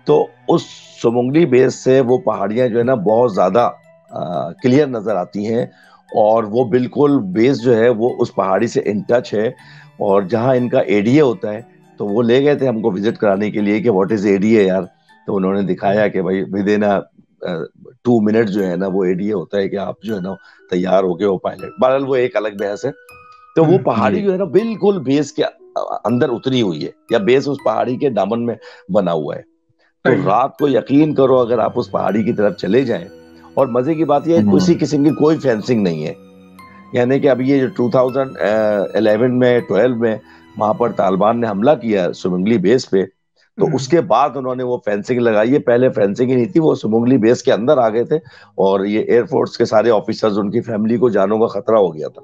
तो उस सुमुगली बेस से वो पहाड़ियां जो है ना बहुत ज्यादा क्लियर नजर आती हैं, और वो बिल्कुल बेस जो है वो उस पहाड़ी से इन टच है। और जहाँ इनका एडीए होता है, तो वो ले गए थे हमको विजिट कराने के लिए कि व्हाट इज एडीए यार। तो उन्होंने दिखाया कि भाई विद इन 2 मिनट जो है ना वो एडीए होता है कि आप जो है ना तैयार हो गए हो पायलट। बहरहाल वो एक अलग बहस है। तो वो
हम्म।
पहाड़ी
जी
जो है ना बिल्कुल बेस के अंदर उतरी हुई है, या बेस उस पहाड़ी के दामन में बना हुआ है। तो
सही।
रात को यकीन करो, अगर आप उस पहाड़ी की तरफ चले जाएं, और मजे की बात यह है किसी किस्म की कोई फेंसिंग नहीं है, यानी कि अभी ये जो 2011 में 12 में वहां पर तालिबान ने हमला किया सुमंगली बेस पे, तो उसके बाद उन्होंने वो फेंसिंग लगाई है। पहले फेंसिंग ही नहीं थी, वो सुमंगली बेस के अंदर आ गए थे, और ये एयरफोर्स के सारे ऑफिसर्स, उनकी फैमिली को जानों का खतरा हो गया था।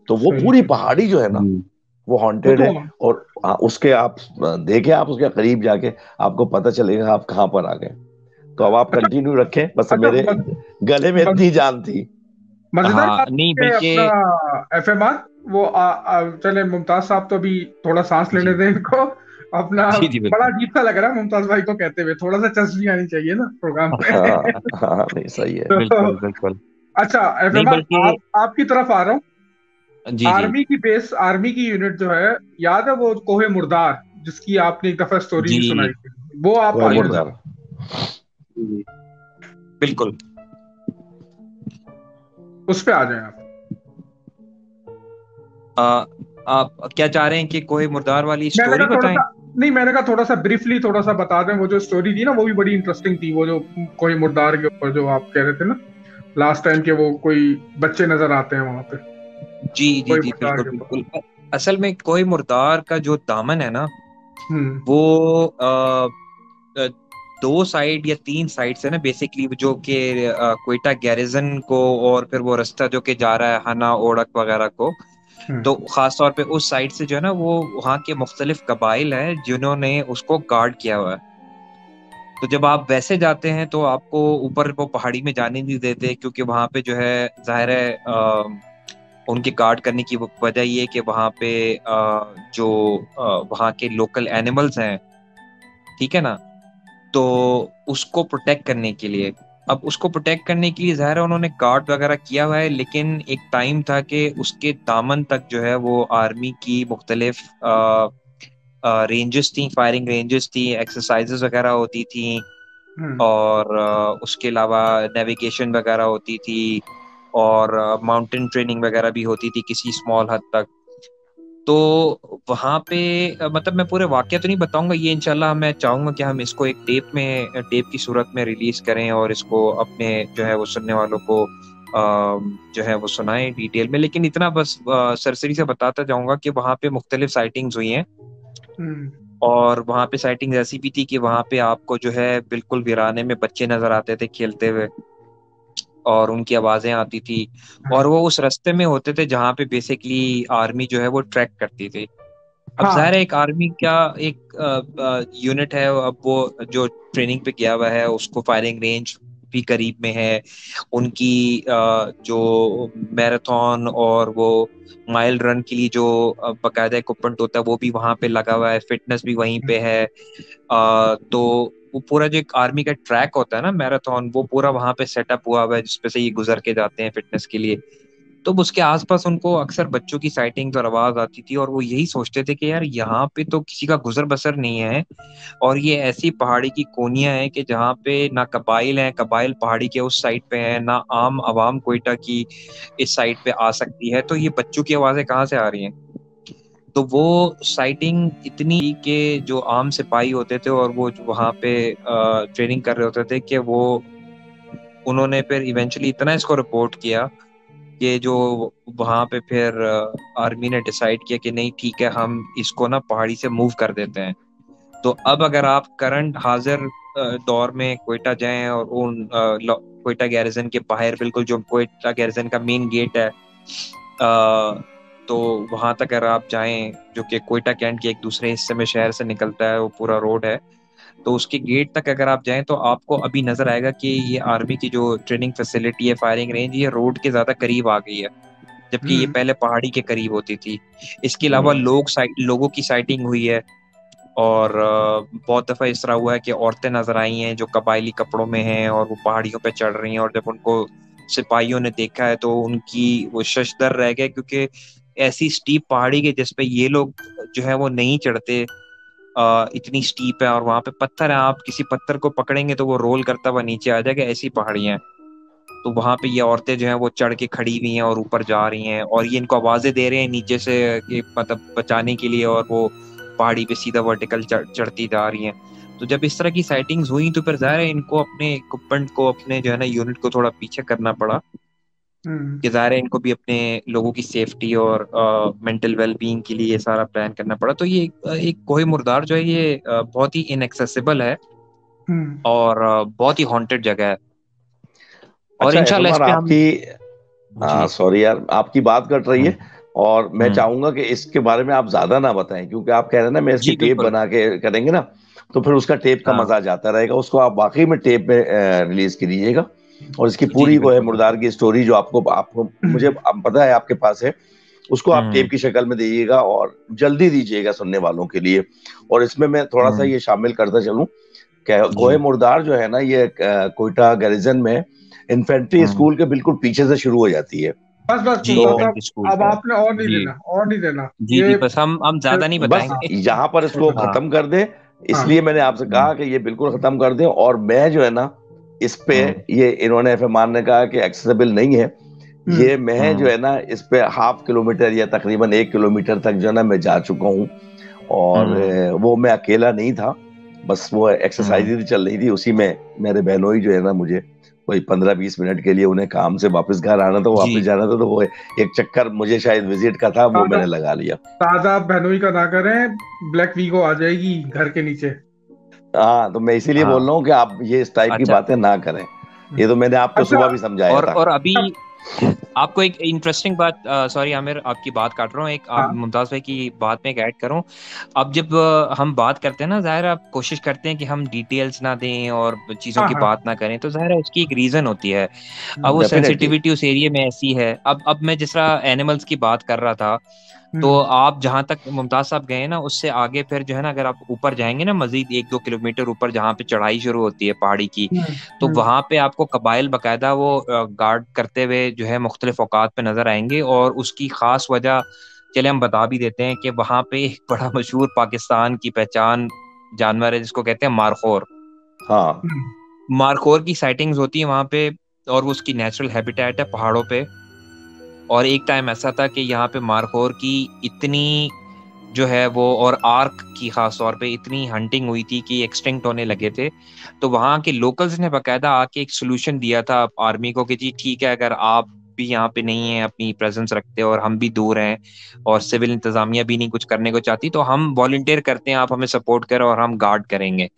तो वो
सही
पूरी
है।
पहाड़ी जो है ना, वो
वो
हॉन्टेड
तो
है। और उसके आप देखें, आप उसके करीब जाके आपको पता चलेगा आप कहाँ पर आ गए। तो अब आप
अच्छा
कंटिन्यू रखें, बस
अच्छा
मेरे गले में इतनी जान थी।
मजेदार
हाँ
बात
नहीं
है अपना
बल्कि
एफएमआर। वो चले मुमताज साहब तो अभी थोड़ा सांस लेने
जी
दें इनको। अपना
जी जी
बड़ा
बिल्कुल।
अजीब सा लग रहा है मुमताज भाई को कहते हुए, थोड़ा सा चस्प भी आनी चाहिए ना प्रोग्राम में।
हाँ हाँ, नहीं सही है।
बिल्कुल
तो
बिल्कुल।
अच्छा
नहीं
एफएमआर,
बल्कि
आपकी तरफ आ रहा हूँ।
जी जी
आर्मी की बेस, आर्मी की यूनिट जो है, याद है वो कोहे मुर्दार जिसकी आपने एक दफा स्टोरी भी
जी
सुनाई थी, वो आप
कोई
आ जाए
मुर्दार।
जरा।
जी बिल्कुल।
उस पे आ जाए आप।
आ, आप क्या चाह रहे हैं कि कोई मुर्दार वाली
मैंने
स्टोरी
कहा थोड़ा
बताएं?
सा, नहीं मैंने कहा थोड़ा सा ब्रीफली थोड़ा सा बता दें। वो जो स्टोरी थी ना वो भी बड़ी इंटरेस्टिंग थी, वो जो कोई मुर्दार के ऊपर जो आप कह रहे थे ना लास्ट टाइम के, वो कोई बच्चे नजर आते हैं वहां पे
जी जी
कोई
जी
मुर्दार
बिल्कुल
के ऊपर।
बिल्कुल। असल में कोई मुर्दार का जो दामन है ना,
हम्म।
वो अ, दो साइड या तीन साइड से ना बेसिकली, जो कि क्वेटा गैरिजन को और फिर वो रास्ता जो कि जा रहा है हना ओड़क वगैरह को,
हम्म।
तो खास तौर पे उस साइड से जो है ना, वो वहाँ के मुख्तलिफ कबाइल हैं जिन्होंने उसको गार्ड किया हुआ है। तो जब आप वैसे जाते हैं तो आपको ऊपर वो पहाड़ी में जाने नहीं देते, क्योंकि वहां पे जो है जाहिर है उनके गार्ड करने की वजह ये है कि वहां पे जो वहाँ के लोकल एनिमल्स हैं, ठीक है ना, तो उसको प्रोटेक्ट करने के लिए, अब उसको प्रोटेक्ट करने के लिए जाहिर है उन्होंने गार्ड वगैरह किया हुआ है। लेकिन एक टाइम था कि उसके दामन तक जो है वो आर्मी की मुख्तलिफ रेंजेस थी, फायरिंग रेंजेस थी, एक्सरसाइजेस वगैरह होती थी,
हम्म।
और उसके अलावा नेविगेशन वगैरह होती थी, और माउंटेन ट्रेनिंग वगैरह भी होती थी किसी स्मॉल हद तक। तो वहाँ पे मतलब मैं पूरे वाकया तो नहीं बताऊंगा, ये इंशाल्लाह मैं चाहूंगा कि हम इसको एक टेप की सूरत में रिलीज करें, और इसको अपने जो है वो सुनने वालों को जो है वो सुनाएं डिटेल में। लेकिन इतना बस सरसरी से बताता जाऊंगा कि वहाँ पे मुख्तलिफ साइटिंग्स हुई हैं,
हम्म।
और वहाँ पे साइटिंग ऐसी भी थी कि वहाँ पे आपको जो है बिल्कुल वीराने में बच्चे नजर आते थे खेलते हुए, और उनकी आवाजें आती थी, और वो उस रास्ते में होते थे जहाँ पे बेसिकली आर्मी जो है वो ट्रैक करती थी। अब
हाँ।
जाहिर है एक आर्मी का एक यूनिट है, अब वो जो ट्रेनिंग पे गया हुआ है उसको फायरिंग रेंज भी करीब में है, उनकी जो मैराथन और वो माइल रन के लिए जो बाकायदा इक्विपमेंट होता है वो भी वहां पे लगा हुआ है, फिटनेस भी वहीं पे है। तो वो पूरा जो एक आर्मी का ट्रैक होता है ना मैराथन, वो पूरा वहां पे सेटअप हुआ हुआ है जिसपे से ये गुजर के जाते हैं फिटनेस के लिए। तो उसके आसपास उनको अक्सर बच्चों की साइटिंग्स और आवाज आती थी, और वो यही सोचते थे कि यार यहाँ पे तो किसी का गुजर बसर नहीं है, और ये ऐसी पहाड़ी की कोनियां हैं कि जहाँ पे ना कबाइल हैं, कबाइल पहाड़ी के उस साइड पे हैं, ना आम आवाम कोयटा की इस साइड पे आ सकती है, तो ये बच्चों की आवाजें कहाँ से आ रही हैं। तो वो साइटिंग इतनी कि जो आम सिपाही होते थे और वो जो वहाँ पे ट्रेनिंग कर रहे होते थे, कि वो उन्होंने फिर इवेंचुअली इतना इसको रिपोर्ट किया कि जो वहां पे फिर आर्मी ने डिसाइड किया कि नहीं ठीक है, हम इसको ना पहाड़ी से मूव कर देते हैं। तो अब अगर आप करंट हाजिर दौर में कोयटा जाएं, और उन कोयटा गैरिजन के बाहर बिल्कुल जो कोयटा गैरिजन का मेन गेट है, तो वहां तक अगर आप जाएं, जो कि कोयटा कैंट के एक दूसरे हिस्से में शहर से निकलता है, वो पूरा रोड है, तो उसके गेट तक अगर आप जाएं तो आपको अभी नजर आएगा कि ये आर्मी की जो ट्रेनिंग फैसिलिटी है, फायरिंग रेंज, ये रोड के ज्यादा करीब आ गई है, जबकि ये
हम्म।
पहले पहाड़ी के करीब होती थी। इसके अलावा लोगों की साइटिंग हुई है, और बहुत दफा इस तरह हुआ है कि औरतें नजर आई हैं जो कबायली कपड़ों में हैं और वो पहाड़ियों पे चढ़ रही हैं, और जब उनको सिपाहियों ने देखा है तो उनकी वो शशदर रह गए, क्योंकि ऐसी स्टीप पहाड़ी के जिस पे ये लोग जो है वो नहीं चढ़ते, इतनी स्टीप है, और वहां पे पत्थर है, आप किसी पत्थर को पकड़ेंगे तो वो रोल करता हुआ नीचे आ जाएगा, ऐसी पहाड़ियां हैं। तो वहां पे ये औरतें जो हैं वो चढ़ के खड़ी हुई हैं और ऊपर जा रही हैं, और ये इनको आवाजें दे रहे हैं नीचे से कि मतलब बचाने के लिए, और वो पहाड़ी पे सीधा वर्टिकल चढ़ती जा रही हैं। तो जब इस तरह की साइटिंग्स हुई तो फिर जाहिर है इनको अपने इक्विपमेंट को, अपने जो है ना यूनिट को थोड़ा पीछे करना पड़ा, कि जाहिर है इनको भी अपने लोगों की सेफ्टी और मेंटल वेलबींग के लिए ये सारा प्लान करना पड़ा। तो ये एक कोहे मुर्दार जो है ये बहुत ही इनएक्सेसिबल है और बहुत ही हॉन्टेड जगह है। और
अच्छा
इंशाल्लाह इस
एफएमआर
पे हम
आपकी,
जी
सॉरी यार, आपकी बात कट रही है,
हम्म
और मैं
हम्म,
चाहूंगा कि इसके बारे में आप ज्यादा ना बताएं, क्योंकि आप कह रहे हैं ना मैं इसकी
जी
टेप
बिल्कुल।
बना के करेंगे ना, तो फिर उसका टेप का
हाँ
मजा जाता रहेगा। उसको आप वाकई में टेप में रिलीज कीजिएगा, और इसकी
जी जी
पूरी को है
बिल्कुल
मुर्दार
बिल्कुल।
की स्टोरी जो आपको आपको मुझे पता है आपके पास है, उसको आप टेप
हम्म
की शक्ल में दीजिएगा, और जल्दी दीजिएगा सुनने वालों के लिए। और इसमें मैं थोड़ा सा
हम्म,
ये शामिल करता चलूं, कोहे
जी
मुर्दार जो है ना, ये कोयटा गैरिजन में इन्फेंट्री
हम्म,
स्कूल के बिल्कुल पीछे से शुरू हो जाती है।
बस बस
जी
मुमताज
तो
साहब,
इन्फेंट्री स्कूल
अब
का।
आपने और नहीं
जी
देना, और नहीं देना
जी
ये।
जी, बस हम ज्यादा नहीं
बस
हाँ,
बताएंगे।
यहाँ पर इसको
छोटा सा।
हाँ
खत्म कर दें,
हाँ।
इसलिए मैंने आपसे
हम्म
कहा कि ये बिल्कुल खत्म कर दें। और मैं जो है ना इस पे,
हम्म
ये इन्होंने एफएमआर ने कहा कि एक्सेसिबल नहीं है,
हम्म
ये मैं जो
हम्म
है ना इस पे 0.5 किलोमीटर या तकरीबन 1 किलोमीटर तक जो है ना मैं जा चुका हूँ। और
हम्म
वो मैं अकेला नहीं था, बस वो
हम्म,
एक्सरसाइज ही चल रही थी, उसी में मेरे बहनोई जो है ना मुझे कोई 15-20 मिनट के लिए, उन्हें काम से वापस घर आना था, वापस
जी
जाना था, तो वो एक चक्कर मुझे शायद विजिट का था, वो
दादा,
मैंने लगा लिया।
दादा बहनोई का ना करें, ब्लैक वीगो आ जाएगी घर के नीचे।
हाँ, तो मैं इसीलिए बोल
हाँ।
रहा हूँ कि आप ये इस टाइप की
अच्छा
बातें ना करें। ये तो मैंने आपको
अच्छा।
सुबह भी समझाया था।
और अभी आपको एक इंटरेस्टिंग बात, सॉरी आमिर आपकी बात काट रहा हूँ, एक आप
हाँ
मुमताज भाई की बात में एक ऐड करूँ। अब जब हम बात करते हैं ना, जाहिर है आप कोशिश करते हैं कि हम डिटेल्स ना दें और चीज़ों
हाँ
की
हाँ।
बात ना करें, तो जाहिर है उसकी एक रीज़न होती है। अब वो
डेफिनेटली।
सेंसिटिविटी उस एरिया में ऐसी है। अब मैं जिस तरह एनिमल्स की बात कर रहा था, तो
हम्म
आप जहां तक मुमताज साहब गए ना, उससे आगे फिर जो है ना, अगर आप ऊपर जाएंगे ना मजीद 1-2 किलोमीटर ऊपर, जहाँ पे चढ़ाई शुरू होती है पहाड़ी की, तो
हम्म
वहां पे आपको कबाइल बकायदा वो गार्ड करते हुए जो है मुख्तलिफ औकात पे नजर आएंगे। और उसकी खास वजह चले हम बता भी देते हैं कि वहां पे एक बड़ा मशहूर पाकिस्तान की पहचान जानवर है जिसको कहते हैं मारखोर।
हाँ।
हम्म
मारखोर की साइटिंग्स होती है वहां पे, और वो उसकी नेचुरल हैबिटेट है पहाड़ों पे। और एक टाइम ऐसा था कि यहाँ पे मारखोर की इतनी जो है वो, और आर्क की खास तौर पे इतनी हंटिंग हुई थी कि एक्सटिंक्ट होने लगे थे। तो वहाँ के लोकल्स ने बकायदा आके एक सोल्यूशन दिया था आर्मी को कि जी ठीक है, अगर आप भी यहाँ पे नहीं है, अपनी प्रेजेंस रखते हो, और हम भी दूर हैं, और सिविल इंतजामिया भी नहीं कुछ करने को चाहती, तो हम वॉलंटियर करते हैं, आप हमें सपोर्ट करो और हम गार्ड करेंगे।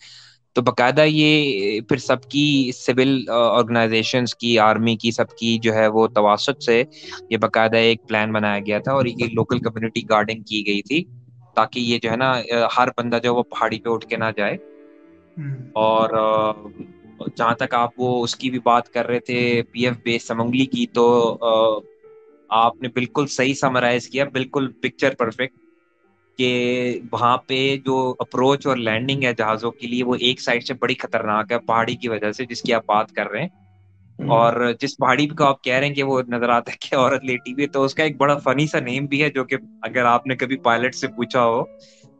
तो बकायदा ये फिर सबकी, सिविल ऑर्गेनाइजेशंस की, आर्मी की, सबकी जो है वो तवासुत से ये बकायदा एक प्लान बनाया गया था, और ये लोकल कम्युनिटी गार्डिंग की गई थी, ताकि ये जो है ना हर बंदा जो है वो पहाड़ी पे उठ के ना जाए।
हम्म
और जहाँ तक आप वो उसकी भी बात कर रहे थे, पीएफ बेस समंगली की, तो आपने बिल्कुल सही समराइज किया, बिल्कुल पिक्चर परफेक्ट, कि वहां पे जो अप्रोच और लैंडिंग है जहाजों के लिए, वो एक साइड से बड़ी खतरनाक है पहाड़ी की वजह से, जिसकी आप बात कर रहे हैं।
हम्म।
और जिस पहाड़ी को आप कह रहे हैं कि वो नजर आता है कि औरत लेटी हुई है, तो उसका एक बड़ा फनी सा नेम भी है, जो कि अगर आपने कभी पायलट से पूछा हो,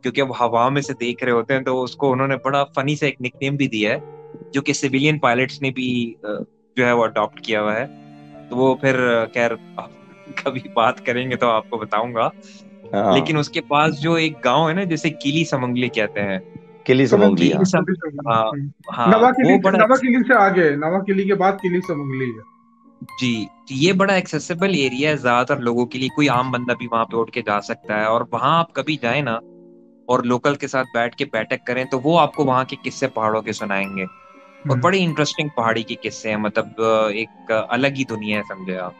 क्योंकि वो हवा में से देख रहे होते हैं, तो उसको उन्होंने बड़ा फनी सा एक निकनेम भी दिया है, जो कि सिविलियन पायलट्स ने भी जो है वो अडॉप्ट किया हुआ है। तो वो फिर खैर आप कभी बात करेंगे तो आपको बताऊंगा। लेकिन
हाँ,
उसके पास जो एक गांव है ना, जिसे किली समंगली कहते हैं,
किली समझ
समंगली,
किली
लिया।
सम
किली समंगली।
हाँ हाँ,
नवा किली,
वो बड़ा
नवा किली से आगे, नवा किली के बाद किली समंगली है।
जी, तो ये बड़ा एक्सेसिबल एरिया है ज्यादातर लोगों के लिए, कोई आम बंदा भी वहां पे उठ के जा सकता है। और वहां आप कभी जाए ना, और लोकल के साथ बैठ के बैठक करें, तो वो आपको वहां के किस्से पहाड़ों के सुनाएंगे, और
हम्म
बड़ी इंटरेस्टिंग पहाड़ी के किस्से हैं, मतलब एक अलग ही दुनिया है, समझे आप।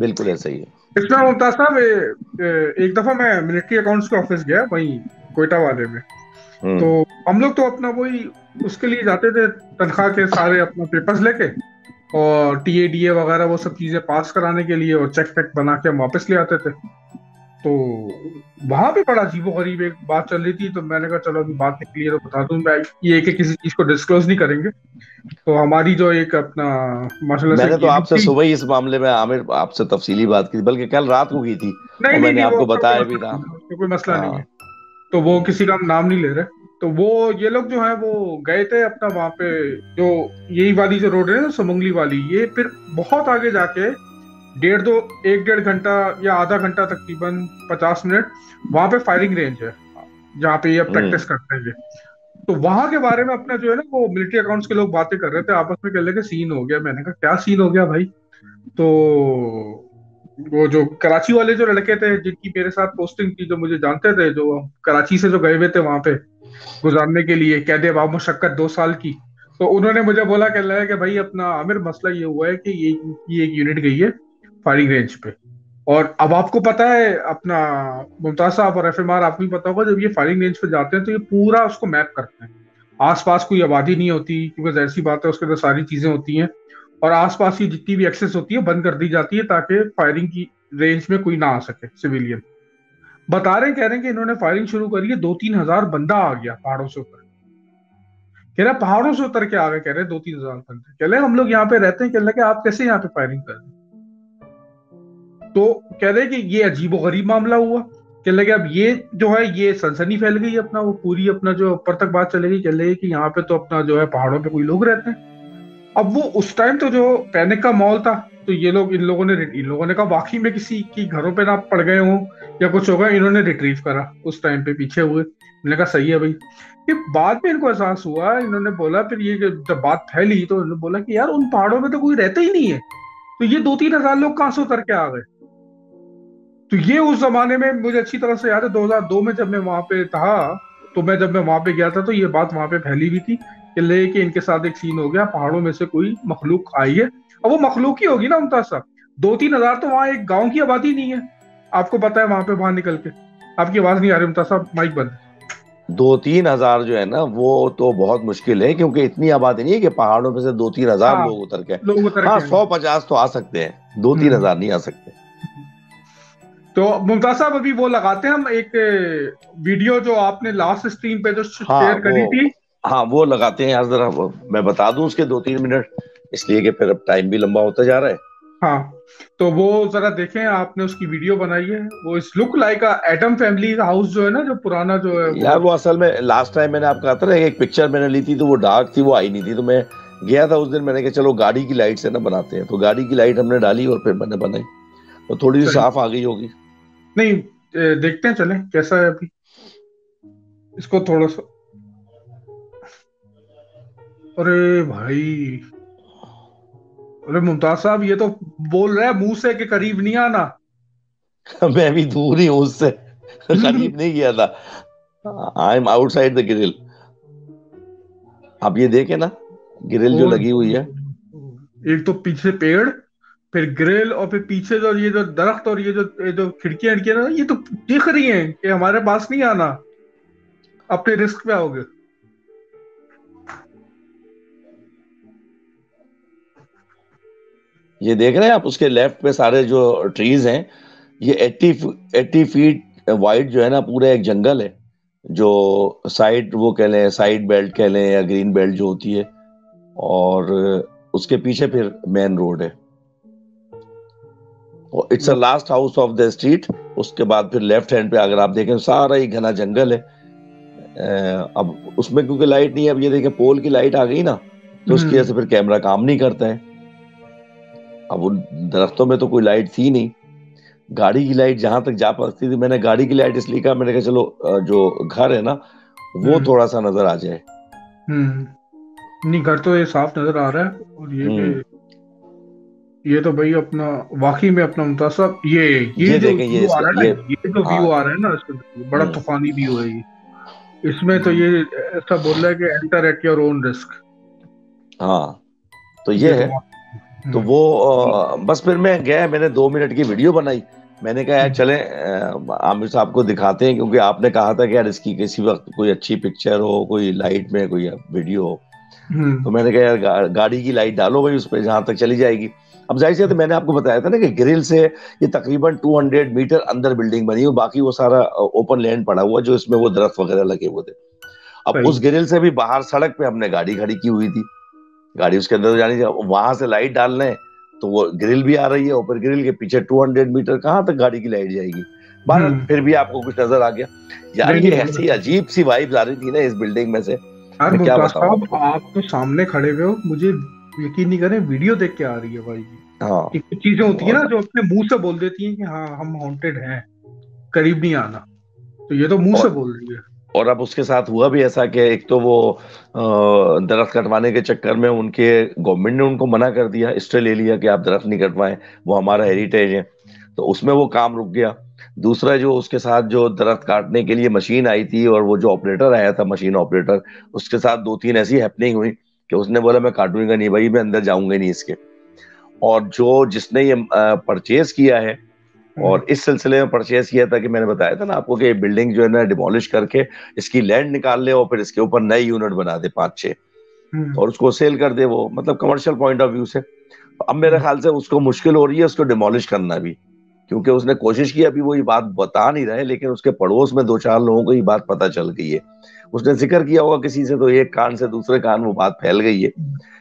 बिल्कुल ऐसा ही है।
इसमें मुमताज साहब, एक दफा मैं मिलिट्री अकाउंट्स के ऑफिस गया वहीं कोयटा वाले में। तो
हम्म।
हम लोग तो अपना वही उसके लिए जाते थे, तनख्वाह के सारे अपना पेपर्स लेके, और टीए डीए वगैरह वो सब चीजें पास कराने के लिए, और चेक वेक बना के हम वापस ले आते थे। तो वहां पे बड़ा अजीबो गरीब एक बात चल रही थी, तो मैंने कहा चलो अभी बात निकली है तो बता दूं मैं, ये कि किसी चीज को डिस्क्लोज नहीं करेंगे। तो हमारी जो एक अपना माशाल्लाह से
मैंने
एक
तो
यूनिट
आपसे
थी।
सुबह ही इस मामले में आमिर आपसे तफसीली बात की थी, बल्कि कल रात को की थी,
नहीं
और
नहीं
मैंने
नहीं, वो
आपको
उसका कोई
बताया भी
मसला
था।
नहीं है, उसका कोई मसला नहीं है।
हाँ।
तो वो किसी का हम नाम नहीं ले रहे। तो वो ये लोग जो है वो गए थे अपना वहां पे, जो यही वाली जो रोड है ना सुमंगली वाली, ये फिर बहुत आगे जाके 1.5 घंटा या आधा घंटा तकरीबन 50 मिनट वहां पे फायरिंग रेंज है जहाँ पे ये प्रैक्टिस करते हैं ये। तो वहां के बारे में अपना जो है ना वो मिलिट्री अकाउंट्स के लोग बातें कर रहे थे आपस में, कह रहे थे सीन हो गया। मैंने कहा क्या सीन हो गया भाई? तो वो जो कराची वाले जो लड़के थे जिनकी मेरे साथ पोस्टिंग थी, जो मुझे जानते थे, जो कराची से जो गए हुए थे वहां पे गुजारने के लिए कैद बाब मुशक्कत 2 साल की, तो उन्होंने मुझे बोला, कह रहा है कि भाई अपना आमिर मसला ये हुआ है कि ये एक यूनिट गई है फायरिंग रेंज पे, और अब आपको पता है अपना मुमताज साहब और एफएमआर, आपको भी पता होगा, जब ये फायरिंग रेंज पे जाते हैं तो ये पूरा उसको मैप करते हैं। आसपास कोई आबादी नहीं होती क्योंकि जाहिर सी बात है उसके अंदर सारी चीजें होती हैं, और आसपास की जितनी भी एक्सेस होती है बंद कर दी जाती है ताकि फायरिंग की रेंज में कोई ना आ सके सिविलियन। बता रहे कह रहे हैं कि इन्होंने फायरिंग शुरू करी है, 2-3 हजार बंदा आ गया पहाड़ों से उतर। कह रहे पहाड़ों से उतर के आ गए, कह रहे 2-3 हजार बंदे। कह रहे हम लोग यहाँ पे रहते हैं, कह रहे कि आप कैसे यहाँ पे फायरिंग कर रहे हैं? तो कह रहे कि ये अजीबो गरीब मामला हुआ। कह लगे अब ये जो है ये सनसनी फैल गई अपना, वो पूरी अपना जो ऊपर तक बात चलेगी। कह लगे कि यहाँ पे तो अपना जो है पहाड़ों पे कोई लोग रहते हैं। अब वो उस टाइम तो जो पैनिक का माहौल था, तो ये लोग इन लोगों ने कहा वाकई में किसी की घरों पे ना पड़ गए हों या कुछ होगा, इन्होंने रिट्रीव करा उस टाइम पे पीछे हुए। मैंने कहा सही है भाई। ये बाद में इनको एहसास हुआ, इन्होंने बोला फिर ये जब बात फैली तो इन्होंने बोला कि यार उन पहाड़ों में तो कोई रहता ही नहीं है, तो ये 2-3 हजार लोग कहाँ से उतर के आ गए? तो ये उस जमाने में मुझे अच्छी तरह से याद है, 2002 में जब मैं वहां पे था, तो जब मैं वहां पे गया था तो ये बात वहां पे फैली हुई थी कि इनके साथ एक सीन हो गया, पहाड़ों में से कोई मखलूक आई है। अब वो मखलूक ही होगी ना मुमताज साहब, 2-3 हजार तो वहां एक गांव की आबादी नहीं है। आपको पता है वहां पे बाहर निकल के, आपकी आवाज नहीं आ रही मुमताज साहब, माइक बंद।
2-3 हजार जो है ना वो तो बहुत मुश्किल है, क्योंकि इतनी आबादी नहीं है कि पहाड़ों में से 2-3 हजार
हाँ
लोग उतर के।
लोग उतर
हाँ,
के
100-50 तो आ सकते हैं, 2-3 हजार नहीं आ सकते।
तो मुमताज साहब अभी वो लगाते हैं हम एक वीडियो जो आपने लास्ट स्ट्रीम पे जो
हाँ
शेयर करी थी।
वो लगाते हैं यार, जरा मैं बता दूं उसके 2-3 मिनट, इसलिए कि फिर अब टाइम भी लंबा होता जा रहा है।
हाँ तो वो जरा देखें, आपने उसकी वीडियो बनाई है, वो इस लुक लाइक एटम फैमिली का हाउस जो है ना, जो पुराना जो है वो।
यार वो असल में लास्ट टाइम मैंने आपको कहा था ना, एक पिक्चर मैंने ली थी तो वो डार्क थी, वो आई नहीं थी, तो मैं गया था उस दिन, मैंने कहा चलो गाड़ी की लाइट से ना बनाते हैं, तो गाड़ी की लाइट हमने डाली और फिर मैंने बनाई, तो थोड़ी सी
चलिए
साफ आ गई होगी।
नहीं देखते हैं, चलें कैसा है अभी इसको थोड़ा सा। अरे भाई, अरे मुमताज साहब ये तो बोल रहा है मुंह से के करीब नहीं आना।
मैं भी दूर ही हूँ उससे, करीब नहीं गया था। I am outside the grill. आप ये देखें ना, ग्रिल जो
और
लगी हुई है।
एक तो पीछे पेड़, फिर ग्रिल, और फिर पीछे जो ये जो दरख्त, और ये जो खिड़कियां खिड़कियां ना, ये तो दिख रही हैं कि हमारे पास नहीं आना, अपने रिस्क पे आओगे।
ये देख रहे हैं आप, उसके लेफ्ट पे सारे जो ट्रीज हैं, ये 80 फीट वाइड जो है ना, पूरा एक जंगल है, जो साइड वो कह लें, साइड बेल्ट कह लें या ग्रीन बेल्ट जो होती है, और उसके पीछे फिर मेन रोड है। It's a last house of the street. उसके बाद फिर लेफ्ट हैंड पे अगर आप देखें सारा ही घना जंगल है। अब उसमें क्योंकि लाइट नहीं है, अब ये देखें पोल की लाइट आ गई ना, तो उसकी वजह से फिर कैमरा काम नहीं करता है। अब उन दरख्तों में तो कोई लाइट थी नहीं, गाड़ी की लाइट जहां तक जा पाती थी, मैंने गाड़ी की लाइट इसलिए कहा, मैंने कहा चलो जो घर है ना वो थोड़ा सा नजर आ जाए।
नहीं घर तो ये साफ नजर आ रहा है, और ये तो भाई अपना वाकई में अपना मुमताज साहब, ये जो
देखें, ये
व्यू आ
इसका
रहा है ना, ये जो व्यू
हाँ।
आ रहा है ना इसके अंदर, बड़ा तूफानी व्यू है ये। इसमें तो ये ऐसा बोल रहा है कि enter at your own risk.
हाँ, तो ये
ये तो
है। तो वो बस फिर मैं गया, मैंने 2 मिनट की वीडियो बनाई। मैंने कहा यार चले आमिर साहब को दिखाते हैं, क्योंकि आपने कहा था कि यार इसकी किसी वक्त कोई अच्छी पिक्चर हो, कोई लाइट में कोई वीडियो हो, तो मैंने कहा यार गाड़ी की लाइट डालो भाई उस पर, जहां तक चली जाएगी। अब जाहिर सी है, तो मैंने आपको बताया था ना कि ग्रिल से ये तकरीबन 200 मीटर अंदर बिल्डिंग बनी हुई, बाकी वो सारा ओपन लैंड पड़ा हुआ जो इसमें वो दरख्त वगैरह लगे हुए थे। अब
सही।
उस ग्रिल से भी बाहर सड़क पे हमने गाड़ी खड़ी की हुई थी, गाड़ी उसके अंदर तो जानी थी, वहां से लाइट डालने, तो वो ग्रिल भी आ रही है ऊपर, ग्रिल के पीछे 200 मीटर कहाँ तक गाड़ी की लाइट जाएगी। बहरहाल फिर भी आपको कुछ नजर आ गया यार? ये ऐसी अजीब सी वाइब्स आ रही थी ना इस बिल्डिंग में से,
यार
मैं क्या
मुमताज
बताऊं
साहब,
आपको।
आप तो सामने खड़े हुए हो, मुझे यकीन नहीं करें, वीडियो देख के आ रही है भाई की।
हाँ,
कि कुछ चीजें होती है ना
और
जो अपने मुंह से बोल देती हैं कि हाँ हम हॉन्टेड हैं, करीब नहीं आना। तो ये तो मुंह से
और
बोल रही है।
और अब उसके साथ हुआ भी ऐसा कि एक तो वो दरख्त कटवाने के चक्कर में उनके गवर्नमेंट ने उनको मना कर दिया, स्टे ले लिया कि आप दरख्त नहीं कटवाएं, वो हमारा हेरिटेज है। तो उसमें वो काम रुक गया। दूसरा, जो उसके साथ जो दरख्त काटने के लिए मशीन आई थी और वो जो ऑपरेटर आया था, मशीन ऑपरेटर, उसके साथ दो तीन ऐसी हैपनिंग हुई कि उसने बोला मैं काटूंगा नहीं भाई, मैं अंदर जाऊंगा नहीं इसके। और जो जिसने ये परचेज किया है, और इस सिलसिले में परचेज किया था कि मैंने बताया था ना आपको कि बिल्डिंग जो है ना डिमोलिश करके इसकी लैंड निकाल ले और फिर इसके ऊपर नए यूनिट बना दे 5-6, और उसको सेल कर दे, वो मतलब कमर्शियल पॉइंट ऑफ व्यू से। अब मेरे ख्याल से उसको मुश्किल हो रही है उसको डिमोलिश करना भी, क्योंकि उसने कोशिश की, अभी वो ये बात बता नहीं रहे, लेकिन उसके पड़ोस में 2-4 लोगों को ये बात पता चल गई है। उसने जिक्र किया होगा किसी से, तो एक कान से दूसरे कान वो बात फैल गई है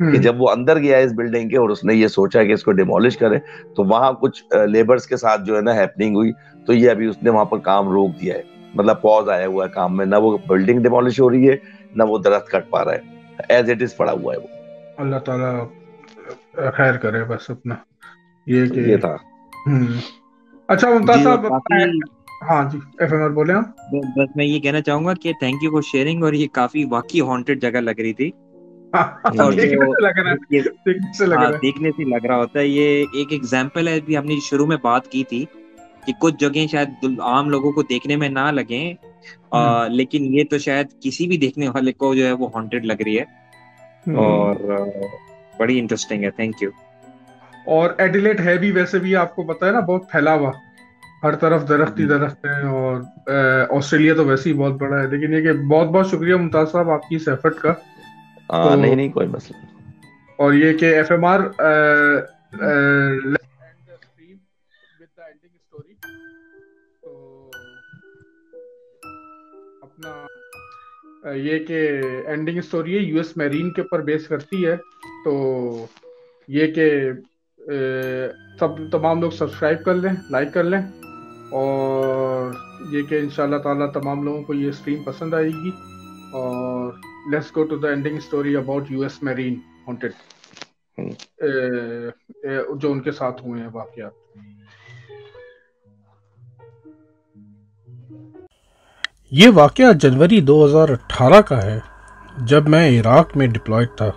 कि जब वो अंदर गया इस बिल्डिंग के और उसने ये सोचा कि इसको डिमोलिश करे, तो वहां कुछ लेबर्स के साथ जो है ना हैपनिंग हुई। तो ये अभी उसने वहां पर काम रोक दिया है, मतलब पॉज आया हुआ है काम में, ना वो बिल्डिंग डिमोलिश हो रही है, ना वो दरख्त कट पा रहा है, एज इट इज पड़ा हुआ है वो।
अल्लाह ताला खैर करे बस अपना, ये
तो
कि
ये था।
अच्छा मुमताज
जी। और
साहब,
काफी
हाँ जी, एफएमआर बोले आप।
बस मैं ये कहना चाहूंगा कि थैंक यू फॉर शेयरिंग, और ये काफी वाकई हॉन्टेड जगह लग रही थी। और
देखने
जो
से लग रहा
ये
है, देखने से लग
हाँ,
रहा है।
देखने से लग रहा होता है। ये एक एग्जाम्पल है, भी हमने शुरू में बात की थी कि कुछ जगह शायद आम लोगों को देखने में ना लगे, लेकिन ये तो शायद किसी भी देखने वाले को जो है वो हॉन्टेड लग रही है। और बड़ी इंटरेस्टिंग है। Thank you.
और एडिलेट है भी वैसे भी, आपको पता है ना, बहुत फैला हुआ, हर तरफ दरख्त ही दरख्त है। और ऑस्ट्रेलिया तो वैसे ही बहुत बड़ा है। लेकिन ये कि बहुत बहुत शुक्रिया मुमताज साहब आपकी इस एफर्ट का। तो
नहीं नहीं, कोई मसला नहीं।
और ये कि FMR let's end the stream with the ending story. तो अपना ये कि एंडिंग स्टोरी है, यूएस मैरीन के ऊपर बेस करती है। तो ये कि सब तमाम लोग सब्सक्राइब कर लें, लाइक कर लें, और ये कि इंशाल्लाह ताला तमाम लोगों को ये स्ट्रीम पसंद आएगी। और let's go to the ending story about US marine haunted, जो उनके साथ हुए हैं वाकयात।
ये वाकया जनवरी 2018 का है, जब मैं इराक में डिप्लॉयड था।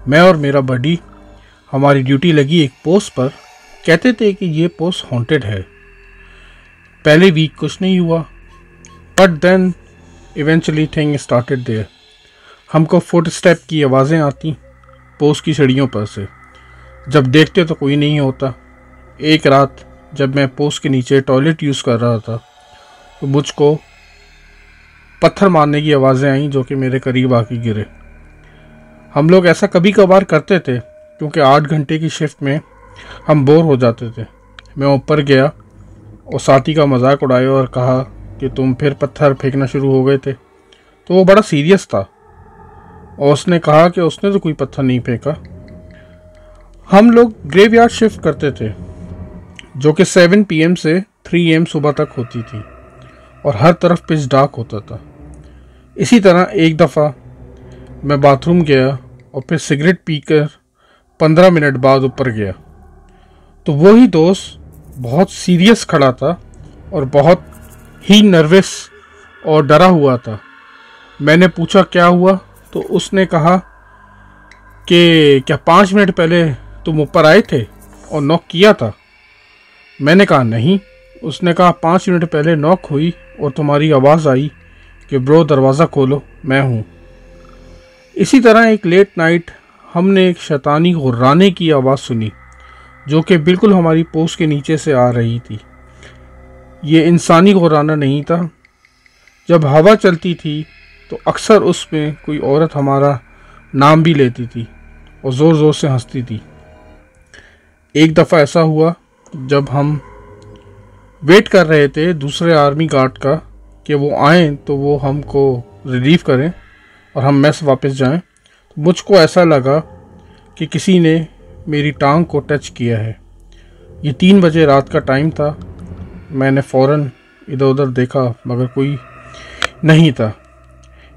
मैं और मेरा बडी, हमारी ड्यूटी लगी एक पोस्ट पर। कहते थे कि ये पोस्ट हॉन्टेड है। पहले वीक कुछ नहीं हुआ, but then eventually thing started there. हमको फुट स्टेप की आवाज़ें आती पोस्ट की सीढ़ियों पर से। जब देखते तो कोई नहीं होता। एक रात जब मैं पोस्ट के नीचे टॉयलेट यूज़ कर रहा था, तो मुझको पत्थर मारने की आवाज़ें आईं जो कि मेरे करीब आके गिरे। हम लोग ऐसा कभी कभार करते थे, क्योंकि 8 घंटे की शिफ्ट में हम बोर हो जाते थे। मैं ऊपर गया और साथी का मजाक उड़ाया और कहा कि तुम फिर पत्थर फेंकना शुरू हो गए थे। तो वो बड़ा सीरियस था और उसने कहा कि उसने तो कोई पत्थर नहीं फेंका। हम लोग ग्रेवयार्ड शिफ्ट करते थे, जो कि 7 PM से 3 AM सुबह तक होती थी, और हर तरफ पिच डार्क होता था। इसी तरह एक दफ़ा मैं बाथरूम गया और फिर सिगरेट पीकर 15 मिनट बाद ऊपर गया, तो वही दोस्त बहुत सीरियस खड़ा था और बहुत ही नर्वस और डरा हुआ था। मैंने पूछा क्या हुआ, तो उसने कहा कि क्या 5 मिनट पहले तुम ऊपर आए थे और नॉक किया था। मैंने कहा नहीं। उसने कहा 5 मिनट पहले नॉक हुई और तुम्हारी आवाज़ आई कि ब्रो दरवाज़ा खोलो, मैं हूँ। इसी तरह एक लेट नाइट हमने एक शैतानी गुर्राने की आवाज़ सुनी, जो कि बिल्कुल हमारी पोस्ट के नीचे से आ रही थी। ये इंसानी गुर्राना नहीं था। जब हवा चलती थी तो अक्सर उसमें कोई औरत हमारा नाम भी लेती थी और ज़ोर ज़ोर से हंसती थी। एक दफ़ा ऐसा हुआ जब हम वेट कर रहे थे दूसरे आर्मी गार्ड का कि वो आएँ तो वो हमको रिलीव करें और हम मेस वापस जाएं, तो मुझको ऐसा लगा कि किसी ने मेरी टांग को टच किया है। ये 3 बजे रात का टाइम था। मैंने फ़ौरन इधर उधर देखा मगर कोई नहीं था।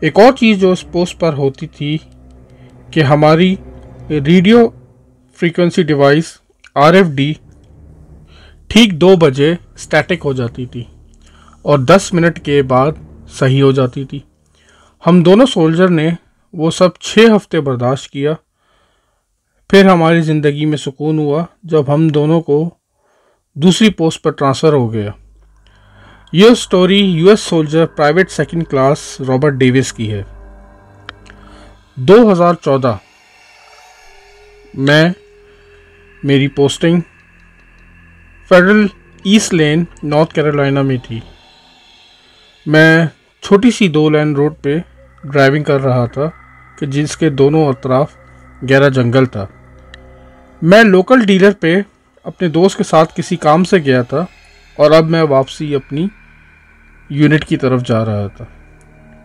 एक और चीज़ जो उस पोस्ट पर होती थी कि हमारी रेडियो फ्रीक्वेंसी डिवाइस RFD ठीक 2 बजे स्टैटिक हो जाती थी और 10 मिनट के बाद सही हो जाती थी। हम दोनों सोल्जर ने वो सब 6 हफ्ते बर्दाश्त किया। फिर हमारी ज़िंदगी में सुकून हुआ जब हम दोनों को दूसरी पोस्ट पर ट्रांसफ़र हो गया। यह story US soldier private second class Robert Davis की है। 2014 में मेरी पोस्टिंग फेडरल ईस्ट लेन नॉर्थ कैरोलिना में थी। मैं छोटी सी 2 लेन रोड पे ड्राइविंग कर रहा था कि जिसके दोनों अतराफ गहरा जंगल था। मैं लोकल डीलर पे अपने दोस्त के साथ किसी काम से गया था और अब मैं वापसी अपनी यूनिट की तरफ जा रहा था।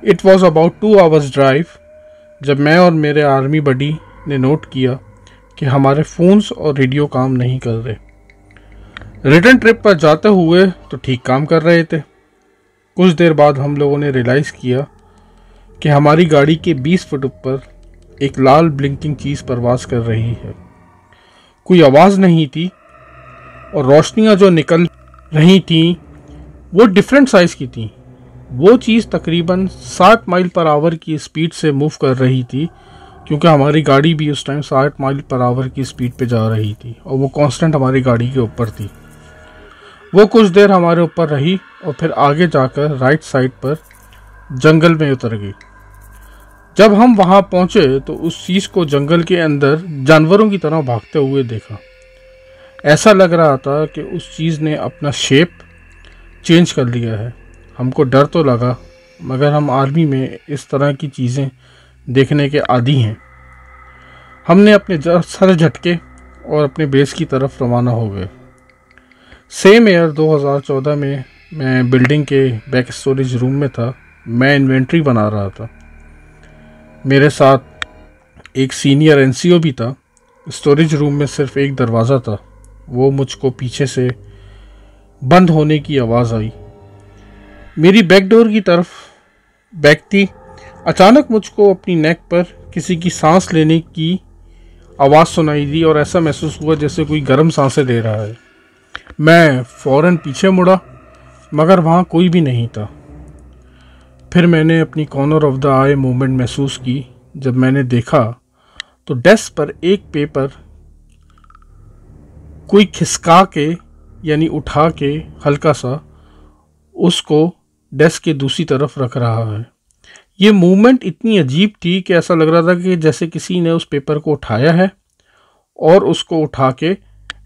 It was about 2 hours drive जब मैं और मेरे आर्मी बडी ने नोट किया कि हमारे फ़ोन्स और रेडियो काम नहीं कर रहे। रिटर्न ट्रिप पर जाते हुए तो ठीक काम कर रहे थे। कुछ देर बाद हम लोगों ने रियलाइज़ किया कि हमारी गाड़ी के 20 फुट ऊपर एक लाल ब्लिंकिंग चीज़ परवास कर रही है। कोई आवाज़ नहीं थी और रोशनियाँ जो निकल रही थीं वो डिफरेंट साइज़ की थीं। वो चीज़ तकरीबन 60 माइल पर आवर की स्पीड से मूव कर रही थी क्योंकि हमारी गाड़ी भी उस टाइम 60 माइल पर आवर की स्पीड पे जा रही थी और वो कांस्टेंट हमारी गाड़ी के ऊपर थी। वो कुछ देर हमारे ऊपर रही और फिर आगे जाकर राइट साइड पर जंगल में उतर गई। जब हम वहाँ पहुँचे तो उस चीज़ को जंगल के अंदर जानवरों की तरह भागते हुए देखा। ऐसा लग रहा था कि उस चीज़ ने अपना शेप चेंज कर लिया है। हमको डर तो लगा मगर हम आर्मी में इस तरह की चीज़ें देखने के आदी हैं। हमने अपने सर झटके और अपने बेस की तरफ रवाना हो गए। सेम ईयर 2014 में मैं बिल्डिंग के बैक स्टोरेज रूम में था। मैं इन्वेंट्री बना रहा था। मेरे साथ एक सीनियर NCO भी था। स्टोरेज रूम में सिर्फ एक दरवाज़ा था। वो मुझको पीछे से बंद होने की आवाज़ आई। मेरी बैक डोर की तरफ बैक थी। अचानक मुझको अपनी नेक पर किसी की सांस लेने की आवाज़ सुनाई दी और ऐसा महसूस हुआ जैसे कोई गर्म सांसें ले रहा है। मैं फ़ौरन पीछे मुड़ा मगर वहाँ कोई भी नहीं था। फिर मैंने अपनी corner of the eye movement महसूस की। जब मैंने देखा तो डेस्क पर एक पेपर कोई खिसका के यानी उठा के हल्का सा उसको डेस्क के दूसरी तरफ रख रहा है। ये मूवमेंट इतनी अजीब थी कि ऐसा लग रहा था कि जैसे किसी ने उस पेपर को उठाया है और उसको उठा के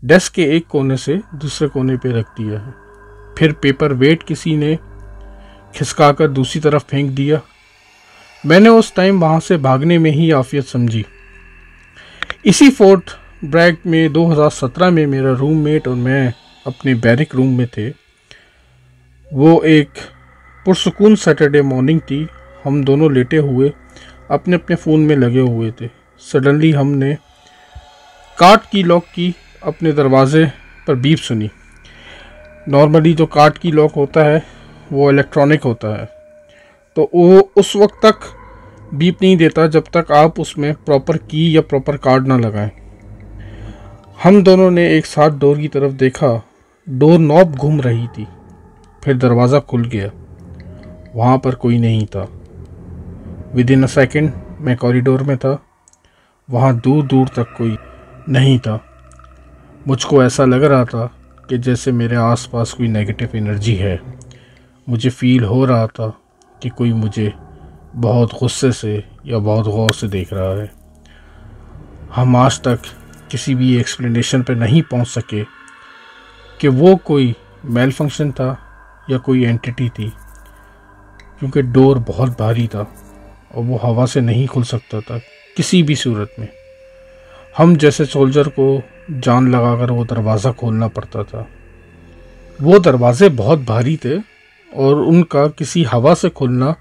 डेस्क के एक कोने से दूसरे कोने पे रख दिया है। फिर पेपर वेट किसी ने खिसका कर दूसरी तरफ फेंक दिया। मैंने उस टाइम वहाँ से भागने में ही आफियत समझी। इसी फोर्ट ब्रैग में 2017 में मेरा रूममेट और मैं अपने बैरिक रूम में थे। वो एक पुरसुकून सैटरडे मॉर्निंग थी। हम दोनों लेटे हुए अपने अपने फ़ोन में लगे हुए थे। सडनली हमने कार्ट की लॉक की अपने दरवाज़े पर बीप सुनी। नॉर्मली जो कार्ट की लॉक होता है वो इलेक्ट्रॉनिक होता है, तो वो उस वक्त तक बीप नहीं देता जब तक आप उसमें प्रॉपर की या प्रॉपर कार्ड ना लगाएं। हम दोनों ने एक साथ डोर की तरफ देखा। डोर नॉब घूम रही थी। फिर दरवाज़ा खुल गया। वहाँ पर कोई नहीं था। विदिन अ सेकेंड मैं कॉरिडोर में था। वहाँ दूर दूर तक कोई नहीं था। मुझको ऐसा लग रहा था कि जैसे मेरे आसपास कोई नेगेटिव एनर्जी है। मुझे फ़ील हो रहा था कि कोई मुझे बहुत गुस्से से या बहुत गौर से देख रहा है। हम आज तक किसी भी एक्सप्लेनेशन पर नहीं पहुंच सके कि वो कोई मेल फंक्शन था या कोई एंटिटी थी, क्योंकि डोर बहुत भारी था और वो हवा से नहीं खुल सकता था किसी भी सूरत में। हम जैसे सोल्जर को जान लगाकर वो दरवाज़ा खोलना पड़ता था। वो दरवाजे बहुत भारी थे और उनका किसी हवा से खुलना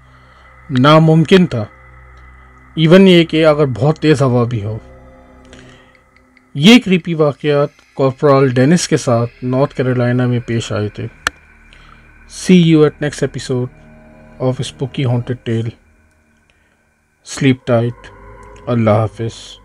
नामुमकिन था। इवन ये कि अगर बहुत तेज़ हवा भी हो। ये क्रीपी वाक़यात कॉर्पोरल डेनिस के साथ नॉर्थ कैरोलिना में पेश आए थे। See you at next episode of Spooky Haunted Tale. Sleep tight. Allah Hafiz.